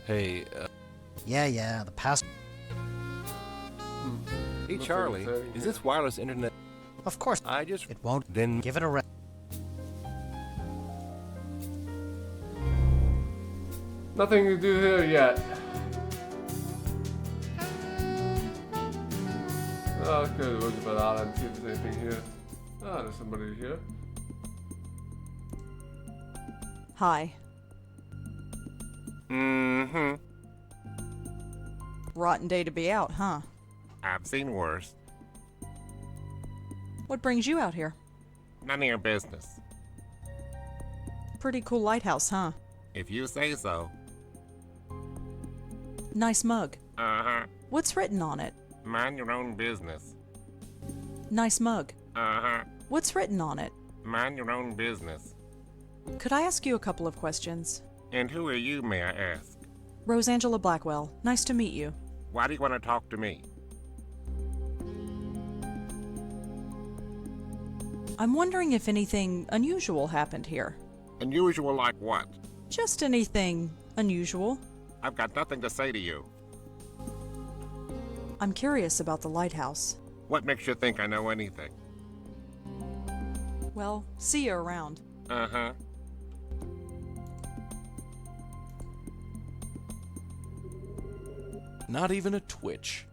S14: Hey,
S13: Yeah, the password.
S14: Hey, Charlie, is this wireless internet...
S13: Of course.
S14: I just...
S13: It won't.
S14: Then...
S13: Give it a rest.
S3: Nothing to do here yet. Oh, let's go to the Roosevelt Island and see if there's anything here. Oh, there's somebody here.
S16: Hi.
S17: Mm-hmm.
S16: Rotten day to be out, huh?
S17: I've seen worse.
S16: What brings you out here?
S17: None of your business.
S16: Pretty cool lighthouse, huh?
S17: If you say so.
S16: Nice mug.
S17: Uh-huh.
S16: What's written on it?
S17: Mind your own business.
S16: Nice mug.
S17: Uh-huh.
S16: What's written on it?
S17: Mind your own business.
S16: Could I ask you a couple of questions?
S17: And who are you, may I ask?
S16: Rosangela Blackwell. Nice to meet you.
S17: Why do you want to talk to me?
S16: I'm wondering if anything unusual happened here.
S17: Unusual like what?
S16: Just anything unusual.
S17: I've got nothing to say to you.
S16: I'm curious about the lighthouse.
S17: What makes you think I know anything?
S16: Well, see you around.
S17: Uh-huh.
S6: Not even a twitch.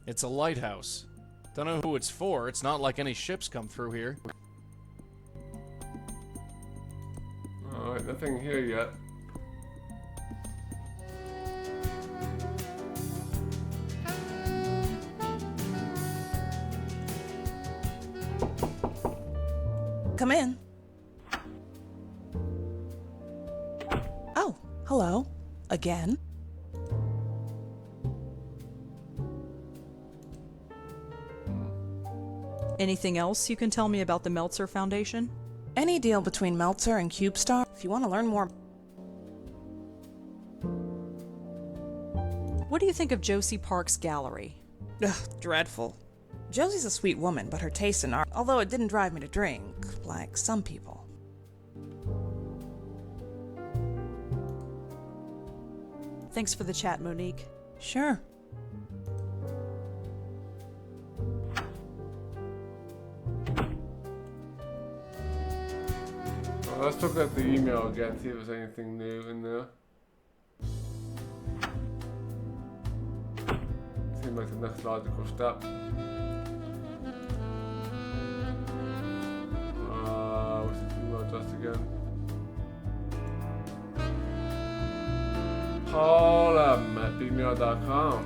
S6: It's a lighthouse. Don't know who it's for. It's not like any ships come through here.
S3: Alright, nothing here yet.
S10: Come in. Oh, hello. Again?
S16: Anything else you can tell me about the Meltzer Foundation?
S10: Any deal between Meltzer and CubeStar? If you want to learn more...
S16: What do you think of Josie Park's gallery?
S10: Ugh, dreadful. Josie's a sweet woman, but her taste in art... Although it didn't drive me to drink, like some people.
S16: Thanks for the chat, Monique.
S10: Sure.
S3: Let's look at the email again, see if there's anything new in there. Seems like the next logical step. What's the email address again? Paul@gmail.com.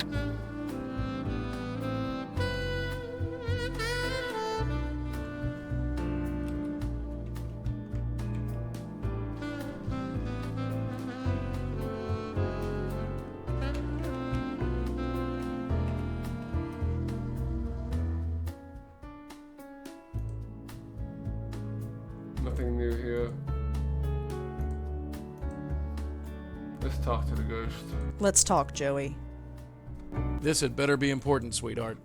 S3: Nothing new here. Let's talk to the ghost.
S16: Let's talk, Joey.
S6: This had better be important, sweetheart.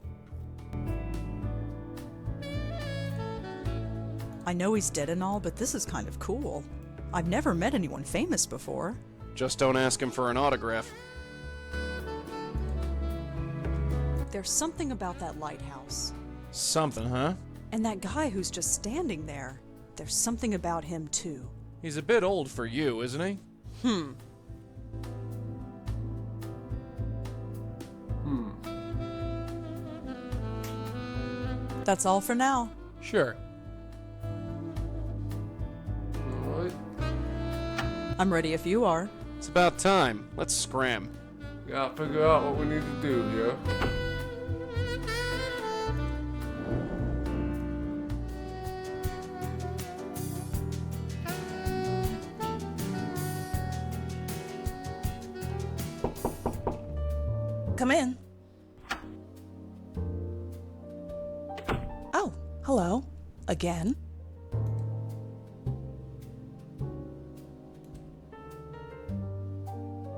S16: I know he's dead and all, but this is kind of cool. I've never met anyone famous before.
S6: Just don't ask him for an autograph.
S16: There's something about that lighthouse.
S6: Something, huh?
S16: And that guy who's just standing there. There's something about him, too.
S6: He's a bit old for you, isn't he?
S16: That's all for now.
S6: Sure.
S3: Alright.
S16: I'm ready if you are.
S6: It's about time. Let's scram.
S3: Gotta figure out what we need to do here.
S10: Come in. Oh, hello. Again.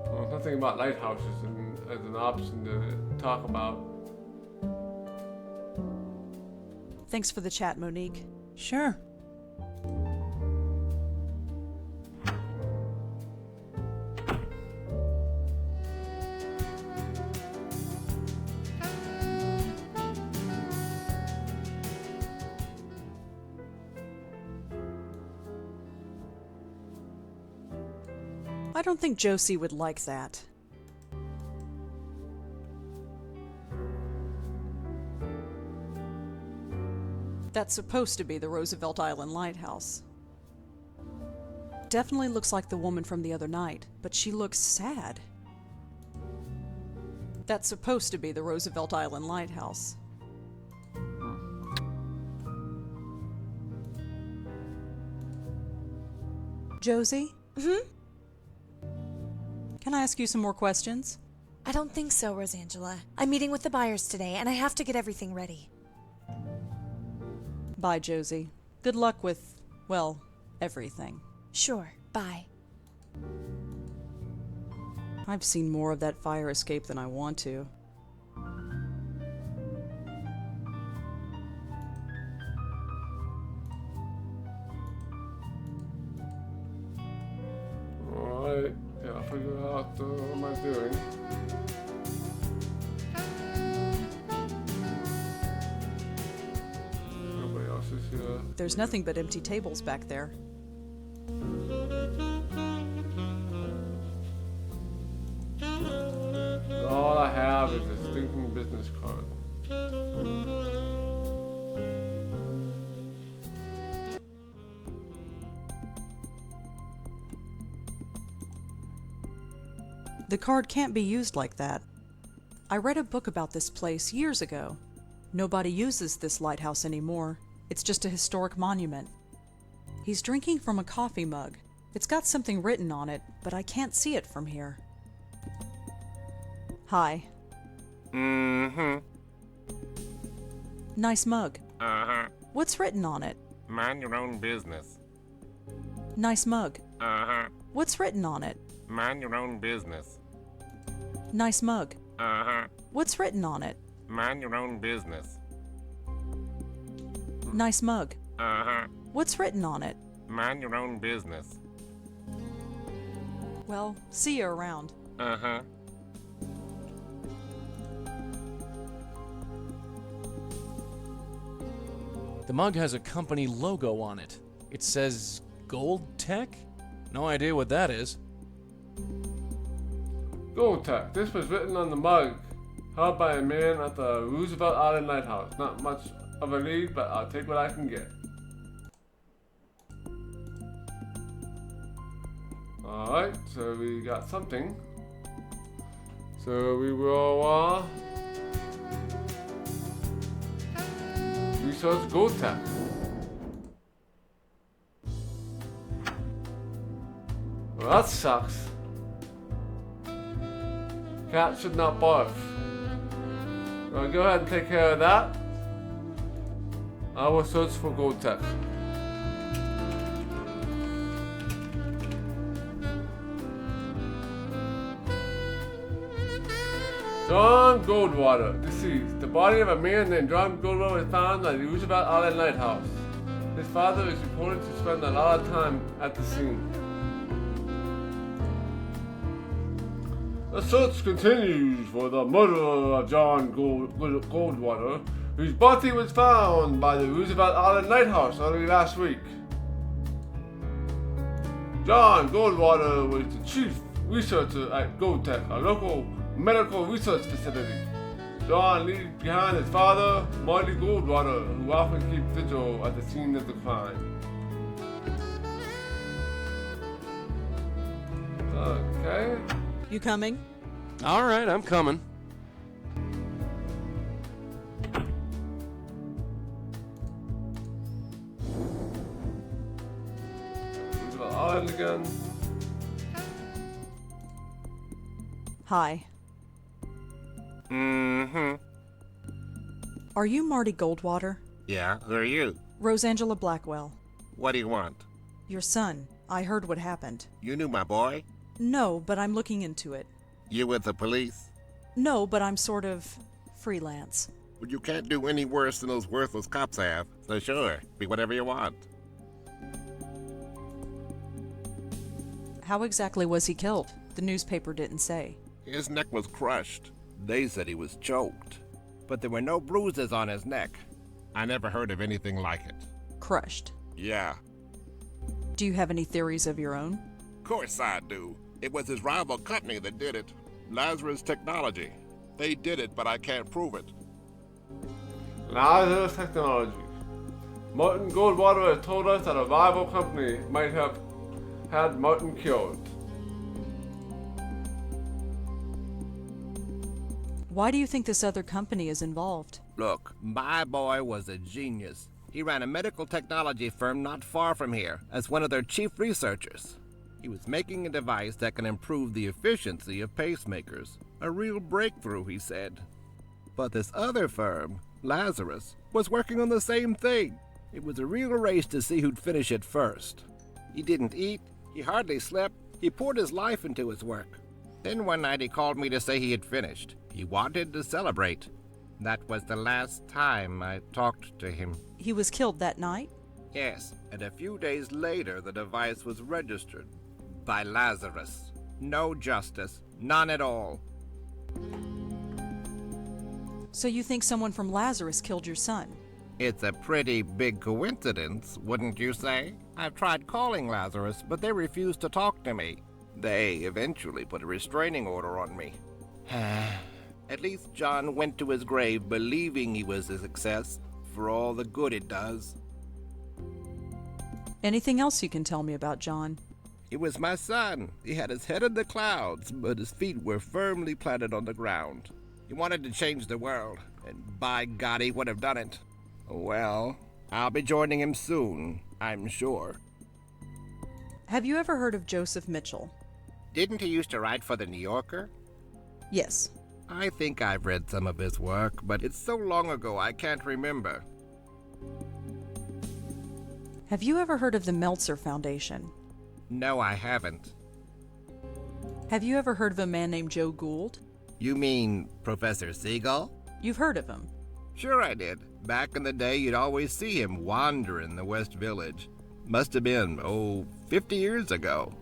S3: Well, nothing about lighthouses as an option to talk about.
S16: Thanks for the chat, Monique.
S10: Sure.
S16: I don't think Josie would like that. That's supposed to be the Roosevelt Island Lighthouse. Definitely looks like the woman from the other night, but she looks sad. That's supposed to be the Roosevelt Island Lighthouse. Josie? Can I ask you some more questions?
S8: I don't think so, Rosangela. I'm meeting with the buyers today, and I have to get everything ready.
S16: Bye, Josie. Good luck with, well, everything.
S8: Sure, bye.
S16: I've seen more of that fire escape than I want to.
S3: Alright, gotta figure out what am I doing. Nobody else is here.
S16: There's nothing but empty tables back there.
S3: All I have is a stinking business card.
S16: The card can't be used like that. I read a book about this place years ago. Nobody uses this lighthouse anymore. It's just a historic monument. He's drinking from a coffee mug. It's got something written on it, but I can't see it from here. Hi.
S17: Mm-hmm.
S16: Nice mug.
S17: Uh-huh.
S16: What's written on it?
S17: Mind your own business.
S16: Nice mug.
S17: Uh-huh.
S16: What's written on it?
S17: Mind your own business.
S16: Nice mug.
S17: Uh-huh.
S16: What's written on it?
S17: Mind your own business.
S16: Nice mug.
S17: Uh-huh.
S16: What's written on it?
S17: Mind your own business.
S16: Well, see you around.
S17: Uh-huh.
S6: The mug has a company logo on it. It says Gold Tech? No idea what that is.
S3: Gold Tech. This was written on the mug, held by a man at the Roosevelt Island Lighthouse. Not much of a read, but I'll take what I can get. Alright, so we got something. So we will research Gold Tech. Well, that sucks. Cat should not barf. Well, go ahead and take care of that. I will search for Gold Tech. John Goldwater, deceased. The body of a man named John Goldwater was found at the Roosevelt Island Lighthouse. His father is reported to spend a lot of time at the scene. The search continues for the murderer of John Goldwater, whose body was found by the Roosevelt Island Lighthouse early last week. John Goldwater was the chief researcher at GoldTech, a local medical research facility. John leaves behind his father, Marty Goldwater, who often keeps vigil at the scene of the crime. Okay.
S16: You coming?
S6: All right, I'm coming.
S3: Island again.
S16: Hi.
S17: Mm-hmm.
S16: Are you Marty Goldwater?
S17: Yeah, who are you?
S16: Rosangela Blackwell.
S17: What do you want?
S16: Your son. I heard what happened.
S17: You knew my boy?
S16: No, but I'm looking into it.
S17: You with the police?
S16: No, but I'm sort of freelance.
S17: Well, you can't do any worse than those worthless cops have. So sure, be whatever you want.
S16: How exactly was he killed? The newspaper didn't say.
S17: His neck was crushed. They said he was choked. But there were no bruises on his neck. I never heard of anything like it.
S16: Crushed.
S17: Yeah.
S16: Do you have any theories of your own?
S17: Of course I do. It was his rival company that did it. Lazarus Technology. They did it, but I can't prove it.
S3: Lazarus Technology. Martin Goldwater has told us that a rival company might have had Martin killed.
S16: Why do you think this other company is involved?
S7: Look, my boy was a genius. He ran a medical technology firm not far from here as one of their chief researchers. He was making a device that can improve the efficiency of pacemakers. A real breakthrough, he said. But this other firm, Lazarus, was working on the same thing. It was a real race to see who'd finish it first. He didn't eat, he hardly slept, he poured his life into his work. Then one night he called me to say he had finished. He wanted to celebrate. That was the last time I talked to him.
S16: He was killed that night?
S7: Yes, and a few days later the device was registered by Lazarus. No justice, none at all.
S16: So you think someone from Lazarus killed your son?
S7: It's a pretty big coincidence, wouldn't you say? I've tried calling Lazarus, but they refused to talk to me. They eventually put a restraining order on me. At least John went to his grave believing he was a success, for all the good it does.
S16: Anything else you can tell me about John?
S7: He was my son. He had his head in the clouds, but his feet were firmly planted on the ground. He wanted to change the world, and by God, he would have done it. Well, I'll be joining him soon, I'm sure.
S16: Have you ever heard of Joseph Mitchell?
S7: Didn't he used to write for the New Yorker?
S16: Yes.
S7: I think I've read some of his work, but it's so long ago I can't remember.
S16: Have you ever heard of the Meltzer Foundation?
S7: No, I haven't.
S16: Have you ever heard of a man named Joe Gould?
S7: You mean Professor Siegel?
S16: You've heard of him.
S7: Sure I did. Back in the day, you'd always see him wandering the West Village. Must have been, 50 years ago.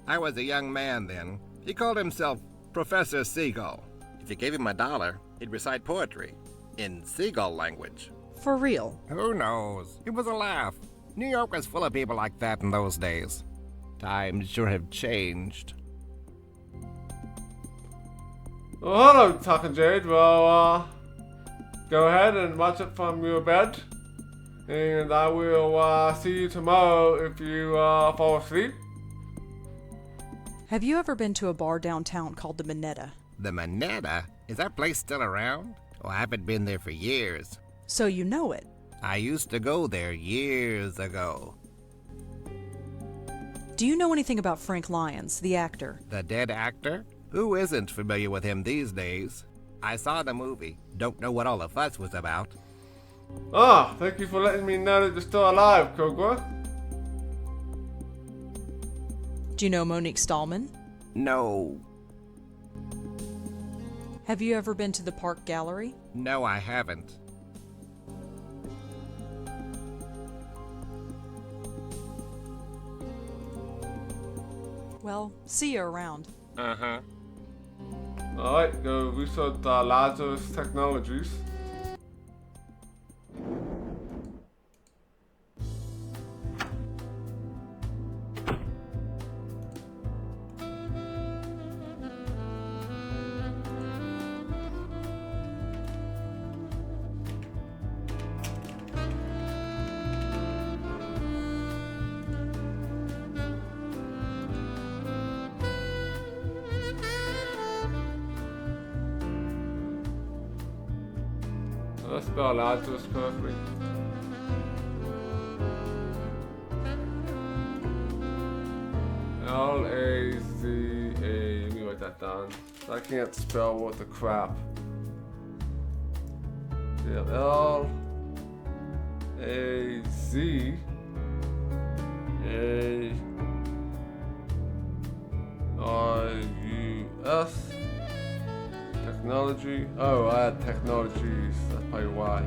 S7: I was a young man then. He called himself Professor Siegel. If you gave him $1, he'd recite poetry in Seagull language.
S16: For real?
S7: Who knows? It was a laugh.
S17: New York was full of people like that in those days. Times sure have changed.
S3: Well, hello, Talking Jade. Well, go ahead and watch it from your bed. And I will see you tomorrow if you fall asleep.
S16: Have you ever been to a bar downtown called the Minetta?
S17: The Minetta? Is that place still around? Oh, I haven't been there for years.
S16: So you know it.
S17: I used to go there years ago.
S16: Do you know anything about Frank Lyons, the actor?
S17: The dead actor? Who isn't familiar with him these days? I saw the movie. Don't know what all the fuss was about.
S3: Ah, thank you for letting me know that you're still alive, Kogwa.
S16: Do you know Monique Stallman?
S17: No.
S16: Have you ever been to the Park Gallery?
S17: No, I haven't.
S16: Well, see you around.
S17: Uh-huh.
S3: Alright, go research Lazarus Technologies. Let's spell Lazarus correctly. L-A-Z-A. Let me write that down. I can't spell what the crap. Yeah, L-A-Z-A-R-U-S. Technology. Oh, I had technologies. That's probably why.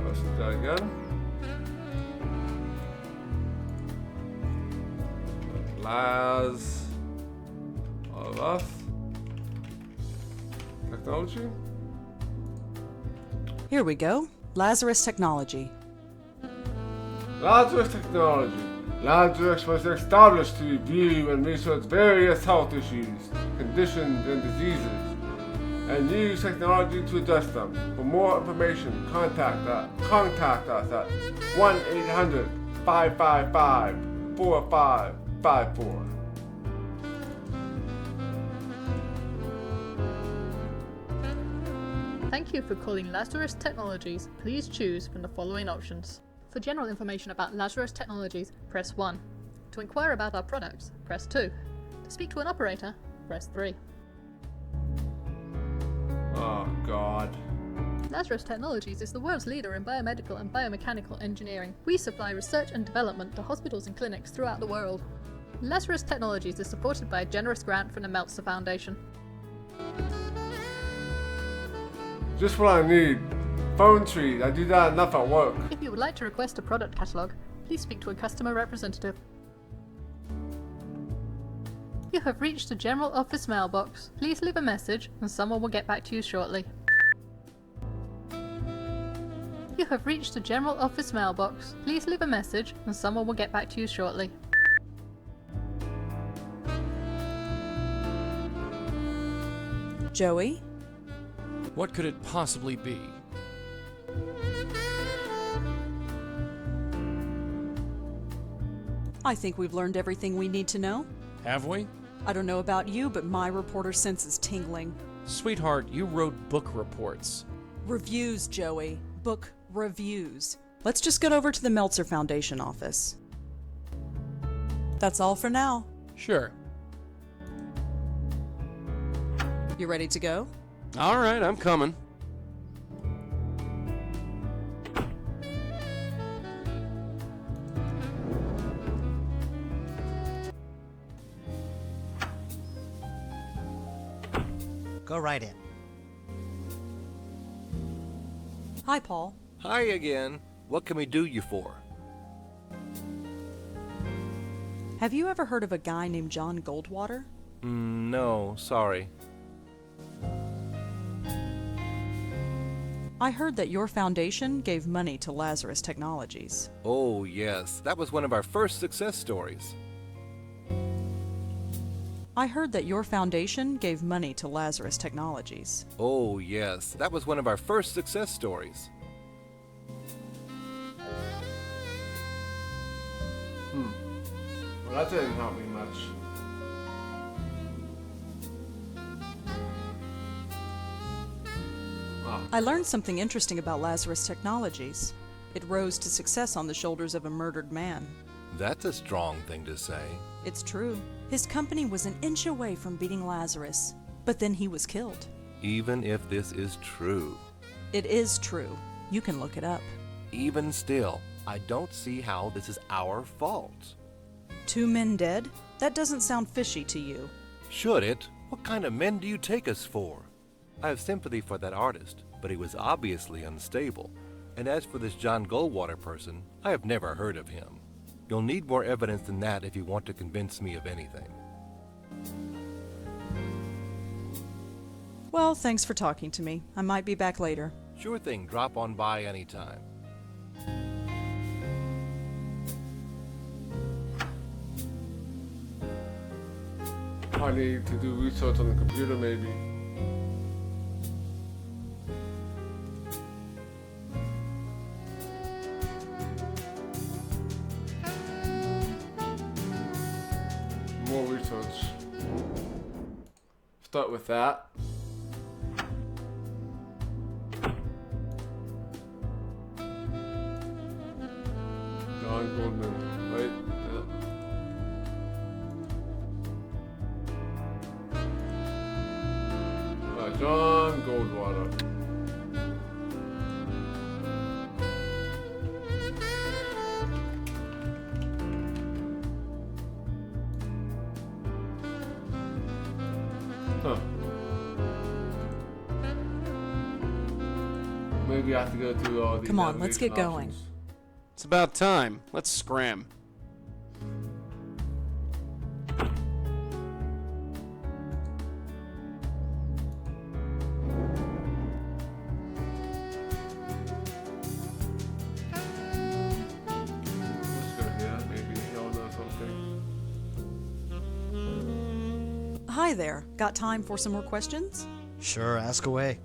S3: Let's do that again. Laz of us. Technology.
S16: Here we go. Lazarus Technology.
S3: Lazarus Technology. Lazarus was established to review and research various health issues, conditions, and diseases, and use technology to address them. For more information, contact us at 1-800-555-4554.
S18: Thank you for calling Lazarus Technologies. Please choose from the following options. For general information about Lazarus Technologies, press 1. To inquire about our products, press 2. To speak to an operator, press 3.
S3: Oh, God.
S18: Lazarus Technologies is the world's leader in biomedical and biomechanical engineering. We supply research and development to hospitals and clinics throughout the world. Lazarus Technologies is supported by a generous grant from the Meltzer Foundation.
S3: Just what I need. Phone tree. I do that enough at work.
S18: If you would like to request a product catalogue, please speak to a customer representative. You have reached the General Office mailbox. Please leave a message and someone will get back to you shortly. You have reached the General Office mailbox. Please leave a message and someone will get back to you shortly.
S16: Joey?
S6: What could it possibly be?
S16: I think we've learned everything we need to know.
S6: Have we?
S16: I don't know about you, but my reporter sense is tingling.
S6: Sweetheart, you wrote book reports.
S16: Reviews, Joey. Book reviews. Let's just get over to the Meltzer Foundation office. That's all for now.
S6: Sure.
S16: You ready to go?
S6: All right, I'm coming.
S13: Go right in.
S16: Hi, Paul.
S14: Hi again. What can we do you for?
S16: Have you ever heard of a guy named John Goldwater?
S14: No, sorry.
S16: I heard that your foundation gave money to Lazarus Technologies.
S14: Oh, yes, that was one of our first success stories.
S16: I heard that your foundation gave money to Lazarus Technologies.
S14: Oh, yes, that was one of our first success stories.
S3: Well, that didn't help me much.
S16: I learned something interesting about Lazarus Technologies. It rose to success on the shoulders of a murdered man.
S14: That's a strong thing to say.
S16: It's true. His company was an inch away from beating Lazarus, but then he was killed.
S14: Even if this is true.
S16: It is true. You can look it up.
S14: Even still, I don't see how this is our fault.
S16: 2 men dead? That doesn't sound fishy to you.
S14: Should it? What kind of men do you take us for? I have sympathy for that artist, but he was obviously unstable. And as for this John Goldwater person, I have never heard of him. You'll need more evidence than that if you want to convince me of anything.
S16: Well, thanks for talking to me. I might be back later.
S14: Sure thing, drop on by anytime.
S3: I need to do research on the computer, maybe. More research. Start with that. John Goldman, right? Yeah. John Goldwater. Huh. Maybe I have to go through all these.
S16: Come on, let's get
S3: navigation
S16: going.
S3: options.
S6: It's about time. Let's scram.
S3: Let's go here. Maybe he'll know something.
S16: Hi there. Got time for some more questions?
S13: Sure, ask away.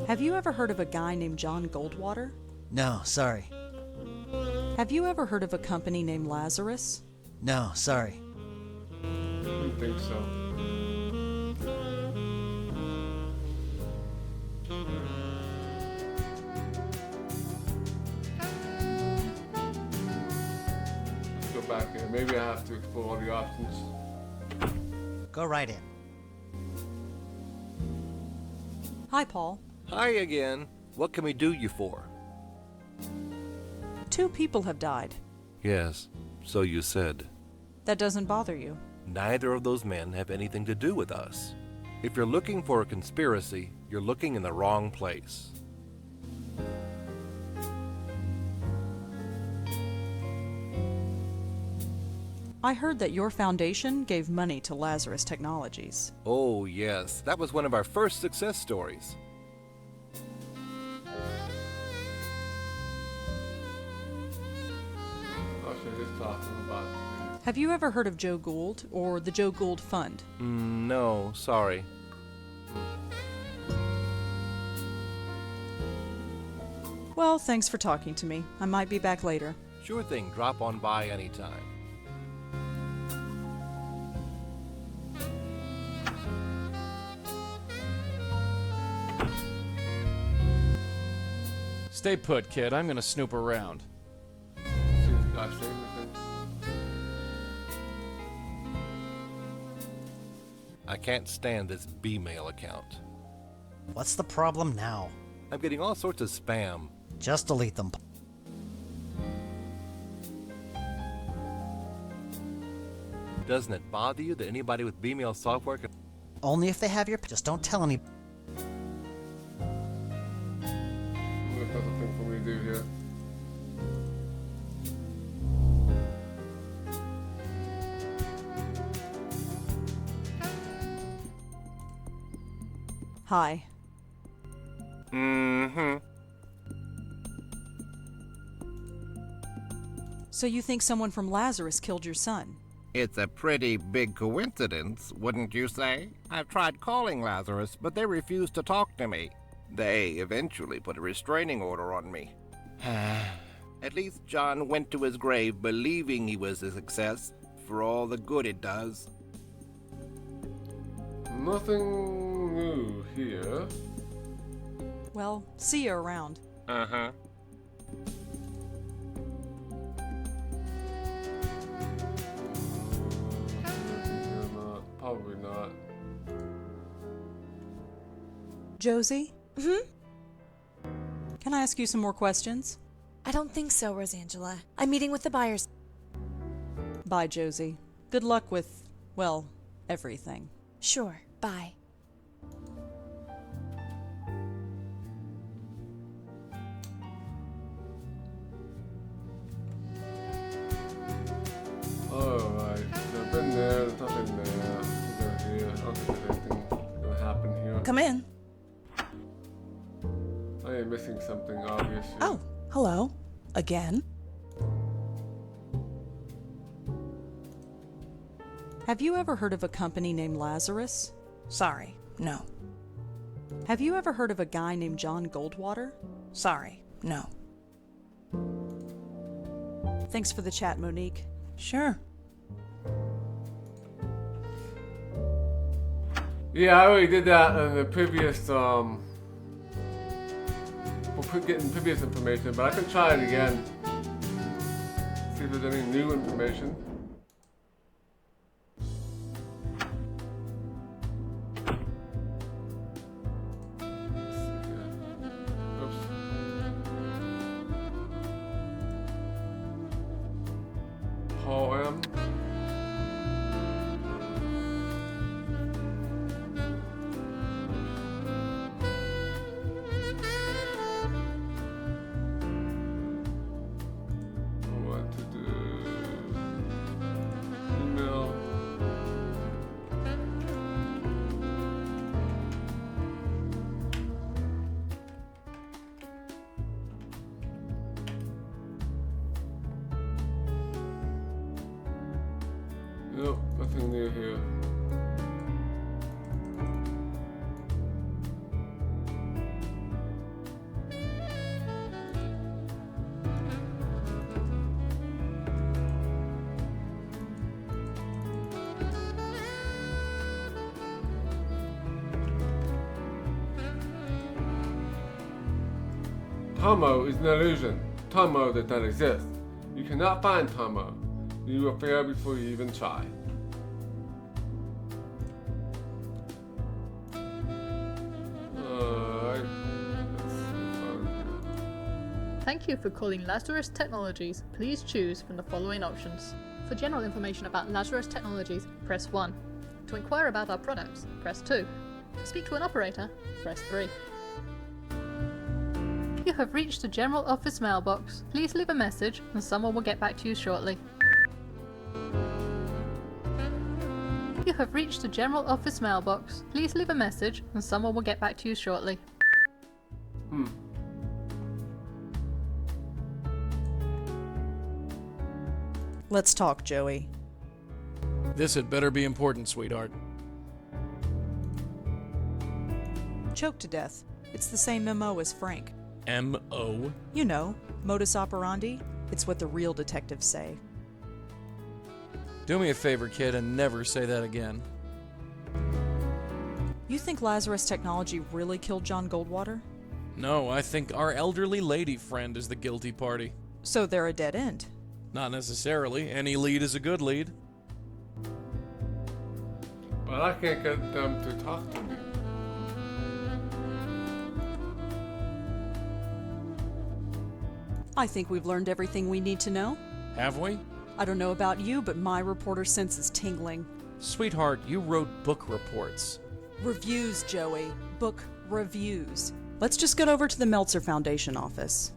S16: Have you ever heard of a guy named John Goldwater?
S13: No, sorry.
S16: Have you ever heard of a company named Lazarus?
S13: No, sorry.
S3: I don't think so. Let's go back here. Maybe I have to explore all the options.
S13: Go right in.
S16: Hi, Paul.
S14: Hi again. What can we do you for?
S16: 2 people have died.
S14: Yes, so you said.
S16: That doesn't bother you.
S14: Neither of those men have anything to do with us. If you're looking for a conspiracy, you're looking in the wrong place.
S16: I heard that your foundation gave money to Lazarus Technologies.
S14: Oh, yes, that was one of our first success stories.
S3: I should just talking about.
S16: Have you ever heard of Joe Gould or the Joe Gould Fund?
S14: No, sorry.
S16: Well, thanks for talking to me. I might be back later.
S14: Sure thing, drop on by anytime.
S6: Stay put, kid. I'm gonna snoop around.
S3: See if I say anything.
S14: I can't stand this B-mail account.
S13: What's the problem now?
S14: I'm getting all sorts of spam.
S13: Just delete them.
S14: Doesn't it bother you that anybody with B-mail software can...
S13: Only if they have your... Just don't tell any...
S3: There's nothing for me to do here.
S16: Hi.
S17: Mm-hmm.
S16: So you think someone from Lazarus killed your son?
S17: It's a pretty big coincidence, wouldn't you say? I've tried calling Lazarus, but they refused to talk to me. They eventually put a restraining order on me. At least John went to his grave believing he was a success, for all the good it does.
S3: Nothing new here.
S16: Well, see you around.
S17: Uh-huh.
S3: Probably not.
S16: Josie? Can I ask you some more questions?
S8: I don't think so, Rosangela. I'm meeting with the buyers.
S16: Bye, Josie. Good luck with, well, everything.
S8: Sure, bye.
S3: Alright, so I've been there, there's nothing there. Go here. I don't think there's anything gonna happen here.
S10: Come in.
S3: I am missing something, obviously.
S10: Oh, hello. Again?
S16: Have you ever heard of a company named Lazarus?
S10: Sorry, no.
S16: Have you ever heard of a guy named John Goldwater?
S10: Sorry, no.
S16: Thanks for the chat, Monique.
S10: Sure.
S3: Yeah, I already did that in the previous, for getting previous information, but I can try it again. See if there's any new information. Paul M. What to do? Email. Nope, nothing new here. Tomo is an illusion. Tomo does not exist. You cannot find Tomo. You will fail before you even try. Alright.
S18: Thank you for calling Lazarus Technologies. Please choose from the following options. For general information about Lazarus Technologies, press 1. To inquire about our products, press 2. To speak to an operator, press 3. You have reached the general office mailbox. Please leave a message and someone will get back to you shortly. You have reached the general office mailbox. Please leave a message and someone will get back to you shortly.
S16: Let's talk, Joey.
S6: This had better be important, sweetheart.
S16: Choked to death. It's the same MO as Frank.
S6: M.O.?
S16: You know, modus operandi. It's what the real detectives say.
S6: Do me a favor, kid, and never say that again.
S16: You think Lazarus Technology really killed John Goldwater?
S6: No, I think our elderly lady friend is the guilty party.
S16: So they're a dead end.
S6: Not necessarily. Any lead is a good lead.
S3: But I can't get them to talk to me.
S16: I think we've learned everything we need to know.
S6: Have we?
S16: I don't know about you, but my reporter sense is tingling.
S6: Sweetheart, you wrote book reports.
S16: Reviews, Joey. Book reviews. Let's just get over to the Meltzer Foundation office.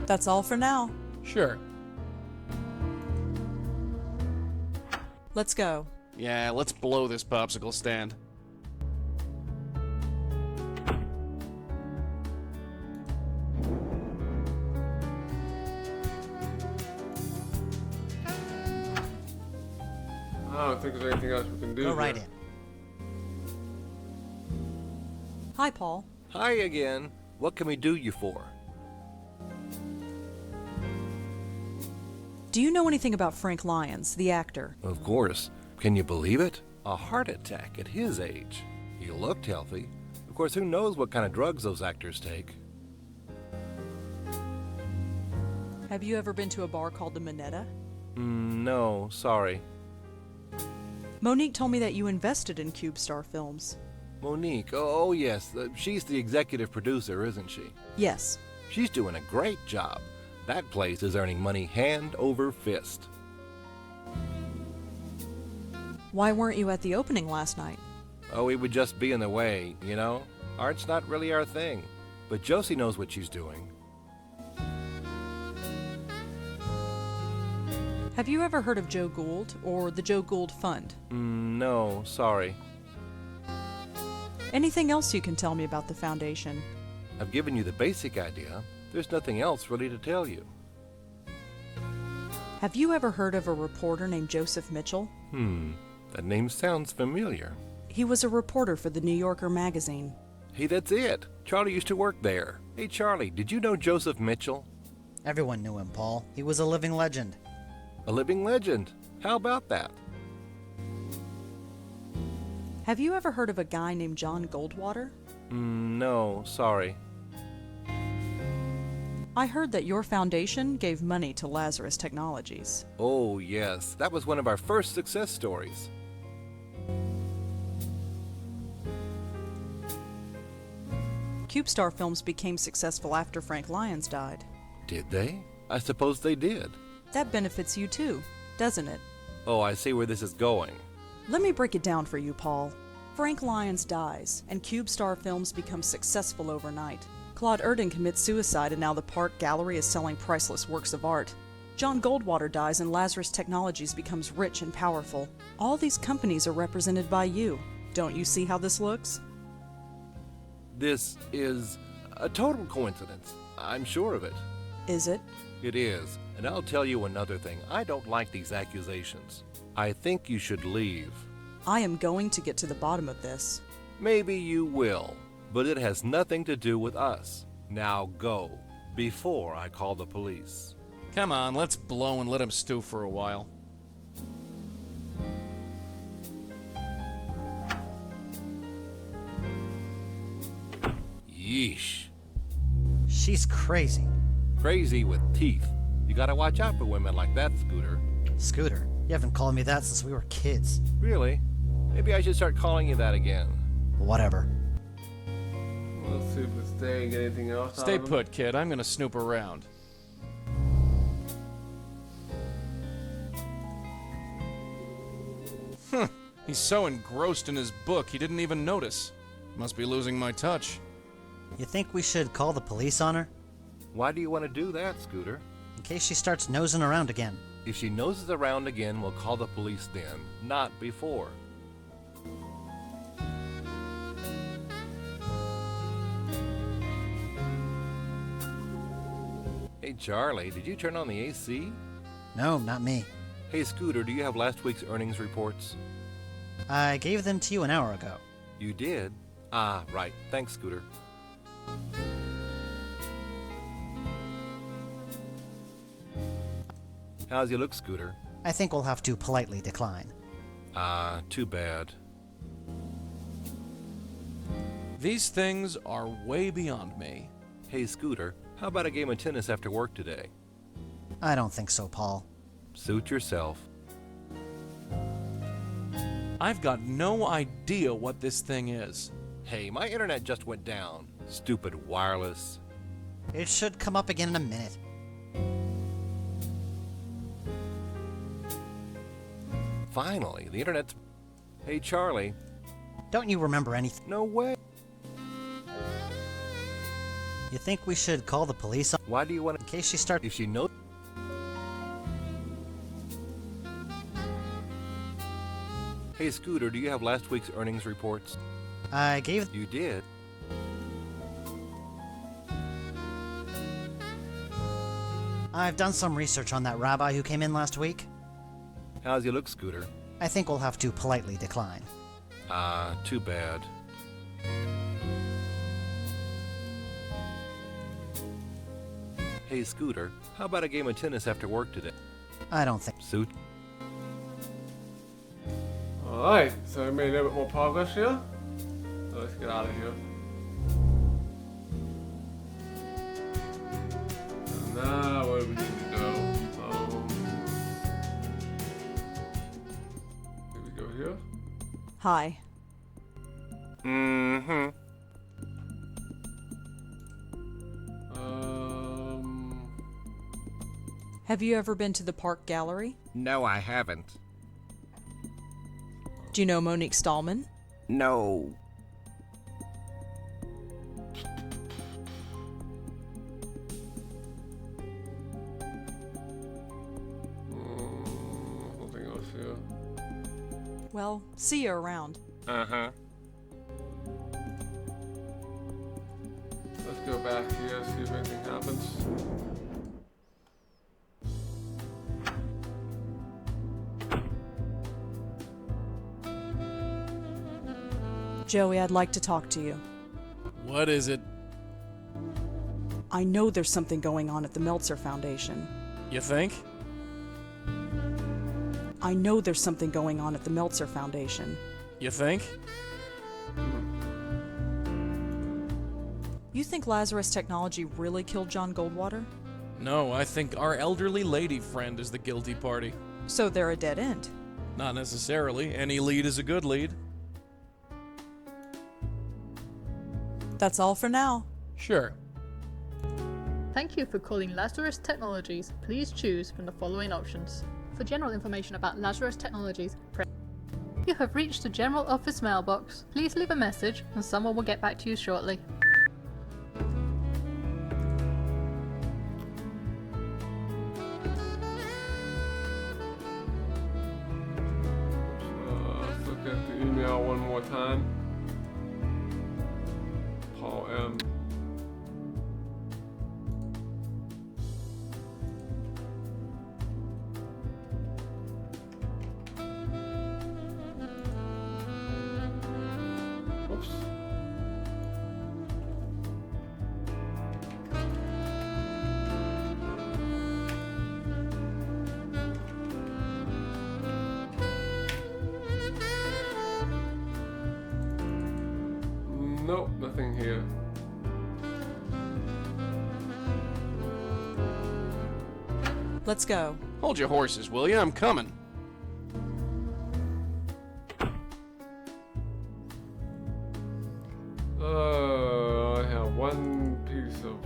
S16: That's all for now.
S6: Sure.
S16: Let's go.
S6: Yeah, let's blow this popsicle stand.
S3: I don't think there's anything else we can do.
S13: Go right
S3: here.
S13: in.
S16: Hi, Paul.
S14: Hi again. What can we do you for?
S16: Do you know anything about Frank Lyons, the actor?
S14: Of course. Can you believe it? A heart attack at his age. He looked healthy. Of course, who knows what kind of drugs those actors take?
S16: Have you ever been to a bar called the Minetta?
S14: No, sorry.
S16: Monique told me that you invested in CubeStar Films.
S14: Monique, oh yes, she's the executive producer, isn't she?
S16: Yes.
S14: She's doing a great job. That place is earning money hand over fist.
S16: Why weren't you at the opening last night?
S14: Oh, it would just be in the way, you know? Art's not really our thing. But Josie knows what she's doing.
S16: Have you ever heard of Joe Gould or the Joe Gould Fund?
S14: No, sorry.
S16: Anything else you can tell me about the foundation?
S14: I've given you the basic idea. There's nothing else really to tell you.
S16: Have you ever heard of a reporter named Joseph Mitchell?
S14: That name sounds familiar.
S16: He was a reporter for the New Yorker magazine.
S14: Hey, that's it. Charlie used to work there. Hey, Charlie, did you know Joseph Mitchell?
S13: Everyone knew him, Paul. He was a living legend.
S14: A living legend. How about that?
S16: Have you ever heard of a guy named John Goldwater?
S14: No, sorry.
S16: I heard that your foundation gave money to Lazarus Technologies.
S14: Oh, yes. That was one of our first success stories.
S16: CubeStar Films became successful after Frank Lyons died.
S14: Did they? I suppose they did.
S16: That benefits you too, doesn't it?
S14: Oh, I see where this is going.
S16: Let me break it down for you, Paul. Frank Lyons dies, and CubeStar Films becomes successful overnight. Claude Erdin commits suicide, and now the Park Gallery is selling priceless works of art. John Goldwater dies, and Lazarus Technologies becomes rich and powerful. All these companies are represented by you. Don't you see how this looks?
S14: This is a total coincidence. I'm sure of it.
S16: Is it?
S14: It is. And I'll tell you another thing. I don't like these accusations. I think you should leave.
S16: I am going to get to the bottom of this.
S14: Maybe you will, but it has nothing to do with us. Now go, before I call the police.
S6: Come on, let's blow and let him stew for a while.
S14: Yeesh.
S13: She's crazy.
S14: Crazy with teeth. You gotta watch out for women like that, Scooter.
S13: Scooter, you haven't called me that since we were kids.
S14: Really? Maybe I should start calling you that again.
S13: Whatever.
S3: Let's see if we stay and get anything else out
S6: Stay
S3: of him.
S6: put, kid. I'm gonna snoop around. He's so engrossed in his book, he didn't even notice. Must be losing my touch.
S13: You think we should call the police on her?
S14: Why do you want to do that, Scooter?
S13: In case she starts nosing around again.
S14: If she noses around again, we'll call the police then, not before. Hey, Charlie, did you turn on the AC?
S13: No, not me.
S14: Hey, Scooter, do you have last week's earnings reports?
S13: I gave them to you an hour ago.
S14: You did? Ah, right. Thanks, Scooter. How's you look, Scooter?
S13: I think we'll have to politely decline.
S14: Ah, too bad.
S6: These things are way beyond me.
S14: Hey, Scooter, how about a game of tennis after work today?
S13: I don't think so, Paul.
S14: Suit yourself.
S6: I've got no idea what this thing is.
S14: Hey, my internet just went down. Stupid wireless.
S13: It should come up again in a minute.
S14: Finally, the internet's... Hey, Charlie.
S13: Don't you remember anything?
S14: No way.
S13: You think we should call the police on...
S14: Why do you want to...
S13: In case she starts...
S14: If she knows... Hey, Scooter, do you have last week's earnings reports?
S13: I gave...
S14: You did?
S13: I've done some research on that rabbi who came in last week.
S14: How's he look, Scooter?
S13: I think we'll have to politely decline.
S14: Too bad. Hey, Scooter, how about a game of tennis after work today?
S13: I don't think...
S14: Suit?
S3: Alright, so we made a little bit more progress here. So let's get out of here. And now, where do we need to go? Here we go here.
S16: Hi.
S17: Mm-hmm.
S16: Have you ever been to the Park Gallery?
S17: No, I haven't.
S16: Do you know Monique Stallman?
S17: No.
S3: Nothing else here.
S16: Well, see you around.
S17: Uh-huh.
S3: Let's go back here, see if anything happens.
S16: Joey, I'd like to talk to you.
S6: What is it?
S16: I know there's something going on at the Meltzer Foundation.
S6: You think?
S16: I know there's something going on at the Meltzer Foundation.
S6: You think?
S16: You think Lazarus Technology really killed John Goldwater?
S6: No, I think our elderly lady friend is the guilty party.
S16: So they're a dead end?
S6: Not necessarily. Any lead is a good lead.
S16: That's all for now.
S6: Sure.
S18: Thank you for calling Lazarus Technologies. Please choose from the following options. For general information about Lazarus Technologies, press... You have reached the General Office mailbox. Please leave a message and someone will get back to you shortly.
S3: Let's look at the email one more time. Paul M. Oops. Nope, nothing here.
S16: Let's go.
S6: Hold your horses, will you? I'm coming.
S3: I have one piece of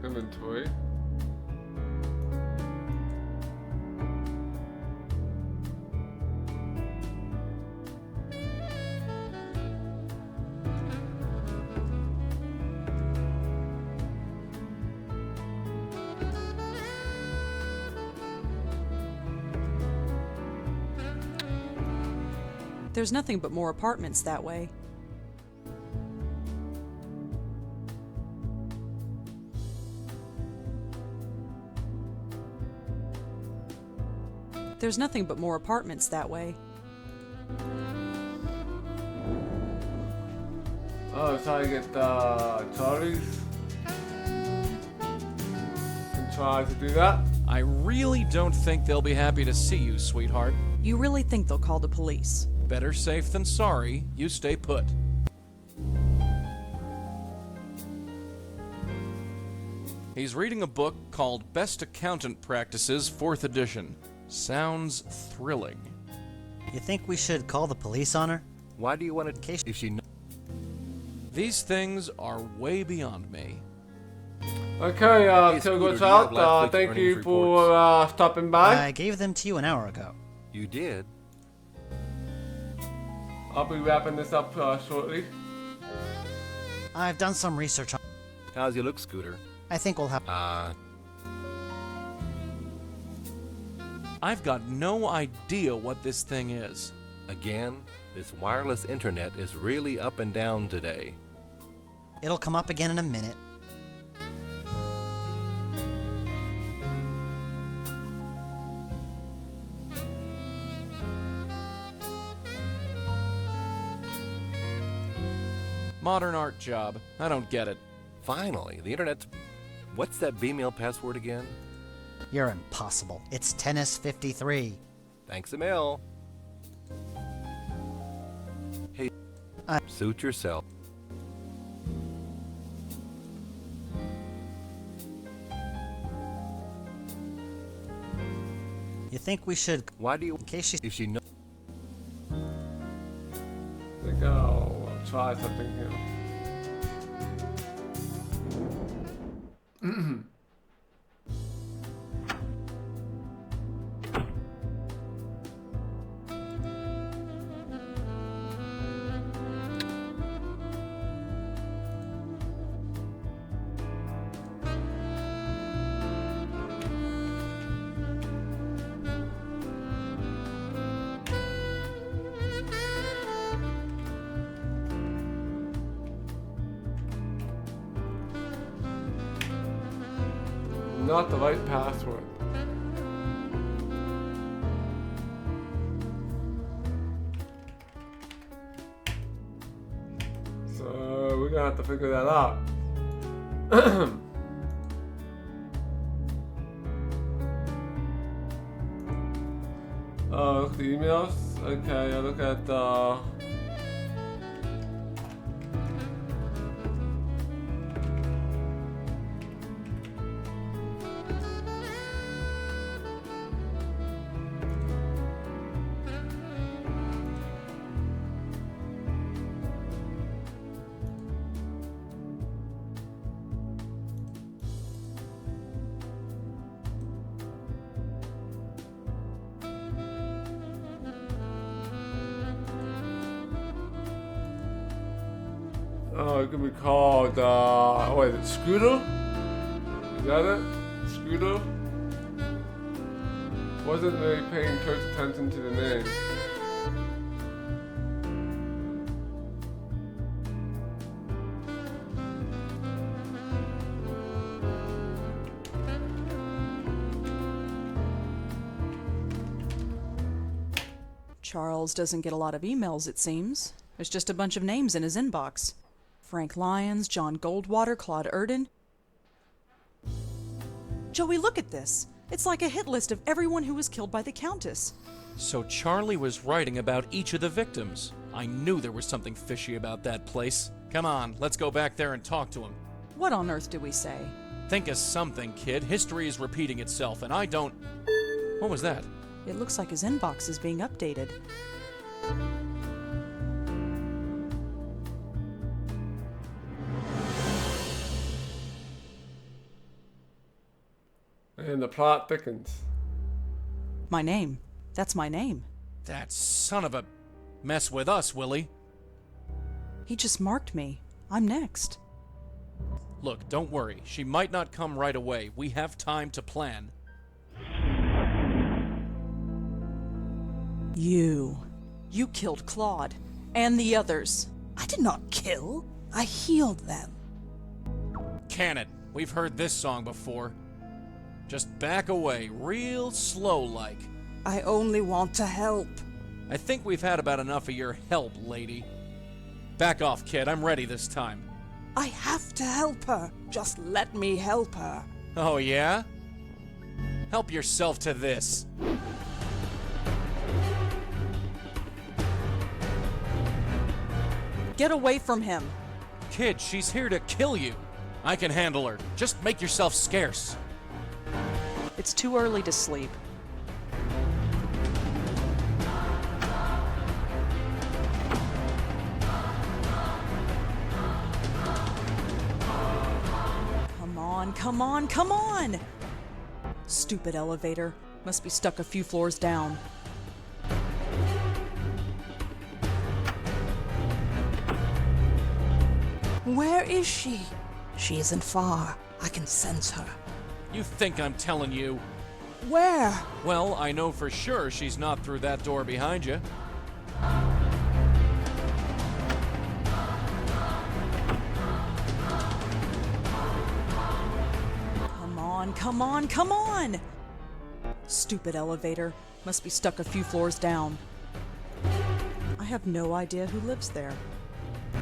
S3: inventory.
S16: There's nothing but more apartments that way. There's nothing but more apartments that way.
S3: Oh, that's how you get Charlie's. Can try to do that.
S6: I really don't think they'll be happy to see you, sweetheart.
S16: You really think they'll call the police?
S6: Better safe than sorry. You stay put. He's reading a book called Best Accountant Practices, 4th edition. Sounds thrilling.
S13: You think we should call the police on her?
S14: Why do you want to case if she knows?
S6: These things are way beyond me.
S3: Okay,
S14: Hey,
S3: Kilgo's
S14: Scooter, do you have last
S3: out.
S14: week's
S3: Thank
S14: earnings
S3: you
S14: reports?
S3: for stopping by.
S13: I gave them to you an hour ago.
S14: You did?
S3: I'll be wrapping this up shortly.
S13: I've done some research on...
S14: How's he look, Scooter?
S13: I think we'll have...
S6: I've got no idea what this thing is.
S14: Again, this wireless internet is really up and down today.
S13: It'll come up again in a minute.
S6: Modern art job. I don't get it.
S14: Finally, the internet's... What's that Bmail password again?
S13: You're impossible. It's Tennis53.
S14: Thanks a mil. Hey, suit yourself.
S13: You think we should...
S14: Why do you...
S13: In case she...
S14: If she knows...
S3: Like, oh, I'll try something here. Not the right password. So we're gonna have to figure that out. Look at the emails. Okay, I look at oh, it could be called, wait, it's Scooter? Is that it? Scooter? Wasn't really paying close attention to the name.
S16: Charles doesn't get a lot of emails, it seems. There's just a bunch of names in his inbox. Frank Lyons, John Goldwater, Claude Erden. Joey, look at this. It's like a hit list of everyone who was killed by the Countess.
S6: So Charlie was writing about each of the victims. I knew there was something fishy about that place. Come on, let's go back there and talk to him.
S16: What on earth do we say?
S6: Think of something, kid. History is repeating itself, and I don't... What was that?
S16: It looks like his inbox is being updated.
S3: And the plot thickens.
S16: My name. That's my name.
S6: That son of a... Mess with us, Willie.
S16: He just marked me. I'm next.
S6: Look, don't worry. She might not come right away. We have time to plan.
S16: You killed Claude. And the others.
S10: I did not kill. I healed them.
S6: Can it? We've heard this song before. Just back away, real slow-like.
S10: I only want to help.
S6: I think we've had about enough of your help, lady. Back off, kid. I'm ready this time.
S10: I have to help her. Just let me help her.
S6: Oh, yeah? Help yourself to this.
S16: Get away from him.
S6: Kid, she's here to kill you. I can handle her. Just make yourself scarce.
S16: It's too early to sleep. Come on, come on, come on! Stupid elevator. Must be stuck a few floors down.
S10: Where is she? She isn't far. I can sense her.
S6: You think I'm telling you?
S10: Where?
S6: Well, I know for sure she's not through that door behind you.
S16: come on, come on! Stupid elevator. Must be stuck a few floors down. I have no idea who lives there.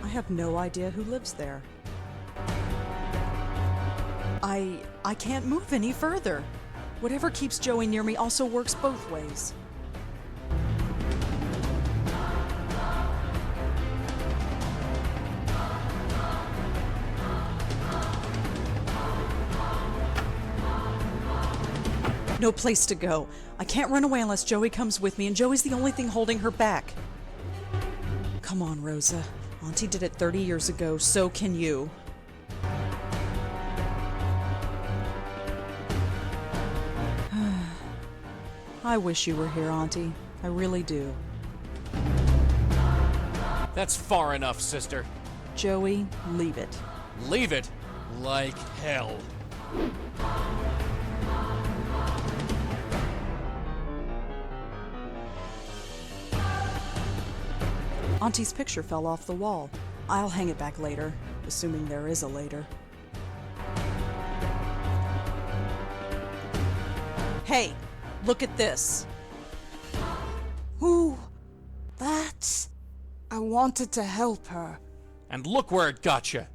S16: I have no idea who lives there. I can't move any further. Whatever keeps Joey near me also works both ways. No place to go. I can't run away unless Joey comes with me, and Joey's the only thing holding her back. Come on, Rosa. Auntie did it 30 years ago, so can you. I wish you were here, Auntie. I really do.
S6: That's far enough, sister.
S16: Joey, leave it.
S6: Leave it? Like hell.
S16: Auntie's picture fell off the wall. I'll hang it back later, assuming there is a later. Hey, look at this.
S10: Who? That's... I wanted to help her.
S6: And look where it got you.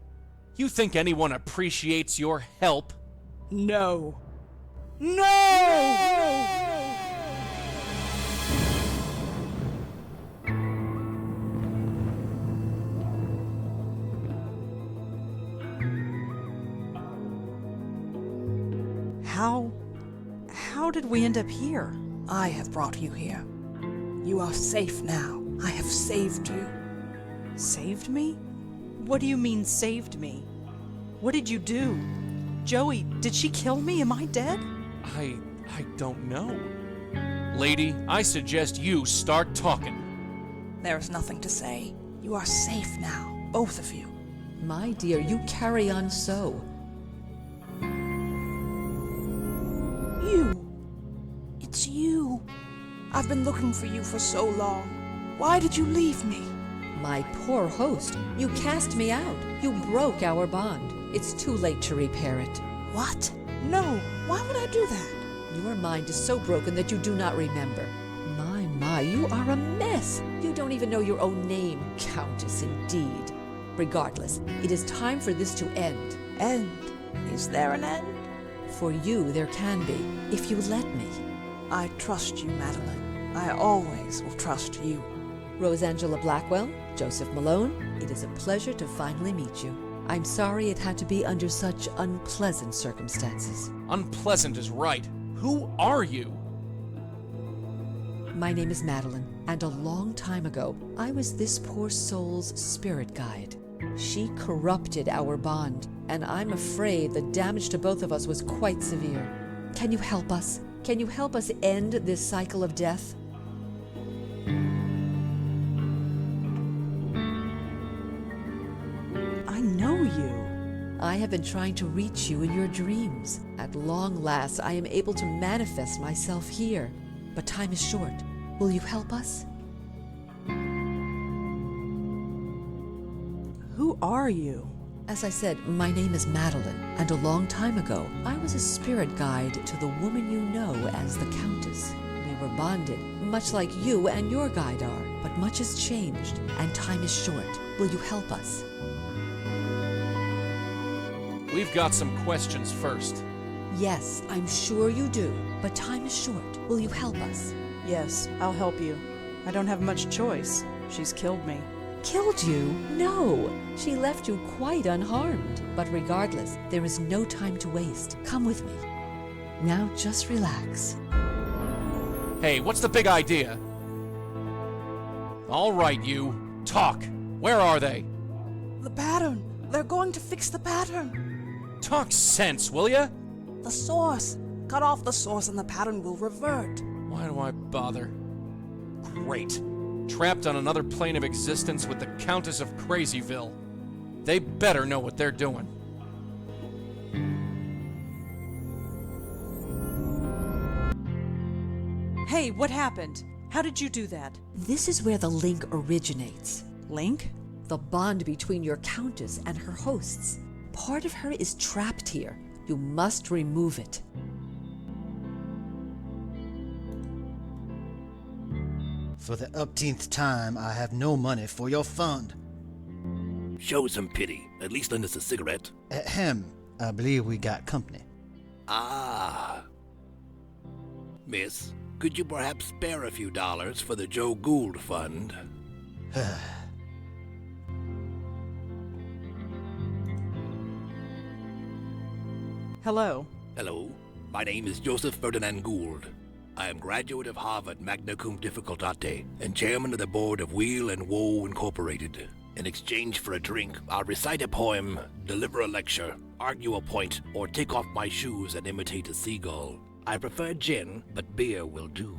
S6: You think anyone appreciates your help?
S10: No. No!
S16: How did we end up here?
S10: I have brought you here. You are safe now. I have saved you.
S16: Saved me? What do you mean, saved me? What did you do? Joey, did she kill me? Am I dead?
S6: I don't know. Lady, I suggest you start talking.
S10: There is nothing to say. You are safe now, both of you.
S9: My dear, you carry on so.
S10: You. It's you. I've been looking for you for so long. Why did you leave me?
S9: My poor host, you cast me out. You broke our bond. It's too late to repair it.
S10: What? No, why would I do that?
S9: Your mind is so broken that you do not remember. My, you are a mess. You don't even know your own name, Countess, indeed. Regardless, it is time for this to end.
S10: End? Is there an end?
S9: For you, there can be, if you let me.
S10: I trust you, Madeline. I always will trust you.
S9: Rosangela Blackwell, Joseph Malone, it is a pleasure to finally meet you. I'm sorry it had to be under such unpleasant circumstances.
S6: Unpleasant is right. Who are you?
S9: My name is Madeline, and a long time ago, I was this poor soul's spirit guide. She corrupted our bond, and I'm afraid the damage to both of us was quite severe. Can you help us? Can you help us end this cycle of death?
S16: I know you.
S9: I have been trying to reach you in your dreams. At long last, I am able to manifest myself here. But time is short. Will you help us?
S16: Who are you?
S9: As I said, my name is Madeline, and a long time ago, I was a spirit guide to the woman you know as the Countess. We were bonded, much like you and your guide are, but much has changed, and time is short. Will you help us?
S6: We've got some questions first.
S9: Yes, I'm sure you do, but time is short. Will you help us?
S16: Yes, I'll help you. I don't have much choice. She's killed me.
S9: Killed you? No! She left you quite unharmed. But regardless, there is no time to waste. Come with me. Now just relax.
S6: Hey, what's the big idea? All right, you. Talk. Where are they?
S10: The pattern. They're going to fix the pattern.
S6: Talk sense, will ya?
S10: The source. Cut off the source and the pattern will revert.
S6: Why do I bother? Great. Trapped on another plane of existence with the Countess of Crazyville. They better know what they're doing.
S16: Hey, what happened? How did you do that?
S9: This is where the link originates.
S16: Link?
S9: The bond between your Countess and her hosts. Part of her is trapped here, You must remove it.
S13: For the upteenth time, I have no money for your fund.
S19: Show some pity. At least lend us a cigarette.
S13: Ahem. I believe we got company.
S19: Ah. Miss, could you perhaps spare a few dollars for the Joe Gould Fund?
S16: Hello.
S19: Hello. My name is Joseph Ferdinand Gould. I am graduate of Harvard magna cum difficultate and chairman of the board of Wheel and Woe Incorporated. In exchange for a drink, I'll recite a poem, deliver a lecture, argue a point, or take off my shoes and imitate a seagull. I prefer gin, but beer will do.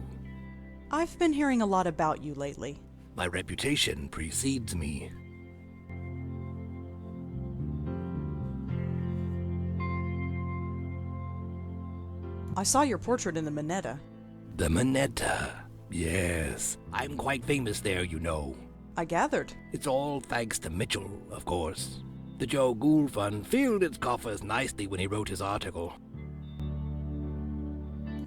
S16: I've been hearing a lot about you lately.
S19: My reputation precedes me.
S16: I saw your portrait in the Minetta.
S19: The Minetta. Yes, I'm quite famous there, you know.
S16: I gathered.
S19: It's all thanks to Mitchell, of course. The Joe Gould Fund filled its coffers nicely when he wrote his article.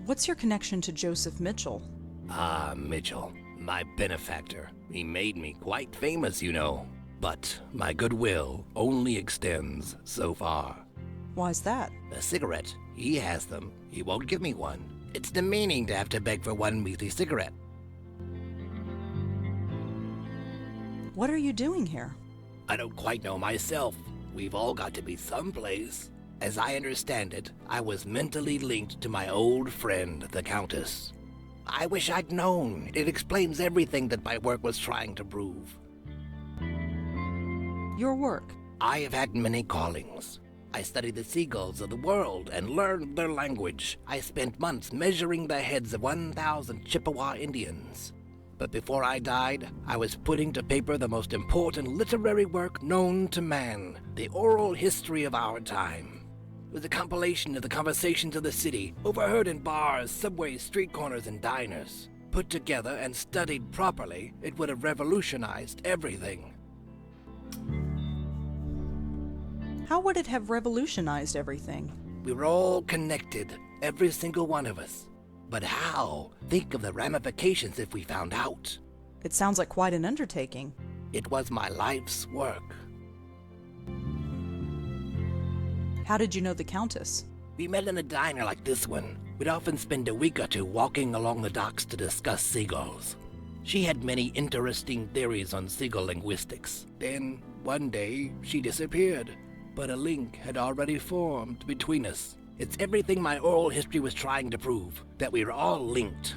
S16: What's your connection to Joseph Mitchell?
S19: Ah, Mitchell, my benefactor. He made me quite famous, you know. But my goodwill only extends so far.
S16: Why's that?
S19: A cigarette. He has them. He won't give me one. It's demeaning to have to beg for one measly cigarette.
S16: What are you doing here?
S19: I don't quite know myself. We've all got to be someplace. As I understand it, I was mentally linked to my old friend, the Countess. I wish I'd known. It explains everything that my work was trying to prove.
S16: Your work?
S19: I have had many callings. I studied the seagulls of the world and learned their language. I spent months measuring the heads of 1,000 Chippewa Indians. But before I died, I was putting to paper the most important literary work known to man, the oral history of our time. It was a compilation of the conversations of the city, overheard in bars, subways, street corners, and diners. Put together and studied properly, it would have revolutionized everything.
S16: How would it have revolutionized everything?
S19: We were all connected, every single one of us. But how? Think of the ramifications if we found out.
S16: It sounds like quite an undertaking.
S19: It was my life's work.
S16: How did you know the Countess?
S19: We met in a diner like this one. We'd often spend a week or two walking along the docks to discuss seagulls. She had many interesting theories on seagull linguistics. Then, one day, she disappeared. But a link had already formed between us. It's everything my oral history was trying to prove, that we were all linked.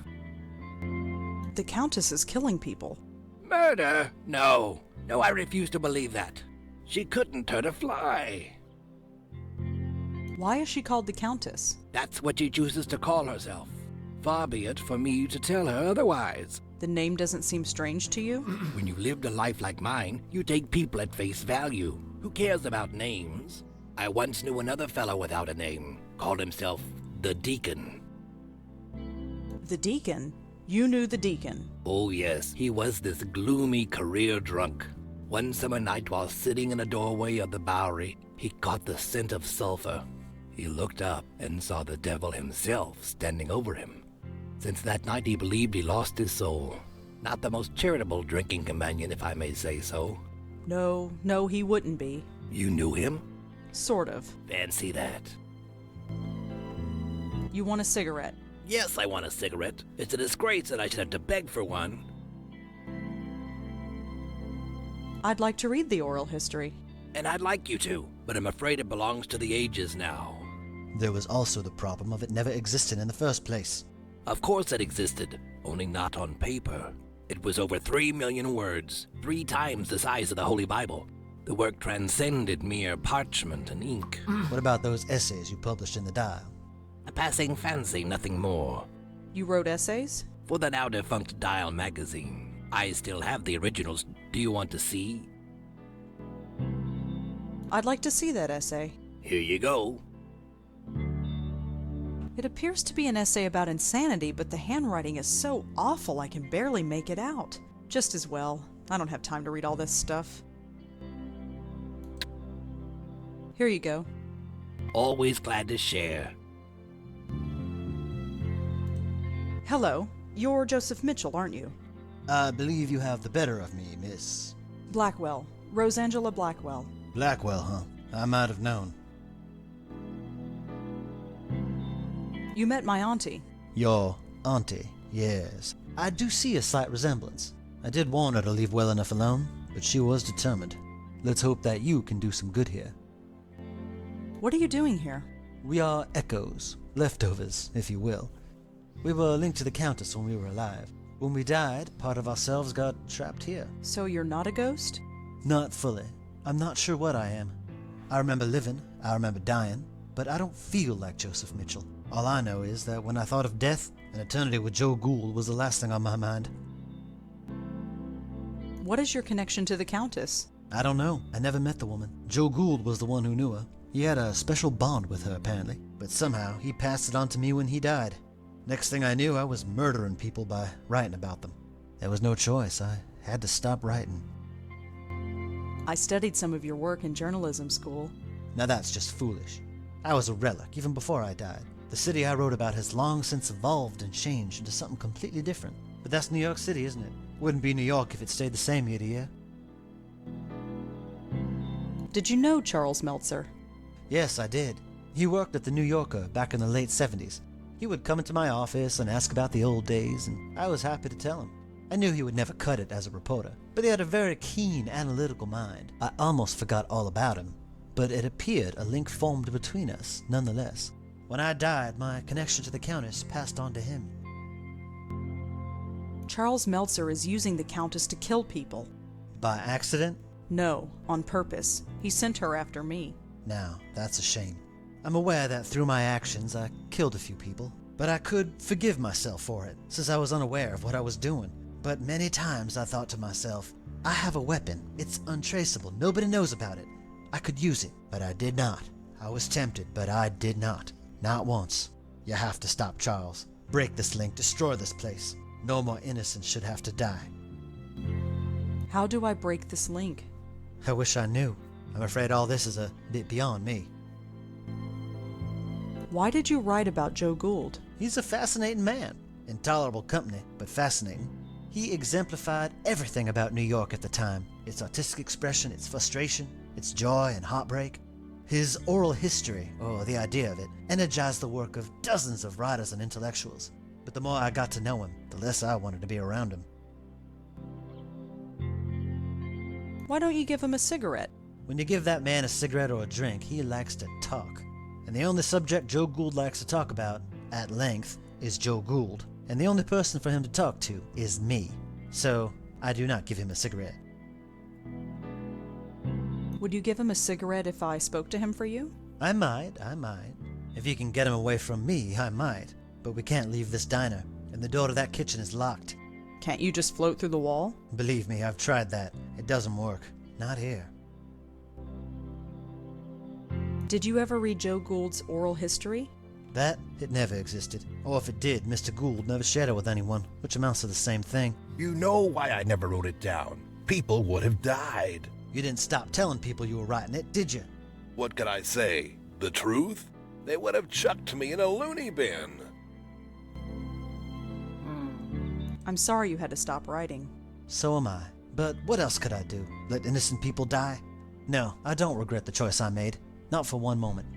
S16: The Countess is killing people.
S19: Murder? No. No, I refuse to believe that. She couldn't hurt a fly.
S16: Why is she called the Countess?
S19: That's what she chooses to call herself. Far be it for me to tell her otherwise.
S16: The name doesn't seem strange to you?
S19: When you lived a life like mine, you take people at face value. Who cares about names? I once knew another fellow without a name. Called himself the Deacon.
S16: The Deacon? You knew the Deacon?
S19: Oh yes, he was this gloomy career drunk. One summer night while sitting in a doorway of the Bowery, he caught the scent of sulfur. He looked up and saw the devil himself standing over him. Since that night he believed he lost his soul. Not the most charitable drinking companion, if I may say so.
S16: No, he wouldn't be.
S19: You knew him?
S16: Sort of.
S19: Fancy that.
S16: You want a cigarette?
S19: Yes, I want a cigarette. It's a disgrace that I should have to beg for one.
S16: I'd like to read the oral history.
S19: And I'd like you to, but I'm afraid it belongs to the ages now.
S13: There was also the problem of it never existing in the first place.
S19: Of course it existed, only not on paper. It was over 3 million words, 3 times the size of the Holy Bible. The work transcended mere parchment and ink.
S13: What about those essays you published in the Dial?
S19: A passing fancy, nothing more.
S16: You wrote essays?
S19: For the now-defunct Dial magazine. I still have the originals. Do you want to see?
S16: I'd like to see that essay.
S19: Here you go.
S16: It appears to be an essay about insanity, but the handwriting is so awful I can barely make it out. Just as well. I don't have time to read all this stuff. Here you go.
S19: Always glad to share.
S16: Hello. You're Joseph Mitchell, aren't you?
S13: I believe you have the better of me, Miss...
S16: Blackwell. Rosangela Blackwell.
S13: Blackwell, huh? I might have known.
S16: You met my auntie.
S13: Your auntie, yes. I do see a slight resemblance. I did warn her to leave well enough alone, but she was determined. Let's hope that you can do some good here.
S16: What are you doing here?
S13: We are echoes, leftovers, if you will. We were linked to the Countess when we were alive. When we died, part of ourselves got trapped here.
S16: So you're not a ghost?
S13: Not fully. I'm not sure what I am. I remember living, I remember dying, but I don't feel like Joseph Mitchell. All I know is that when I thought of death, an eternity with Joe Gould was the last thing on my mind.
S16: What is your connection to the Countess?
S13: I don't know. I never met the woman. Joe Gould was the one who knew her. He had a special bond with her, apparently, but somehow he passed it on to me when he died. Next thing I knew, I was murdering people by writing about them. There was no choice. I had to stop writing.
S16: I studied some of your work in journalism school.
S13: Now that's just foolish. I was a relic, even before I died. The city I wrote about has long since evolved and changed into something completely different. But that's New York City, isn't it? Wouldn't be New York if it stayed the same year to year.
S16: Did you know Charles Meltzer?
S13: Yes, I did. He worked at the New Yorker back in the late 70s. He would come into my office and ask about the old days, and I was happy to tell him. I knew he would never cut it as a reporter, but he had a very keen, analytical mind. I almost forgot all about him, but it appeared a link formed between us, nonetheless. When I died, my connection to the Countess passed on to him.
S16: Charles Meltzer is using the Countess to kill people.
S13: By accident?
S16: No, on purpose. He sent her after me.
S13: Now, that's a shame. I'm aware that through my actions I killed a few people, but I could forgive myself for it, since I was unaware of what I was doing. But many times I thought to myself, I have a weapon. It's untraceable. Nobody knows about it. I could use it, but I did not. I was tempted, but I did not. Not once. You have to stop, Charles. Break this link. Destroy this place. No more innocents should have to die.
S16: How do I break this link?
S13: I wish I knew. I'm afraid all this is a bit beyond me.
S16: Why did you write about Joe Gould?
S13: He's a fascinating man. Intolerable company, but fascinating. He exemplified everything about New York at the time. Its artistic expression, its frustration, its joy and heartbreak. His oral history, or the idea of it, energized the work of dozens of writers and intellectuals. But the more I got to know him, the less I wanted to be around him.
S16: Why don't you give him a cigarette?
S13: When you give that man a cigarette or a drink, he likes to talk. And the only subject Joe Gould likes to talk about, at length, is Joe Gould. And the only person for him to talk to is me. So, I do not give him a cigarette.
S16: Would you give him a cigarette if I spoke to him for you?
S13: I might. If you can get him away from me, I might. But we can't leave this diner, and the door to that kitchen is locked.
S16: Can't you just float through the wall?
S13: Believe me, I've tried that. It doesn't work. Not here.
S16: Did you ever read Joe Gould's oral history?
S13: That, it never existed. Or if it did, Mr. Gould never shared it with anyone, which amounts to the same thing.
S17: You know why I never wrote it down. People would have died.
S13: You didn't stop telling people you were writing it, did you?
S17: What could I say? The truth? They would have chucked me in a loony bin.
S16: I'm sorry you had to stop writing.
S13: So am I. But what else could I do? Let innocent people die? No, I don't regret the choice I made. Not for one moment.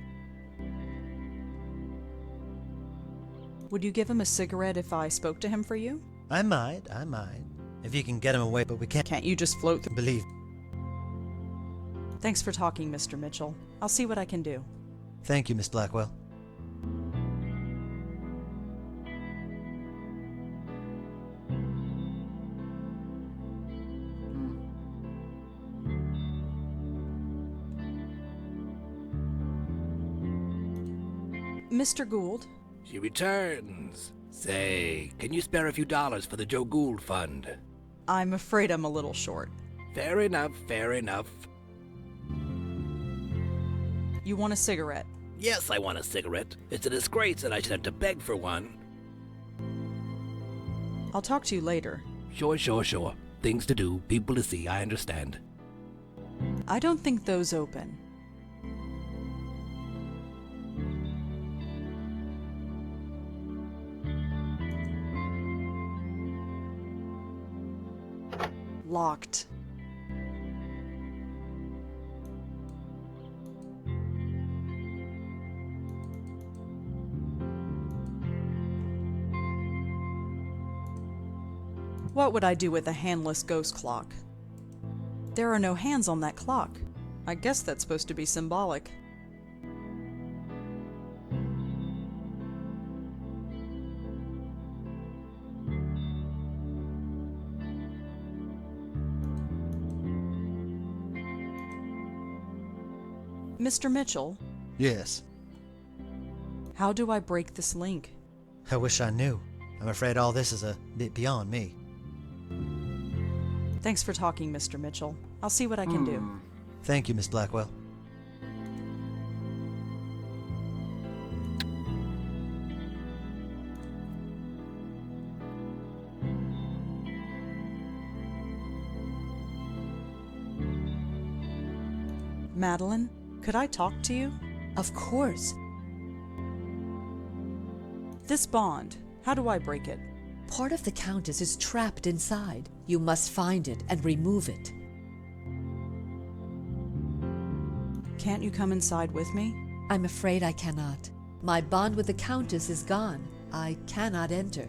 S16: Would you give him a cigarette if I spoke to him for you?
S13: I might. If you can get him away, but we can't.
S16: Can't you just float through?
S13: Believe.
S16: Thanks for talking, Mr. Mitchell. I'll see what I can do.
S13: Thank you, Miss Blackwell.
S16: Mr. Gould?
S19: She returns. Say, can you spare a few dollars for the Joe Gould Fund?
S16: I'm afraid I'm a little short.
S19: Fair enough, fair enough.
S16: You want a cigarette?
S19: Yes, I want a cigarette. It's a disgrace that I should have to beg for one.
S16: I'll talk to you later.
S19: Sure. Things to do, people to see, I understand.
S16: I don't think those open. Locked. What would I do with a handless ghost clock? There are no hands on that clock. I guess that's supposed to be symbolic. Mr. Mitchell,
S13: Yes.
S16: how do I break this link?
S13: I wish I knew. I'm afraid all this is a bit beyond me.
S16: Thanks for talking, Mr. Mitchell. I'll see what I can do.
S13: Thank you, Miss Blackwell.
S16: Madeline, could I talk to you?
S9: Of course.
S16: This bond, how do I break it?
S9: Part of the Countess is trapped inside. You must find it and remove it.
S16: Can't you come inside with me?
S9: I'm afraid I cannot. My bond with the Countess is gone. I cannot enter.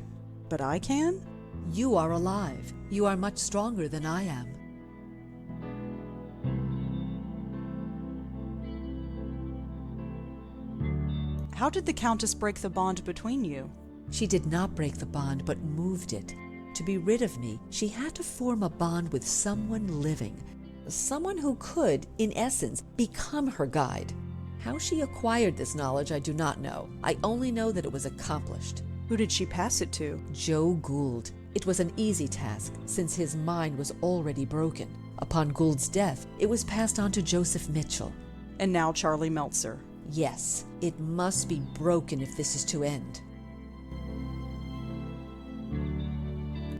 S16: But I can?
S9: You are alive. You are much stronger than I am.
S16: How did the Countess break the bond between you?
S9: She did not break the bond, but moved it. To be rid of me, she had to form a bond with someone living. Someone who could, in essence, become her guide. How she acquired this knowledge, I do not know. I only know that it was accomplished.
S16: Who did she pass it to?
S9: Joe Gould. It was an easy task, since his mind was already broken. Upon Gould's death, it was passed on to Joseph Mitchell.
S16: And now Charlie Meltzer.
S9: Yes, it must be broken if this is to end.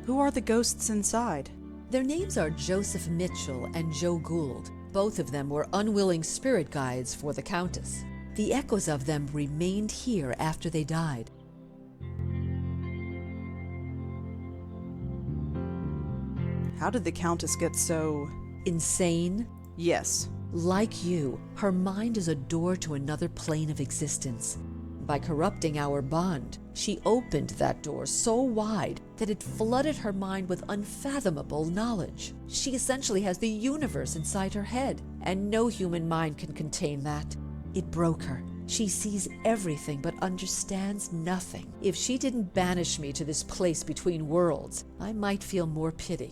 S16: Who are the ghosts inside?
S9: Their names are Joseph Mitchell and Joe Gould. Both of them were unwilling spirit guides for the Countess. The echoes of them remained here after they died.
S16: How did the Countess get so...
S9: insane?
S16: Yes.
S9: Like you, her mind is a door to another plane of existence. By corrupting our bond, she opened that door so wide that it flooded her mind with unfathomable knowledge. She essentially has the universe inside her head, and no human mind can contain that. It broke her. She sees everything but understands nothing. If she didn't banish me to this place between worlds, I might feel more pity.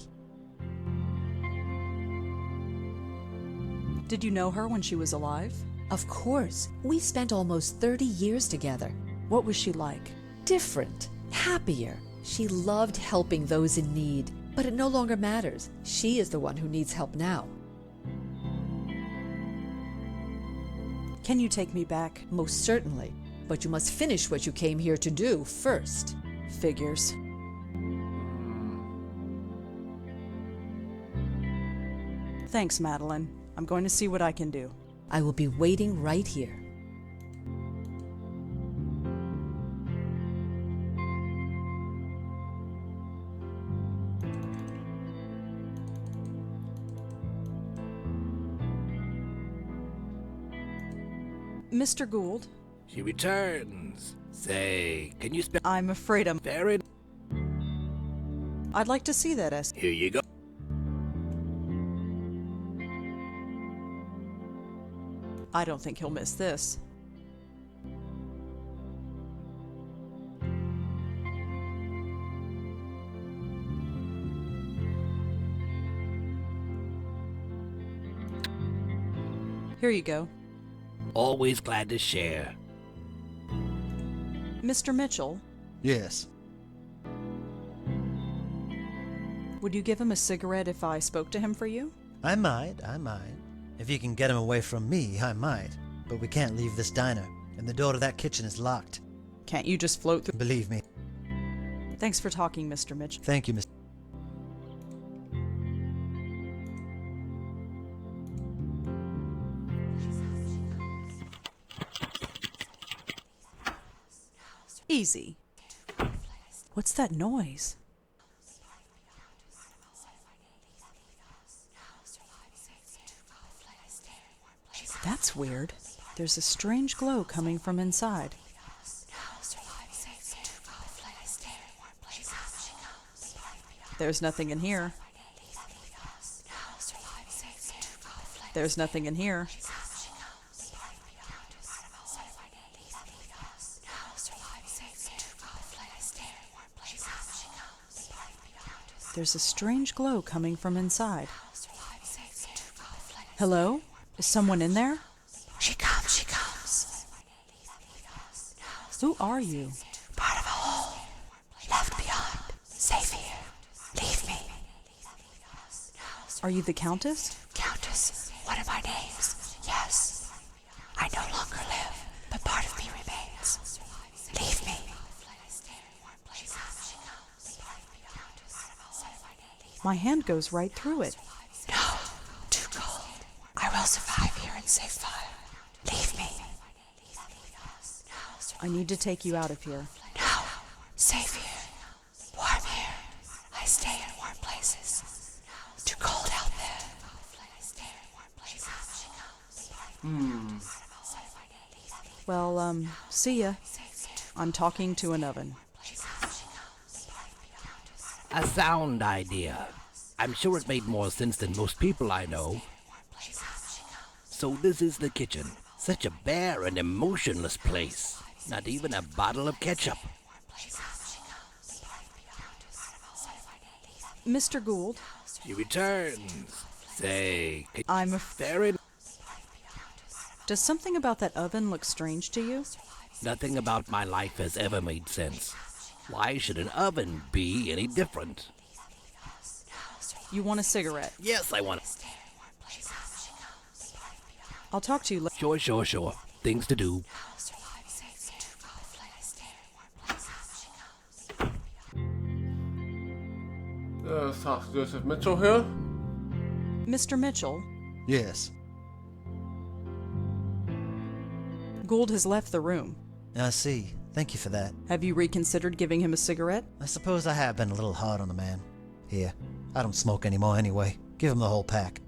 S16: Did you know her when she was alive?
S9: Of course. We spent almost 30 years together.
S16: What was she like?
S9: Different. Happier. She loved helping those in need. But it no longer matters. She is the one who needs help now.
S16: Can you take me back?
S9: Most certainly. But you must finish what you came here to do first.
S16: Figures. Thanks, Madeline. I'm going to see what I can do.
S9: I will be waiting right here.
S16: Mr. Gould?
S19: She returns. Say, can you spell?
S16: I'm afraid I'm...
S19: Very.
S16: I'd like to see that S.
S19: Here you go.
S16: I don't think he'll miss this. Here you go.
S19: Always glad to share.
S16: Mr. Mitchell,
S13: Yes.
S16: would you give him a cigarette if I spoke to him for you?
S13: I might. If you can get him away from me, I might. But we can't leave this diner, and the door to that kitchen is locked.
S16: Can't you just float through?
S13: Believe me.
S16: Thanks for talking, Mr. Mitchell.
S13: Thank you, Miss.
S16: Easy. What's that noise? That's weird. There's a strange glow coming from inside. There's nothing in here. There's nothing in here. There's a strange glow coming from inside. Hello? Is someone in there?
S9: She comes, she comes.
S16: Who are you?
S9: Part of a whole. Left beyond. Safe here. Leave me.
S16: Are you the Countess?
S9: Countess, one of my names. Yes. I no longer live, but part of me remains. Leave me.
S16: My hand goes right through it.
S9: No, too cold. I will survive here in safe fire. Leave me.
S16: I need to take you out of here.
S9: No, safe here. Warm here. I stay in warm places. Too cold out there.
S16: Well, see ya. I'm talking to an oven.
S19: A sound idea. I'm sure it made more sense than most people I know. So this is the kitchen. Such a bare and emotionless place. Not even a bottle of ketchup.
S16: Mr. Gould.
S19: She returns. Say,
S16: I'm
S19: afraid.
S16: Does something about that oven look strange to you?
S19: Nothing about my life has ever made sense. Why should an oven be any different?
S16: You want a cigarette?
S19: Yes, I want it.
S16: I'll talk to you later.
S19: Sure. Things to do.
S3: Talk to Joseph Mitchell here.
S16: Mr. Mitchell,
S13: Yes.
S16: Gould has left the room.
S13: I see. Thank you for that.
S16: Have you reconsidered giving him a cigarette?
S13: I suppose I have been a little hard on the man. Here, I don't smoke anymore anyway. Give him the whole pack.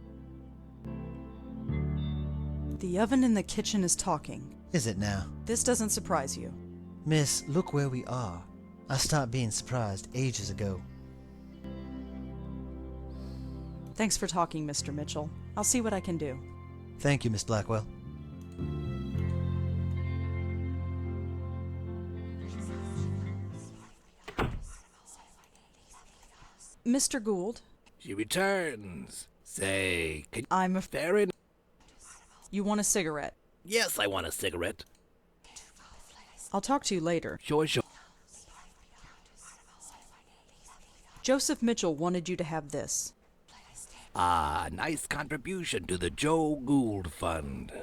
S16: The oven in the kitchen is talking.
S13: Is it now?
S16: This doesn't surprise you.
S13: Miss, look where we are. I stopped being surprised ages ago.
S16: Thanks for talking, Mr. Mitchell. I'll see what I can do.
S13: Thank you, Miss Blackwell.
S16: Mr. Gould.
S19: She returns. Say,
S16: I'm
S19: afraid.
S16: You want a cigarette?
S19: Yes, I want a cigarette.
S16: I'll talk to you later.
S19: Sure.
S16: Joseph Mitchell wanted you to have this.
S19: Ah, nice contribution to the Joe Gould Fund.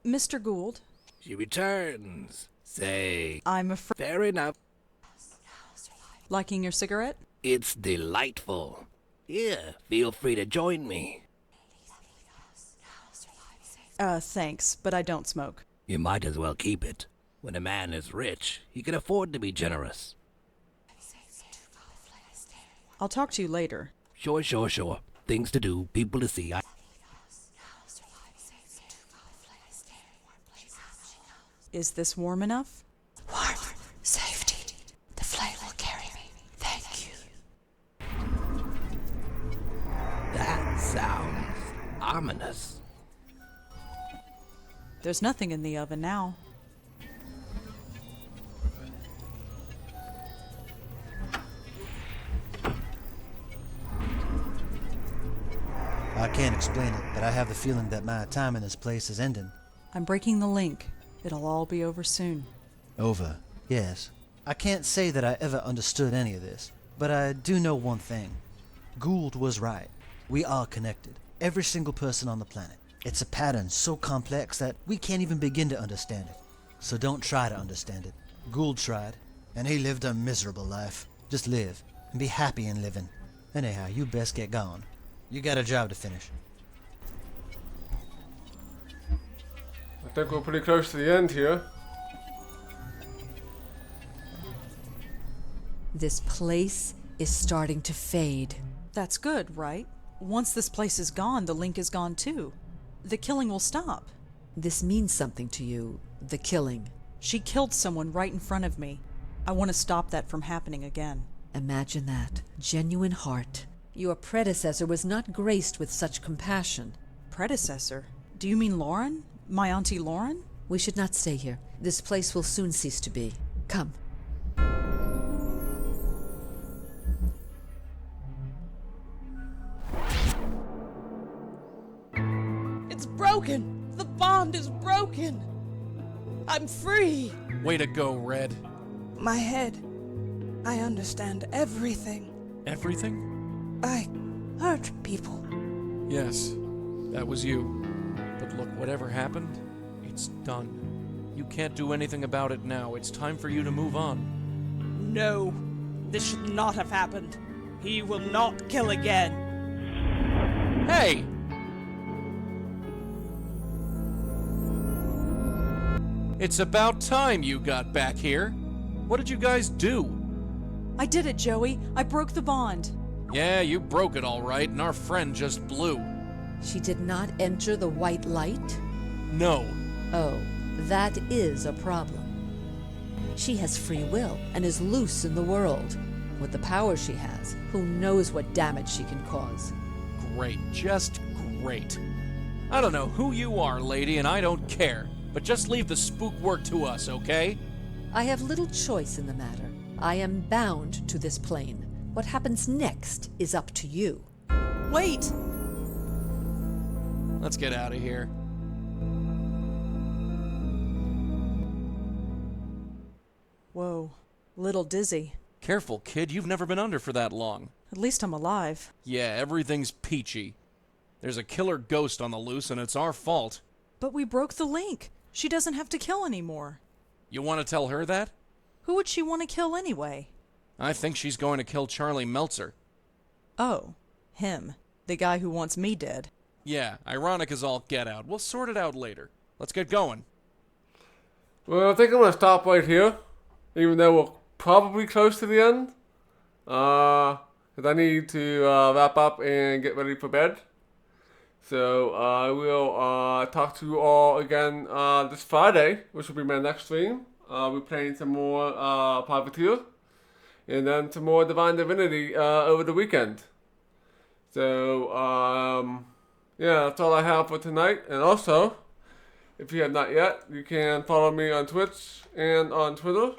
S16: Mr. Gould.
S19: She returns. Say,
S16: I'm afraid.
S19: Fair enough.
S16: Liking your cigarette?
S19: It's delightful. Here, feel free to join me.
S16: Thanks, but I don't smoke.
S19: You might as well keep it. When a man is rich, he can afford to be generous.
S16: I'll talk to you later.
S19: Sure. Things to do, people to see.
S16: Is this warm enough?
S9: Warm. Safety. The flame will carry me. Thank you.
S19: That sounds ominous.
S16: There's nothing in the oven now.
S13: I can't explain it, but I have the feeling that my time in this place is ending.
S16: I'm breaking the link. It'll all be over soon.
S13: Over, yes. I can't say that I ever understood any of this, but I do know one thing. Gould was right. We are connected. Every single person on the planet. It's a pattern so complex that we can't even begin to understand it. So don't try to understand it. Gould tried, and he lived a miserable life. Just live, and be happy in living. Anyhow, you best get gone. You got a job to finish.
S3: I think we're pretty close to the end here.
S9: This place is starting to fade.
S16: That's good, right? Once this place is gone, the link is gone too. The killing will stop.
S9: This means something to you, the killing.
S16: She killed someone right in front of me. I want to stop that from happening again.
S9: Imagine that. Genuine heart. Your predecessor was not graced with such compassion.
S16: Predecessor? Do you mean Lauren? My Auntie Lauren?
S9: We should not stay here. This place will soon cease to be. Come.
S10: It's broken! The bond is broken! I'm free!
S6: Way to go, Red.
S10: My head. I understand everything.
S6: Everything?
S10: I hurt people.
S6: Yes, that was you. But look, whatever happened, it's done. You can't do anything about it now. It's time for you to move on.
S10: No, this should not have happened. He will not kill again.
S6: Hey! It's about time you got back here. What did you guys do?
S16: I did it, Joey. I broke the bond.
S6: Yeah, you broke it all right, and our friend just blew.
S9: She did not enter the white light?
S6: No.
S9: Oh, that is a problem. She has free will and is loose in the world. With the power she has, who knows what damage she can cause.
S6: Great, just great. I don't know who you are, lady, and I don't care. But just leave the spook work to us, okay?
S9: I have little choice in the matter. I am bound to this plane. What happens next is up to you.
S16: Wait!
S6: Let's get out of here.
S16: Whoa, little dizzy.
S6: Careful, kid. You've never been under for that long.
S16: At least I'm alive.
S6: Yeah, everything's peachy. There's a killer ghost on the loose, and it's our fault.
S16: But we broke the link. She doesn't have to kill anymore.
S6: You want to tell her that?
S16: Who would she want to kill anyway?
S6: I think she's going to kill Charlie Meltzer.
S16: Oh, him. The guy who wants me dead.
S6: Yeah, ironic as all get out. We'll sort it out later. Let's get going.
S3: Well, I think I'm going to stop right here. Even though we're probably close to the end. Because I need to wrap up and get ready for bed. So I will talk to you all again this Friday, which will be my next stream. We're playing some more Privateer, and then some more Divine Divinity over the weekend. So yeah, that's all I have for tonight. And also, if you have not yet, you can follow me on Twitch and on Twitter.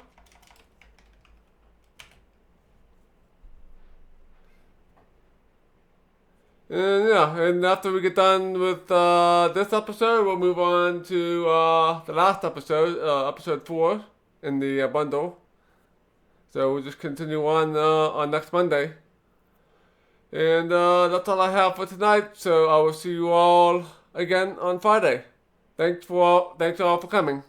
S3: And yeah, and after we get done with this episode, we'll move on to the last episode, episode 4 in the bundle. So we'll just continue on next Monday. And that's all I have for tonight. So I will see you all again on Friday. Thanks all for coming.